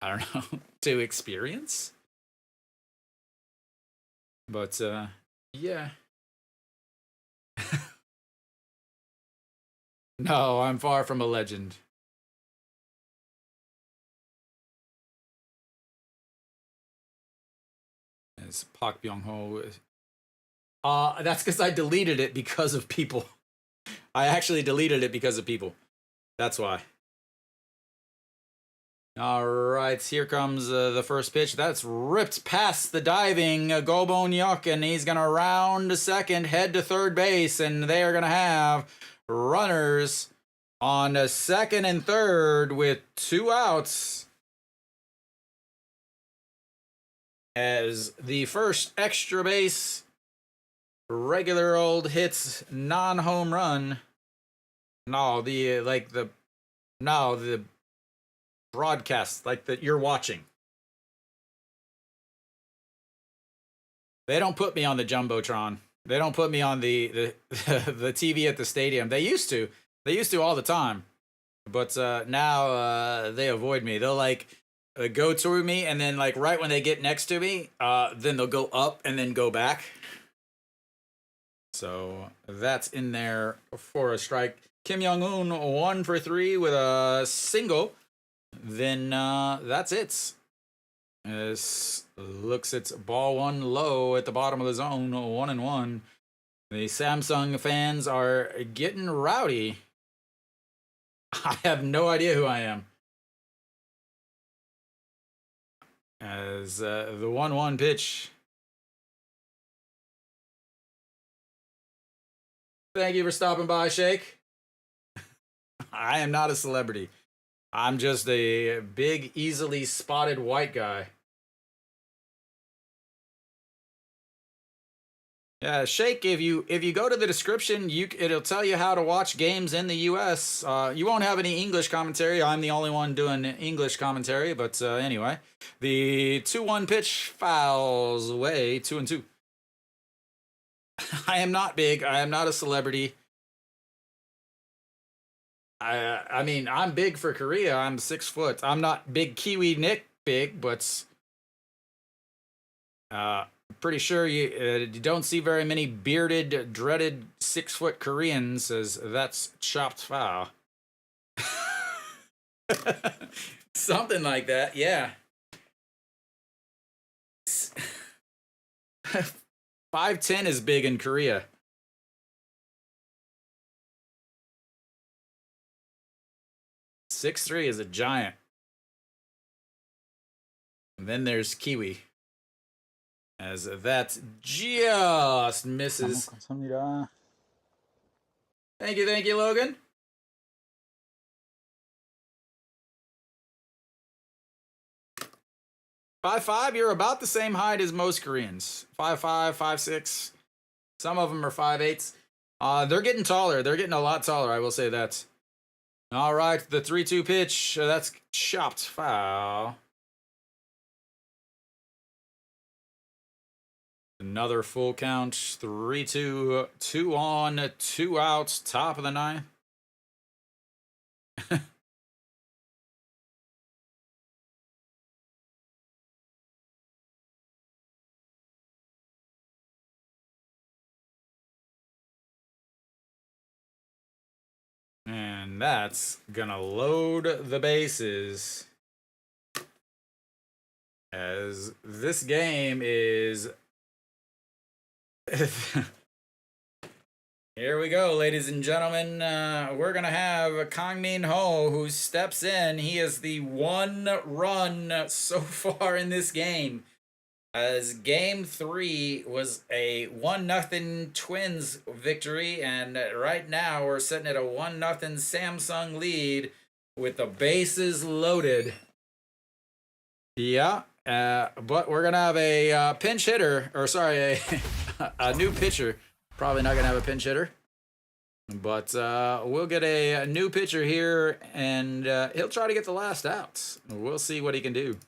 S1: I don't know to experience. But yeah. No, I'm far from a legend. As Park Byung Ho. That's because I deleted it because of people. I actually deleted it because of people. That's why. All right, here comes the first pitch. That's ripped past the diving Go Hyuk, and he's going to round to second, head to third base, and they are going to have runners on second and third with 2 outs. As the first extra base, regular old hits, non-home run. No, the broadcast like that you're watching. They don't put me on the jumbotron. They don't put me on the the TV at the stadium. They used to. They used to all the time. But now they avoid me. They'll like go toward me, and then like right when they get next to me, then they'll go up and then go back. So that's in there for a strike. Kim Young-un 1 for 3 with a single. Then that's it. This looks it's ball 1 low at the bottom of the zone, 1-1. The Samsung fans are getting rowdy. I have no idea who I am. As the 1-1 pitch. Thank you for stopping by, Shake. I am not a celebrity. I'm just a big, easily spotted white guy. Yeah, Shake. If you go to the description, it'll tell you how to watch games in the U.S. You won't have any English commentary. I'm the only one doing English commentary. But anyway, the 2-1 pitch fouls away 2-2. I am not big. I am not a celebrity. I mean, I'm big for Korea. I'm 6 foot. I'm not big Kiwi Nick big, but pretty sure you don't see very many bearded, dreaded 6-foot Koreans, as that's chopped foul. Something like that, yeah. 5'10" is big in Korea. "6'3" is a giant. And then there's Kiwi, as that just misses.
S3: 감사합니다.
S1: Thank you, Logan. "5'5", you're about the same height as most Koreans. 5'5", 5'6". Some of them are 5'8". They're getting taller. They're getting a lot taller, I will say that. All right, the 3-2 pitch. That's chopped foul. Another full count. 3-2. 2 on, 2 outs. Top of the ninth. And that's gonna load the bases, as this game is... Here we go, ladies and gentlemen. We're gonna have Kang Min Ho, who steps in. He is the 1 run so far in this game, as game 3 was a 1-0 Twins victory, and right now we're sitting at a 1-0 Samsung lead with the bases loaded. Yeah, but we're gonna have a pinch hitter, or sorry, a new pitcher. Probably not gonna have a pinch hitter, but we'll get a new pitcher here, and he'll try to get the last out. We'll see what he can do.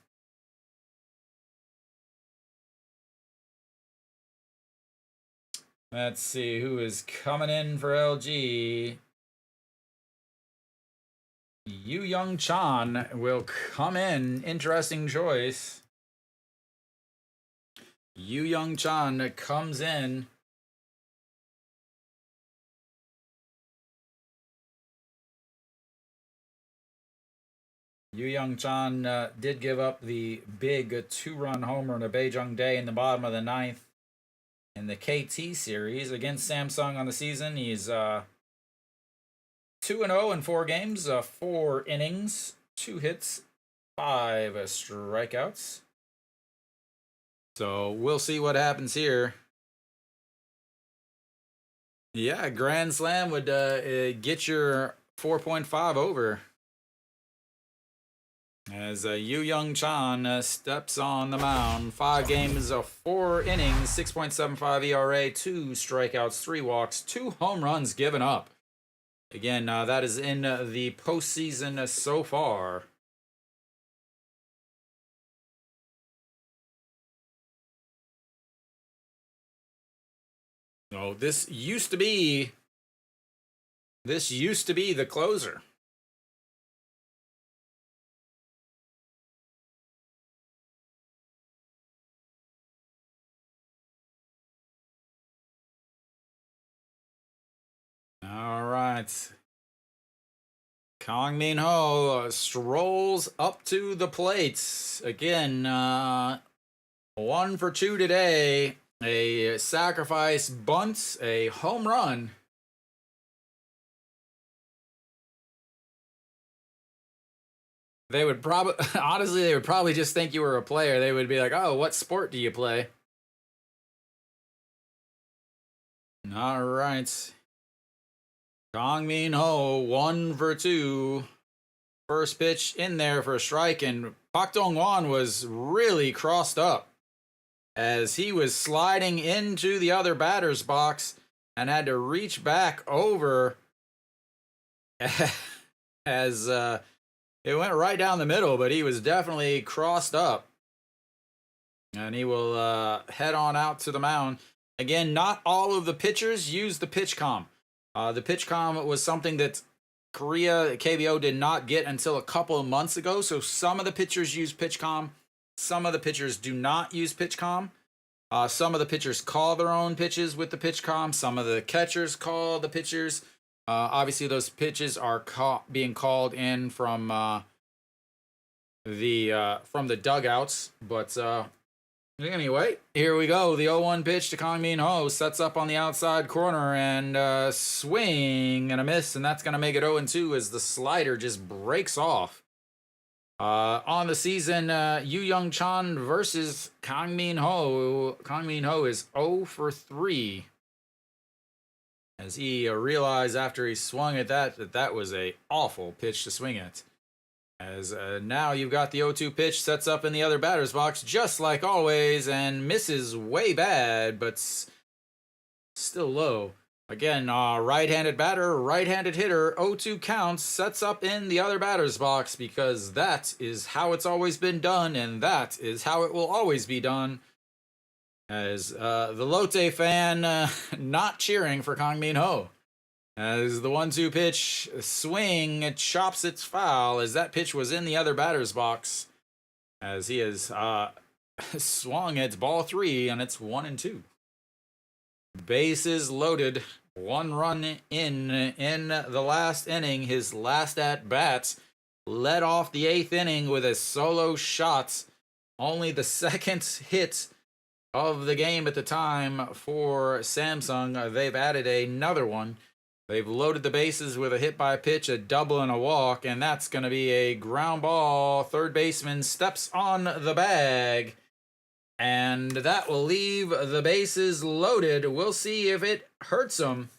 S1: Let's see who is coming in for LG. Yu Young Chan will come in. Interesting choice. Yu Young Chan comes in. Yu Young Chan did give up the big 2-run homer on a Baejung Day in the bottom of the ninth in the KT series against Samsung on the season. He's 2-0 in 4 games, 4 innings, 2 hits, 5 strikeouts. So we'll see what happens here. Yeah, grand slam would get your 4.5 over. As Yu Young Chan steps on the mound. 5 games, 4 innings, 6.75 ERA, 2 strikeouts, 3 walks, 2 home runs given up. Again, that is in the postseason so far. So this used to be the closer. All right. Kang Min Ho strolls up to the plate. Again, 1 for 2 today. A sacrifice bunt, a home run. They would probably, honestly, they would probably just think you were a player. They would be like, "Oh, what sport do you play?" All right. Kang Min Ho, 1 for 2. First pitch in there for a strike, and Pak Dong-won was really crossed up as he was sliding into the other batter's box and had to reach back over as it went right down the middle, but he was definitely crossed up. And he will head on out to the mound. Again, not all of the pitchers use the pitch comm. The pitch comm was something that Korea, KBO did not get until a couple of months ago. So some of the pitchers use pitch comm. Some of the pitchers do not use pitch comm. Some of the pitchers call their own pitches with the pitch comm. Some of the catchers call the pitchers. Obviously, those pitches are being called in from the dugouts. But anyway, here we go. The 0-1 pitch to Kang Min Ho sets up on the outside corner and swing and a miss, and that's going to make it 0-2 as the slider just breaks off. On the season, Yu Young Chan versus Kang Min Ho. Kang Min Ho is 0 for 3. As he realized after he swung at that was a awful pitch to swing at. As now you've got the 0-2 pitch, sets up in the other batter's box, just like always, and misses way bad, but still low. Again, right-handed batter, right-handed hitter, 0-2 counts, sets up in the other batter's box because that is how it's always been done, and that is how it will always be done. As the Lotte fan not cheering for Kang Min Ho. As the 1-2 pitch swing chops its foul as that pitch was in the other batter's box. As he has swung at ball 3 and it's 1-2. Bases loaded. 1 run in the last inning. His last at bat led off the 8th inning with a solo shot. Only the second hit of the game at the time for Samsung. They've added another one. They've loaded the bases with a hit by pitch, a double, and a walk, and that's going to be a ground ball. Third baseman steps on the bag, and that will leave the bases loaded. We'll see if it hurts him.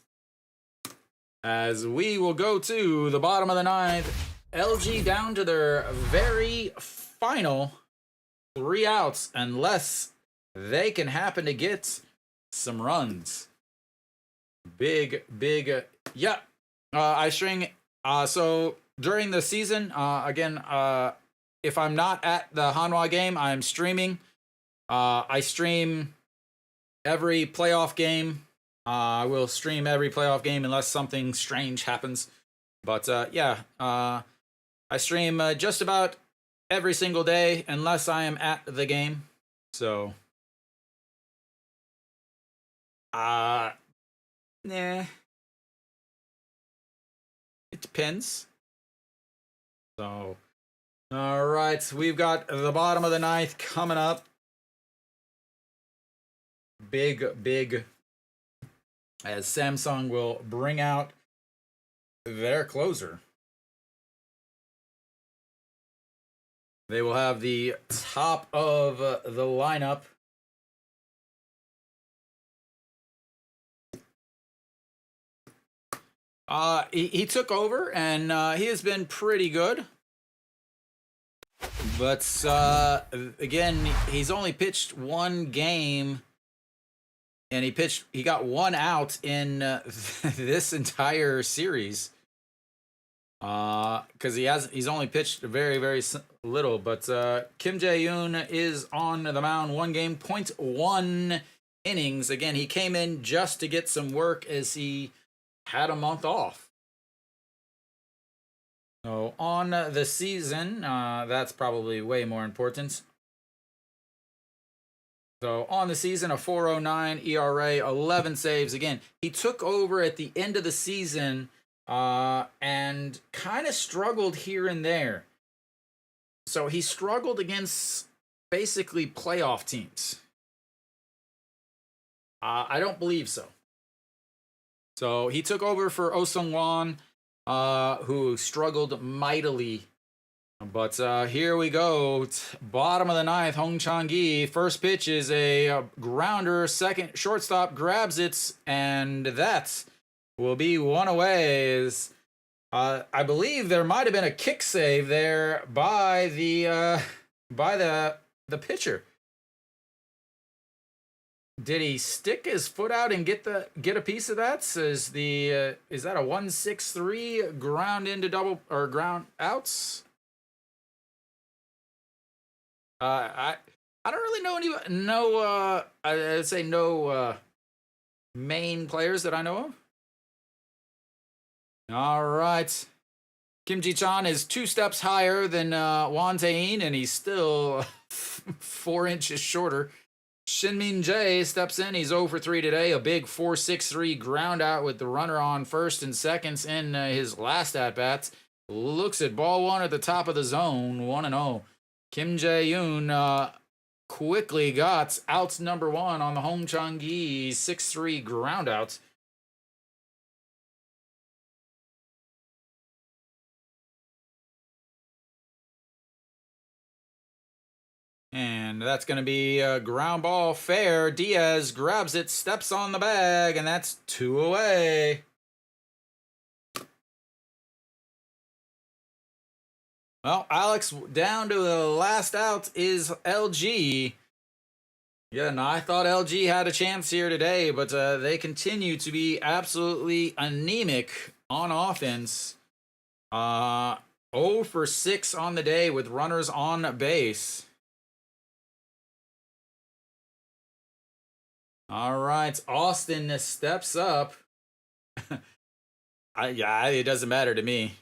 S1: As we will go to the bottom of the 9th, LG down to their very final 3 outs, unless they can happen to get some runs. Big, yeah. I string. So during the season, again, if I'm not at the Hanwha game, I'm streaming. I stream every playoff game. I will stream every playoff game unless something strange happens. But yeah, I stream just about every single day unless I am at the game. So, nah. It depends. So, all right, we've got the bottom of the 9th coming up. Big, as Samsung will bring out their closer. They will have the top of the lineup. He took over, and he has been pretty good. But, again, he's only pitched 1 game, and he got 1 out in this entire series. Because he's only pitched very, very little. But Kim Jae-yoon is on the mound, 1 game, 0.1 innings. Again, he came in just to get some work as he had a month off. So on the season, that's probably way more important. So on the season, a 4.09 ERA, 11 saves. Again, he took over at the end of the season and kind of struggled here and there. So he struggled against basically playoff teams. I don't believe so. So he took over for Oh Sung-won, who struggled mightily. But here we go. Bottom of the 9th, Hong Chang-gi. First pitch is a grounder. Second, shortstop grabs it, and that will be 1 away. I believe there might have been a kick save there by the pitcher. Did he stick his foot out and get a piece of that? Is that a 1-6-3 ground into double or ground outs? I don't really know I'd say no main players that I know of. All right. Kim Ji-chan is 2 steps higher than Won Tae-in, and he's still 4 inches shorter. Shinmin Jae steps in. He's 0 for 3 today. A big 4-6-3 ground out with the runner on first and seconds in his last at-bats. Looks at ball one at the top of the zone, 1-0. Kim Jae-yoon quickly got out number one on the home Changi 6-3 ground out. And that's going to be a ground ball fair. Diaz grabs it, steps on the bag, and that's 2 away. Well, Alex, down to the last out is LG. Yeah, no, I thought LG had a chance here today, but they continue to be absolutely anemic on offense. 0 for 6 on the day with runners on base. All right, Austin steps up. Yeah, it doesn't matter to me.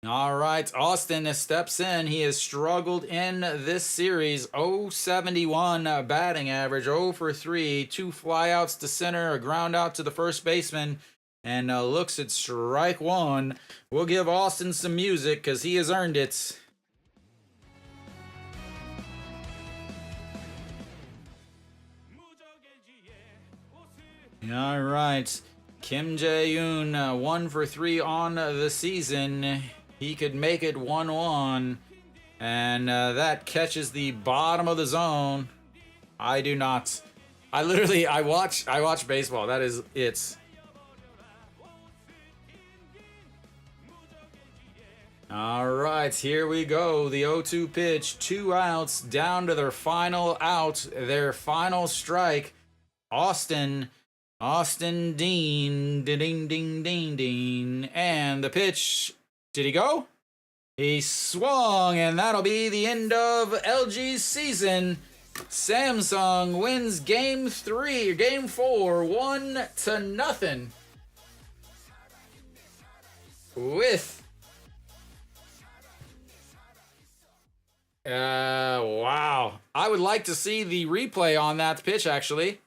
S1: All right, Austin steps in. He has struggled in this series. 0.71 batting average, 0 for 3, 2 flyouts to center, a ground out to the first baseman, and looks at strike one. We'll give Austin some music because he has earned it. All right, Kim Jae-yoon, 1 for 3 on the season. He could make it 1-1, and that catches the bottom of the zone. I do not. I watch baseball. That is it. All right, here we go. The 0-2 pitch, 2 outs, down to their final out, their final strike. Austin Dean, ding, ding, ding, ding. And the pitch, did he go? He swung, and that'll be the end of LG's season. Samsung wins game 4, 1-0. With wow. I would like to see the replay on that pitch, actually,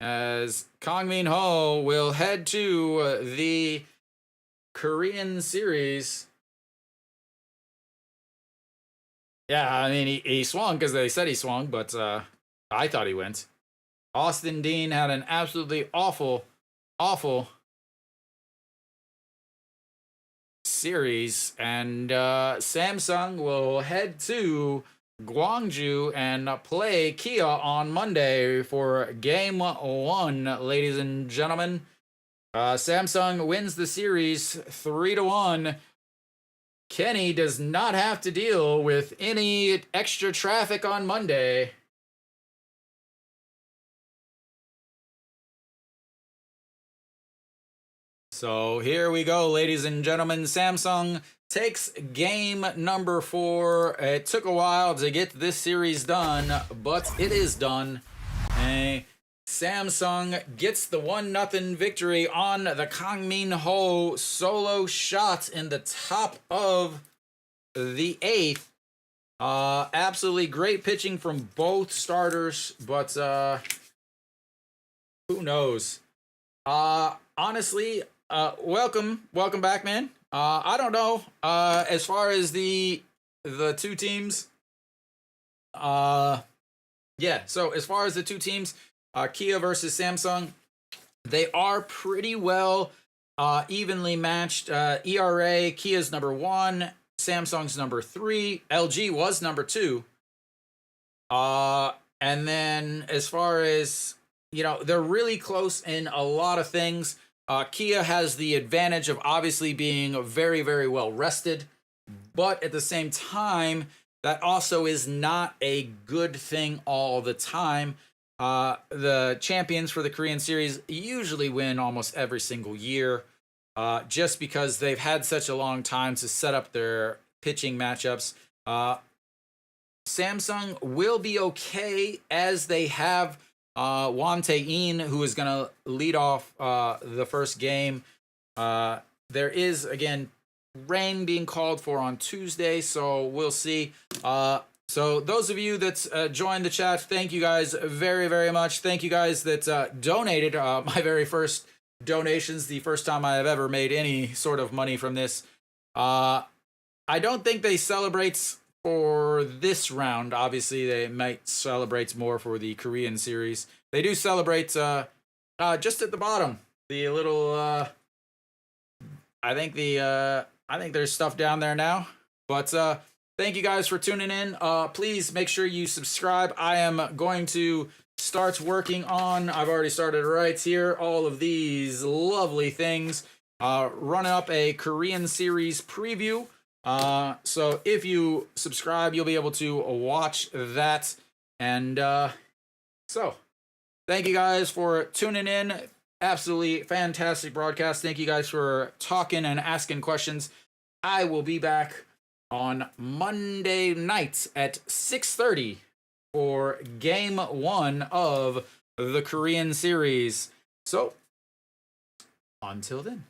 S1: as Kang Min Ho will head to the Korean series. Yeah, I mean, he swung because they said he swung, but I thought he went. Austin Dean had an absolutely awful series, and Samsung will head to Gwangju and play Kia on Monday for game 1, ladies and gentlemen. Samsung wins the series 3-1. Kenny does not have to deal with any extra traffic on Monday. So here we go, ladies and gentlemen. Samsung takes game number 4. It took a while to get this series done, but it is done. Samsung gets the 1-0 victory on the Kang Min Ho solo shot in the top of the 8th. Absolutely great pitching from both starters, but who knows? Honestly, welcome back, man. I don't know. As far as the two teams, yeah. So as far as the two teams, Kia versus Samsung, they are pretty well evenly matched. ERA, Kia's number 1, Samsung's number 3, LG was number 2. And then as far as, they're really close in a lot of things. Kia has the advantage of obviously being very, very well rested, but at the same time, that also is not a good thing all the time. The champions for the Korean series usually win almost every single year, just because they've had such a long time to set up their pitching matchups. Samsung will be okay, as they have Won Tae-in, who is going to lead off the first game. There is, again, rain being called for on Tuesday, so we'll see. So those of you that joined the chat, thank you guys very, very much. Thank you guys that donated. My very first donations, the first time I have ever made any sort of money from this. I don't think they celebrate for this round. Obviously, they might celebrate more for the Korean series. They do celebrate just at the bottom. The little, I think there's stuff down there now. But thank you guys for tuning in. Please make sure you subscribe. I am going to start working on, I've already started right here, all of these lovely things. Running up a Korean series preview. So if you subscribe, you'll be able to watch that. And so thank you guys for tuning in. Absolutely fantastic broadcast. Thank you guys for talking and asking questions. I will be back on Monday night at 6:30 for game 1 of the Korean series. So until then.